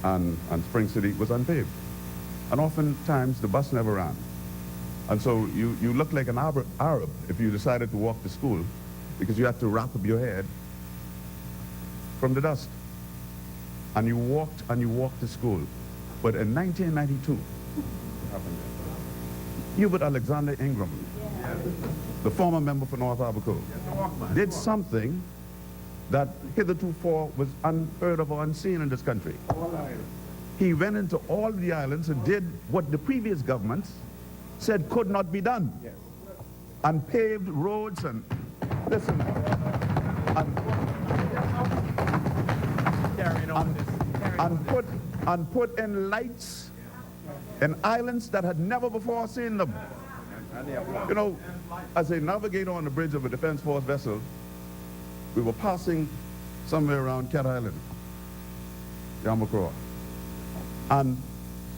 and Spring City was unpaved. And oftentimes the bus never ran. And so you look like an Arab if you decided to walk to school, because you had to wrap up your head from the dust. And you walked to school. But in 1992, Hubert Alexander Ingram, the former member for North Abaco, did something that hitherto was unheard of or unseen in this country. He went into all the islands and did what the previous governments said could not be done. Yes. And paved roads and, listen, and put in lights in islands that had never before seen them. You know, as a navigator on the bridge of a Defense Force vessel, we were passing somewhere around Cat Island, Yamakroa, and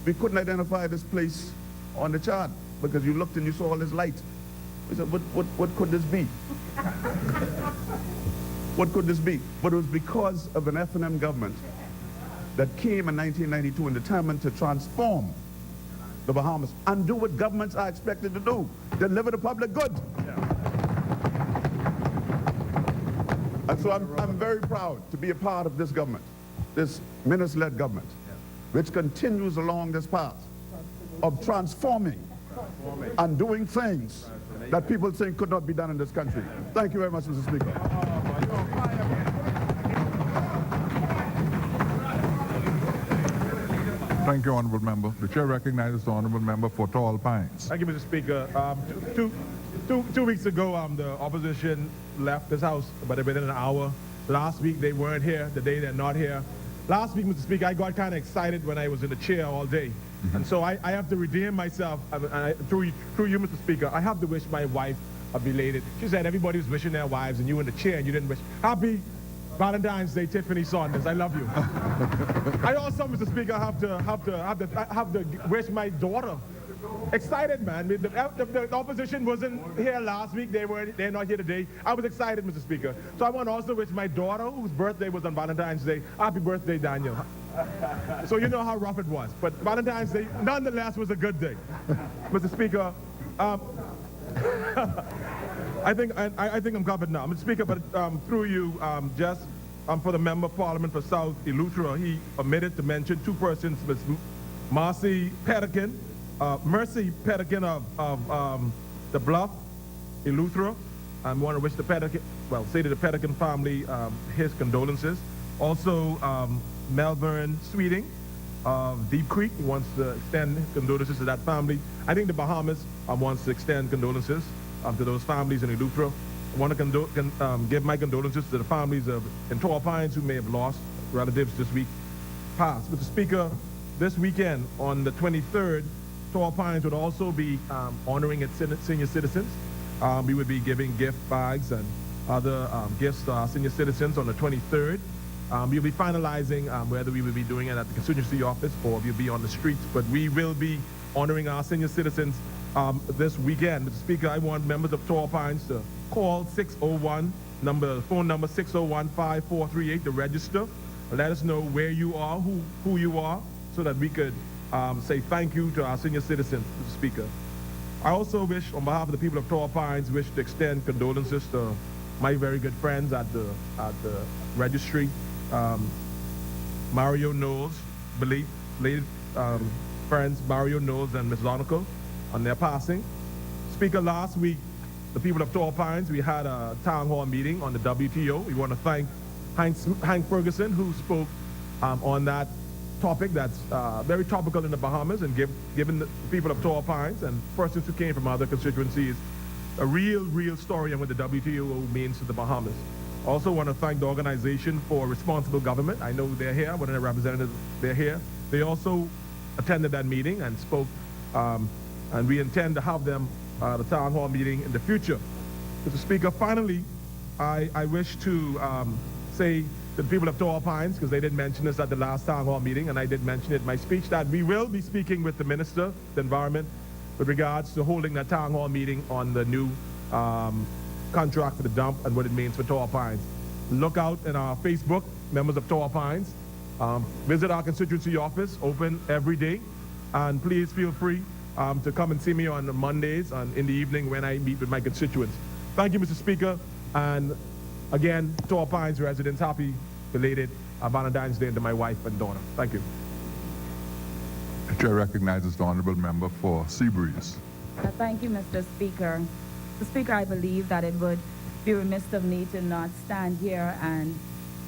we couldn't identify this place on the chart because you looked and you saw all this light. We said, what could this be? What could this be? But it was because of an F&M government that came in 1992 and determined to transform the Bahamas and do what governments are expected to do, deliver the public good. And so I'm very proud to be a part of this government, this minister-led government, which continues along this path of transforming and doing things that people think could not be done in this country. Thank you very much, Mr. Speaker. Thank you, Honorable Member. The Chair recognizes the Honorable Member for Tall Pines. Thank you, Mr. Speaker. Two weeks ago, the opposition left this House, but within an hour. Last week, they weren't here. Today, they're not here. Last week, Mr. Speaker, I got kind of excited when I was in the chair all day. And so I have to redeem myself. Through you, Mr. Speaker, I have to wish my wife a belated. She said everybody was wishing their wives, and you in the chair, and you didn't wish. Happy Valentine's Day, Tiffany Saunders. I love you. I also, Mr. Speaker, have to wish my daughter. Excited, man. The opposition wasn't here last week. They're not here today. I was excited, Mr. Speaker. So I want to also wish my daughter, whose birthday was on Valentine's Day, happy birthday, Daniel. So you know how rough it was. But Valentine's Day, nonetheless, was a good day. Mr. Speaker, I think I'm covered now. Mr. Speaker, but through you, just for the Member of Parliament for South Eleuthera, he omitted to mention two persons, Ms. Mercy Pettikin of the Bluff, Eleuthera. I want to wish the Pettikin, say to the Pettikin family his condolences. Also, Melbourne Sweeting of Deep Creek, he wants to extend condolences to that family. I think the Bahamas wants to extend condolences to those families in Eleuthera. I want to give my condolences to the families in Tall Pines who may have lost relatives this week past. Mr. Speaker, this weekend on the 23rd, Tall Pines would also be honoring its senior citizens. We would be giving gift bags and other gifts to our senior citizens on the 23rd. We'll be finalizing whether we will be doing it at the constituency office or we'll be on the streets, but we will be honoring our senior citizens this weekend. Mr. Speaker, I want members of Tall Pines to call 601, phone number 601-5438 to register. Let us know where you are, who you are, so that we could say thank you to our senior citizens, Mr. Speaker. I also wish, on behalf of the people of Tall Pines, wish to extend condolences to my very good friends at the registry, Mario Knowles, belated friends Mario Knowles and Ms. Lonico, on their passing. Speaker, last week, the people of Tall Pines, we had a town hall meeting on the WTO. We want to thank Hank Ferguson, who spoke on that topic that's very topical in the Bahamas and given the people of Tall Pines and persons who came from other constituencies a real story on what the WTO means to the Bahamas. Also want to thank the Organization for Responsible Government. I know they're here, one of their representatives, they're here. They also attended that meeting and spoke, and we intend to have them at the town hall meeting in the future. Mr. Speaker, finally, I wish to say to the people of Tall Pines, because they didn't mention this at the last town hall meeting, and I did mention it in my speech, that we will be speaking with the Minister of the Environment with regards to holding that town hall meeting on the new contract for the dump and what it means for Tall Pines. Look out in our Facebook, members of Tall Pines. Visit our constituency office, open every day, and please feel free to come and see me on Mondays in the evening when I meet with my constituents. Thank you, Mr. Speaker, and again, Tall Pines residents, happy belated Valentine's Day to my wife and daughter. Thank you. The Chair recognizes the Honourable Member for Seabreeze. Thank you, Mr. Speaker. Mr. Speaker, I believe that it would be remiss of me to not stand here and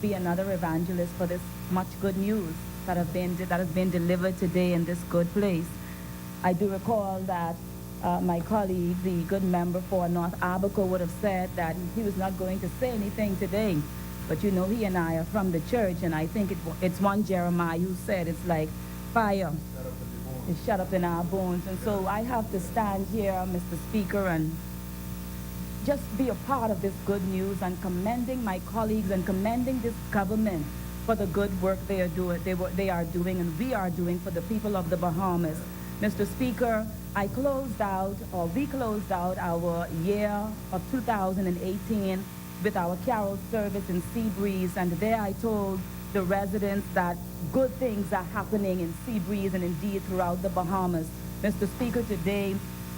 be another evangelist for this much good news that has been delivered today in this good place. I do recall that my colleague, the good member for North Abaco, would have said that he was not going to say anything today. But you know, he and I are from the church, and I think it's one Jeremiah who said it's like fire. It's shut up in our bones. And so I have to stand here, Mr. Speaker, and just be a part of this good news and commending my colleagues and commending this government for the good work they are doing and we are doing for the people of the Bahamas. Mr. Speaker, we closed out our year of 2018 with our carol service in Seabreeze, and there I told the residents that good things are happening in Seabreeze and indeed throughout the Bahamas. Mr. Speaker, today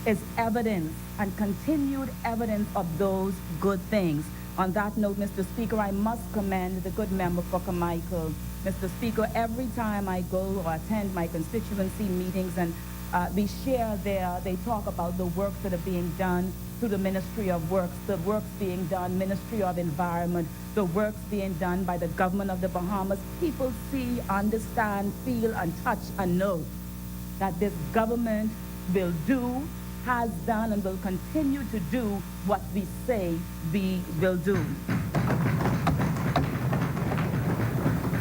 is evidence and continued evidence of those good things. On that note, Mr. Speaker, I must commend the good member for Carmichael. Mr. Speaker, every time I go or attend my constituency meetings and we share there, they talk about the works that are being done through the Ministry of Works, the works being done, Ministry of Environment, the works being done by the government of the Bahamas. People see, understand, feel, and touch and know that this government will do, has done, and will continue to do what we say we will do.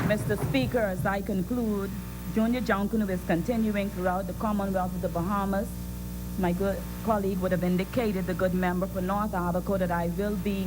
Mr. Speaker, as I conclude, Junior Jonkunu is continuing throughout the Commonwealth of the Bahamas. My good colleague would have indicated, the good member for North Abaco, that I will be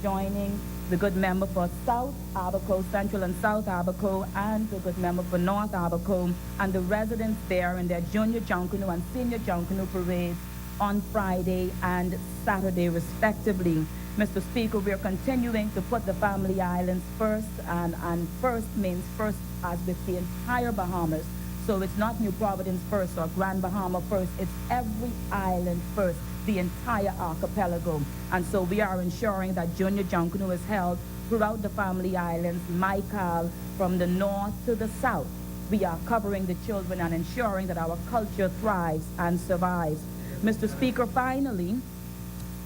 joining the good member for South Abaco, Central and South Abaco, and the good member for North Abaco, and the residents there in their Junior Jonkunu and Senior Jonkunu parades on Friday and Saturday, respectively. Mr. Speaker, we are continuing to put the Family Islands first, and first means first as with the entire Bahamas. So it's not New Providence first or Grand Bahama first, it's every island first, the entire archipelago. And so we are ensuring that Junior Jonkunu is held throughout the Family Islands, Maikal, from the north to the south. We are covering the children and ensuring that our culture thrives and survives. Mr. Speaker, finally,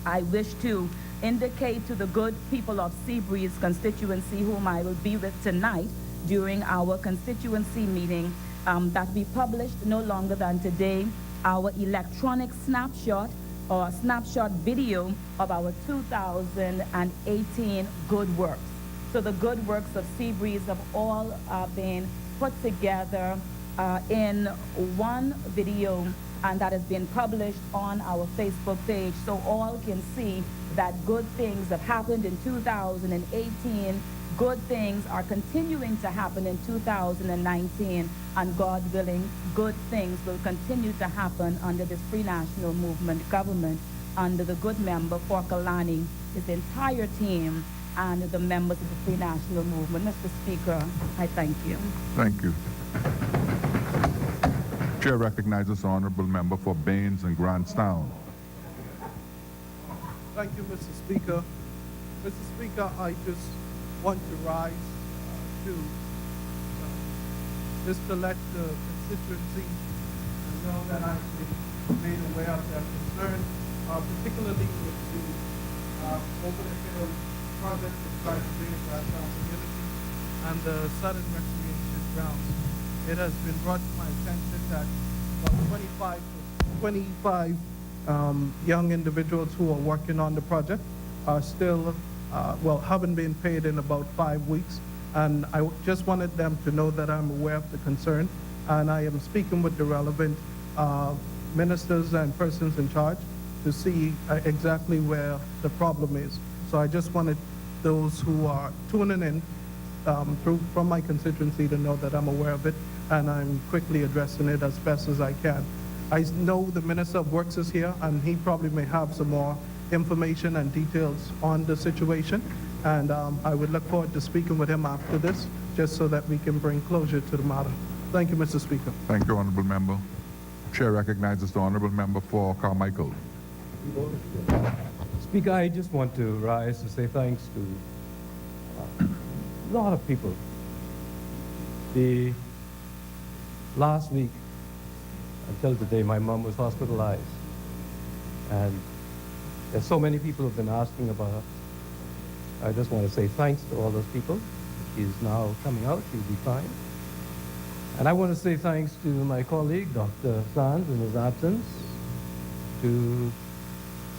I wish to indicate to the good people of Seabreeze constituency, whom I will be with tonight during our constituency meeting, that we published no longer than today our electronic snapshot or snapshot video of our 2018 good works. So the good works of Seabreeze have all been put together in one video, and that has been published on our Facebook page, so all can see that good things have happened in 2018. Good things are continuing to happen in 2019, and God willing, good things will continue to happen under this Free National Movement government, under the good member for Kalani, his entire team, and the members of the Free National Movement. Mr. Speaker, I thank you. Thank you. Chair recognizes the honorable member for Baines and Grandstown. Thank you, Mr. Speaker. Mr. Speaker, I just want to rise just to let the constituency know that I've been made aware of their concern, particularly with the over-the-hill project to try to bring it back to our community and the Southern Recreation Grounds. It has been brought to my attention that about 25 young individuals who are working on the project are still, haven't been paid in about 5 weeks. And I just wanted them to know that I'm aware of the concern, and I am speaking with the relevant ministers and persons in charge to see exactly where the problem is. So I just wanted those who are tuning in from my constituency to know that I'm aware of it, and I'm quickly addressing it as best as I can. I know the Minister of Works is here, and he probably may have some more information and details on the situation, and I would look forward to speaking with him after this, just so that we can bring closure to the matter. Thank you, Mr. Speaker. Thank you, honorable member. Chair recognizes the honorable member for Carmichael. Speaker, I just want to rise to say thanks to a lot of people. The last week, until today, my mom was hospitalized. And there's so many people who have been asking about I just want to say thanks to all those people. She's now coming out. She'll be fine. And I want to say thanks to my colleague, Dr. Sands, in his absence, to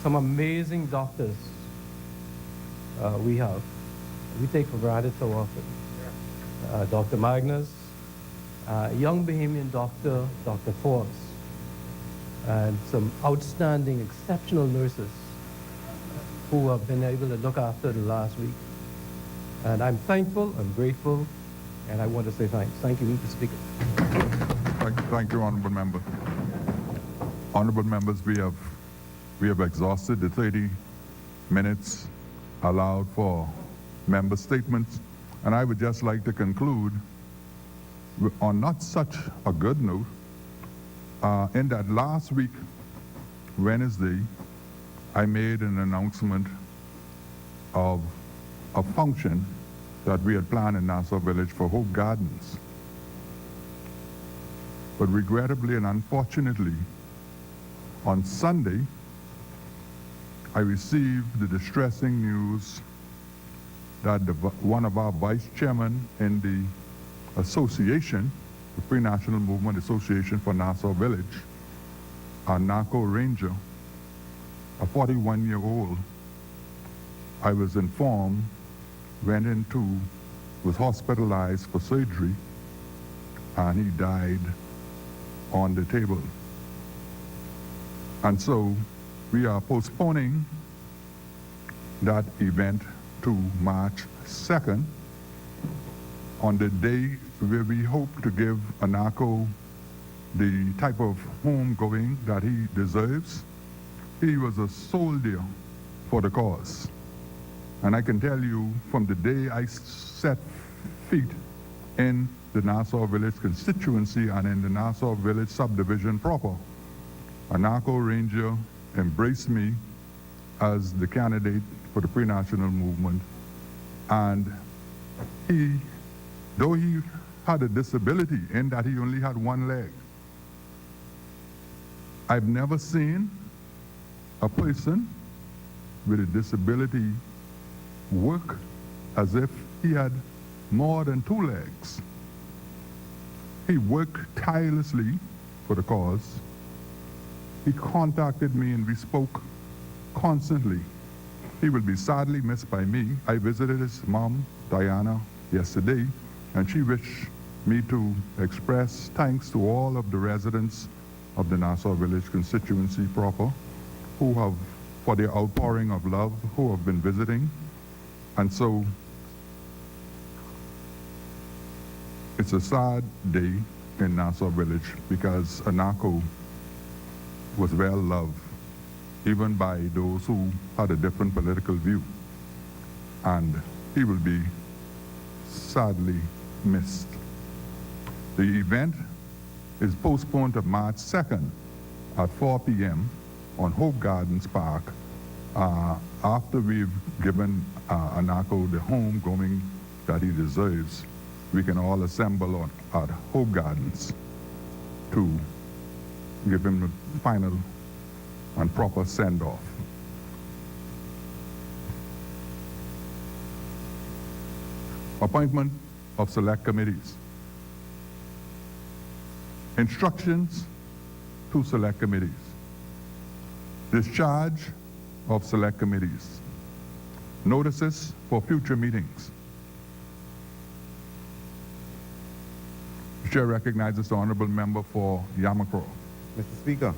some amazing doctors we have. We take for granted so often. Dr. Magnus, young Bahamian doctor, Dr. Forbes, and some outstanding, exceptional nurses who have been able to look after the last week. And I'm thankful, I'm grateful, and I want to say thanks. Thank you, Mr. Speaker. Thank you, Honorable Member. Honorable members, we have exhausted the 30 minutes allowed for member statements, and I would just like to conclude on not such a good note. In that last week, Wednesday, I made an announcement of a function that we had planned in Nassau Village for Hope Gardens. But regrettably and unfortunately, on Sunday, I received the distressing news that one of our vice chairmen in the association, the Free National Movement Association for Nassau Village, a narco ranger, a 41-year-old, I was informed, was hospitalized for surgery, and he died on the table. And so we are postponing that event to March 2nd, on the day where we hope to give Anako the type of homegoing that he deserves. He was a soldier for the cause. And I can tell you, from the day I set feet in the Nassau Village constituency and in the Nassau Village subdivision proper, Anako Ranger embraced me as the candidate for the pre-national movement. And though he had a disability in that he only had one leg, I've never seen a person with a disability work as if he had more than two legs. He worked tirelessly for the cause. He contacted me and we spoke constantly. He will be sadly missed by me. I visited his mom, Diana, yesterday, and she wished me to express thanks to all of the residents of the Nassau Village constituency proper who have, for their outpouring of love, who have been visiting. And so it's a sad day in Nassau Village because Anako was well loved, even by those who had a different political view. And he will be sadly missed. The event is postponed to March 2nd at 4 p.m. on Hope Gardens Park, after we've given Anako the home going that he deserves. We can all assemble at Hope Gardens to give him the final and proper send-off. Appointment of select committees. Instructions to select committees. Discharge of select committees. Notices for future meetings. The Chair recognizes the Honorable Member for Yamakro. Mr. Speaker,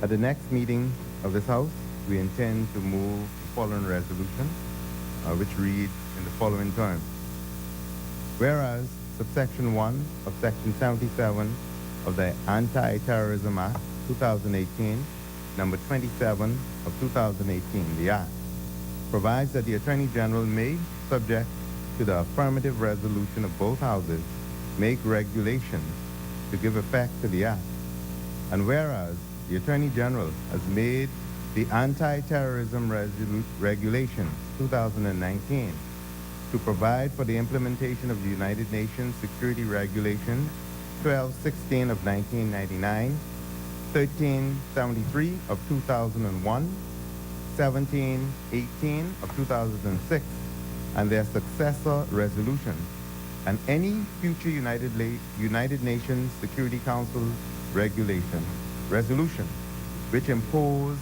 at the next meeting of this House, we intend to move the following resolution, which reads in the following terms. Whereas subsection 1 of section 77 of the Anti-Terrorism Act 2018, number 27 of 2018, the Act, provides that the Attorney General may, subject to the affirmative resolution of both houses, make regulations to give effect to the Act. And whereas the Attorney General has made the Anti-Terrorism Regulations 2019 to provide for the implementation of the United Nations Security Regulation 1216 of 1999, 1373 of 2001, 1718 of 2006 and their successor resolution, and any future United Nations Security Council resolution which impose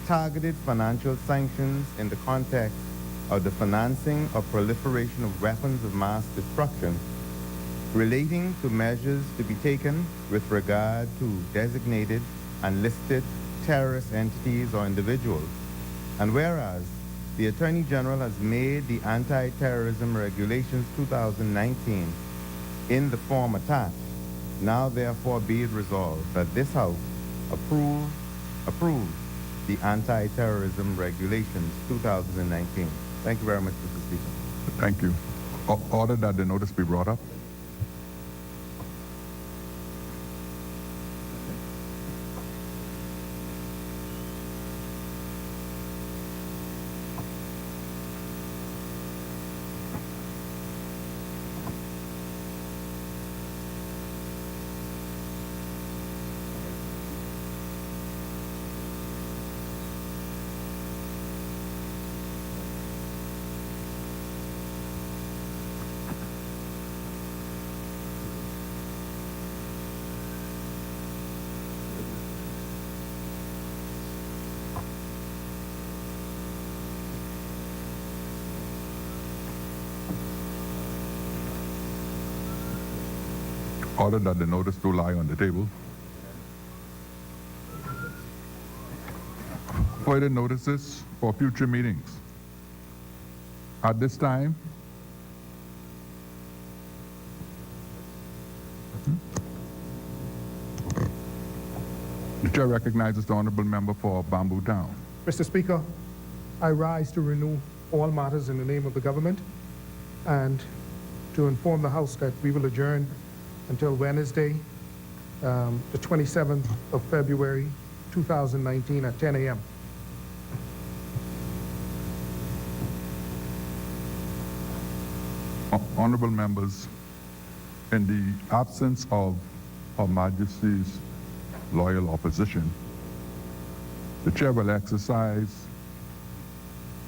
targeted financial sanctions in the context of the financing of proliferation of weapons of mass destruction, relating to measures to be taken with regard to designated and listed terrorist entities or individuals. And whereas the Attorney General has made the Anti-Terrorism Regulations 2019 in the form attached, now therefore be it resolved that this House approve the Anti-Terrorism Regulations 2019. Thank you very much, Mr. Speaker. Thank you. Order that the notice be brought up. Order that the notice do lie on the table. Further notices for future meetings. At this time, the chair recognizes the honorable member for Bamboo Town. Mr. Speaker, I rise to renew all matters in the name of the government and to inform the House that we will adjourn until Wednesday, the 27th of February, 2019 at 10 a.m. Honorable members, in the absence of Her Majesty's loyal opposition, the chair will exercise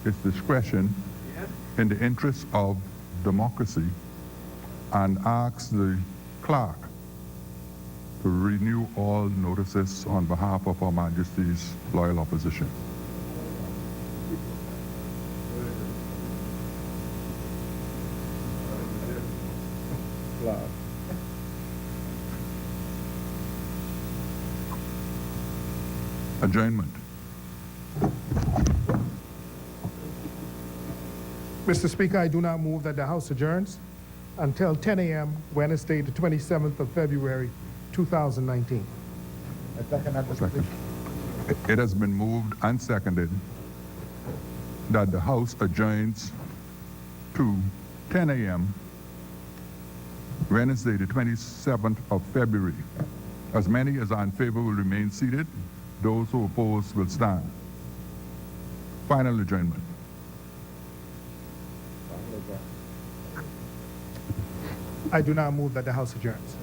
its discretion in the interest of democracy and ask the clerk to renew all notices on behalf of Her Majesty's loyal opposition. Adjournment. Mr. Speaker, I do not move that the House adjourns until 10 a.m. Wednesday, the 27th of February, 2019. Second. It has been moved and seconded that the House adjourns to 10 a.m. Wednesday, the 27th of February. As many as are in favor will remain seated. Those who oppose will stand. Final adjournment. I do not move that the House adjourns.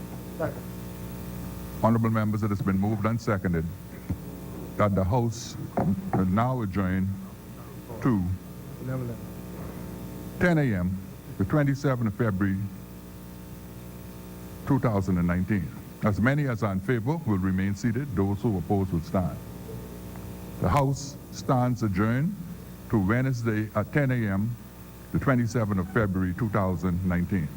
Honorable members, it has been moved and seconded that the House now adjourn to 10 a.m. the 27th of February 2019. As many as are in favor will remain seated. Those who oppose will stand. The House stands adjourned to Wednesday at 10 a.m. the 27th of February 2019.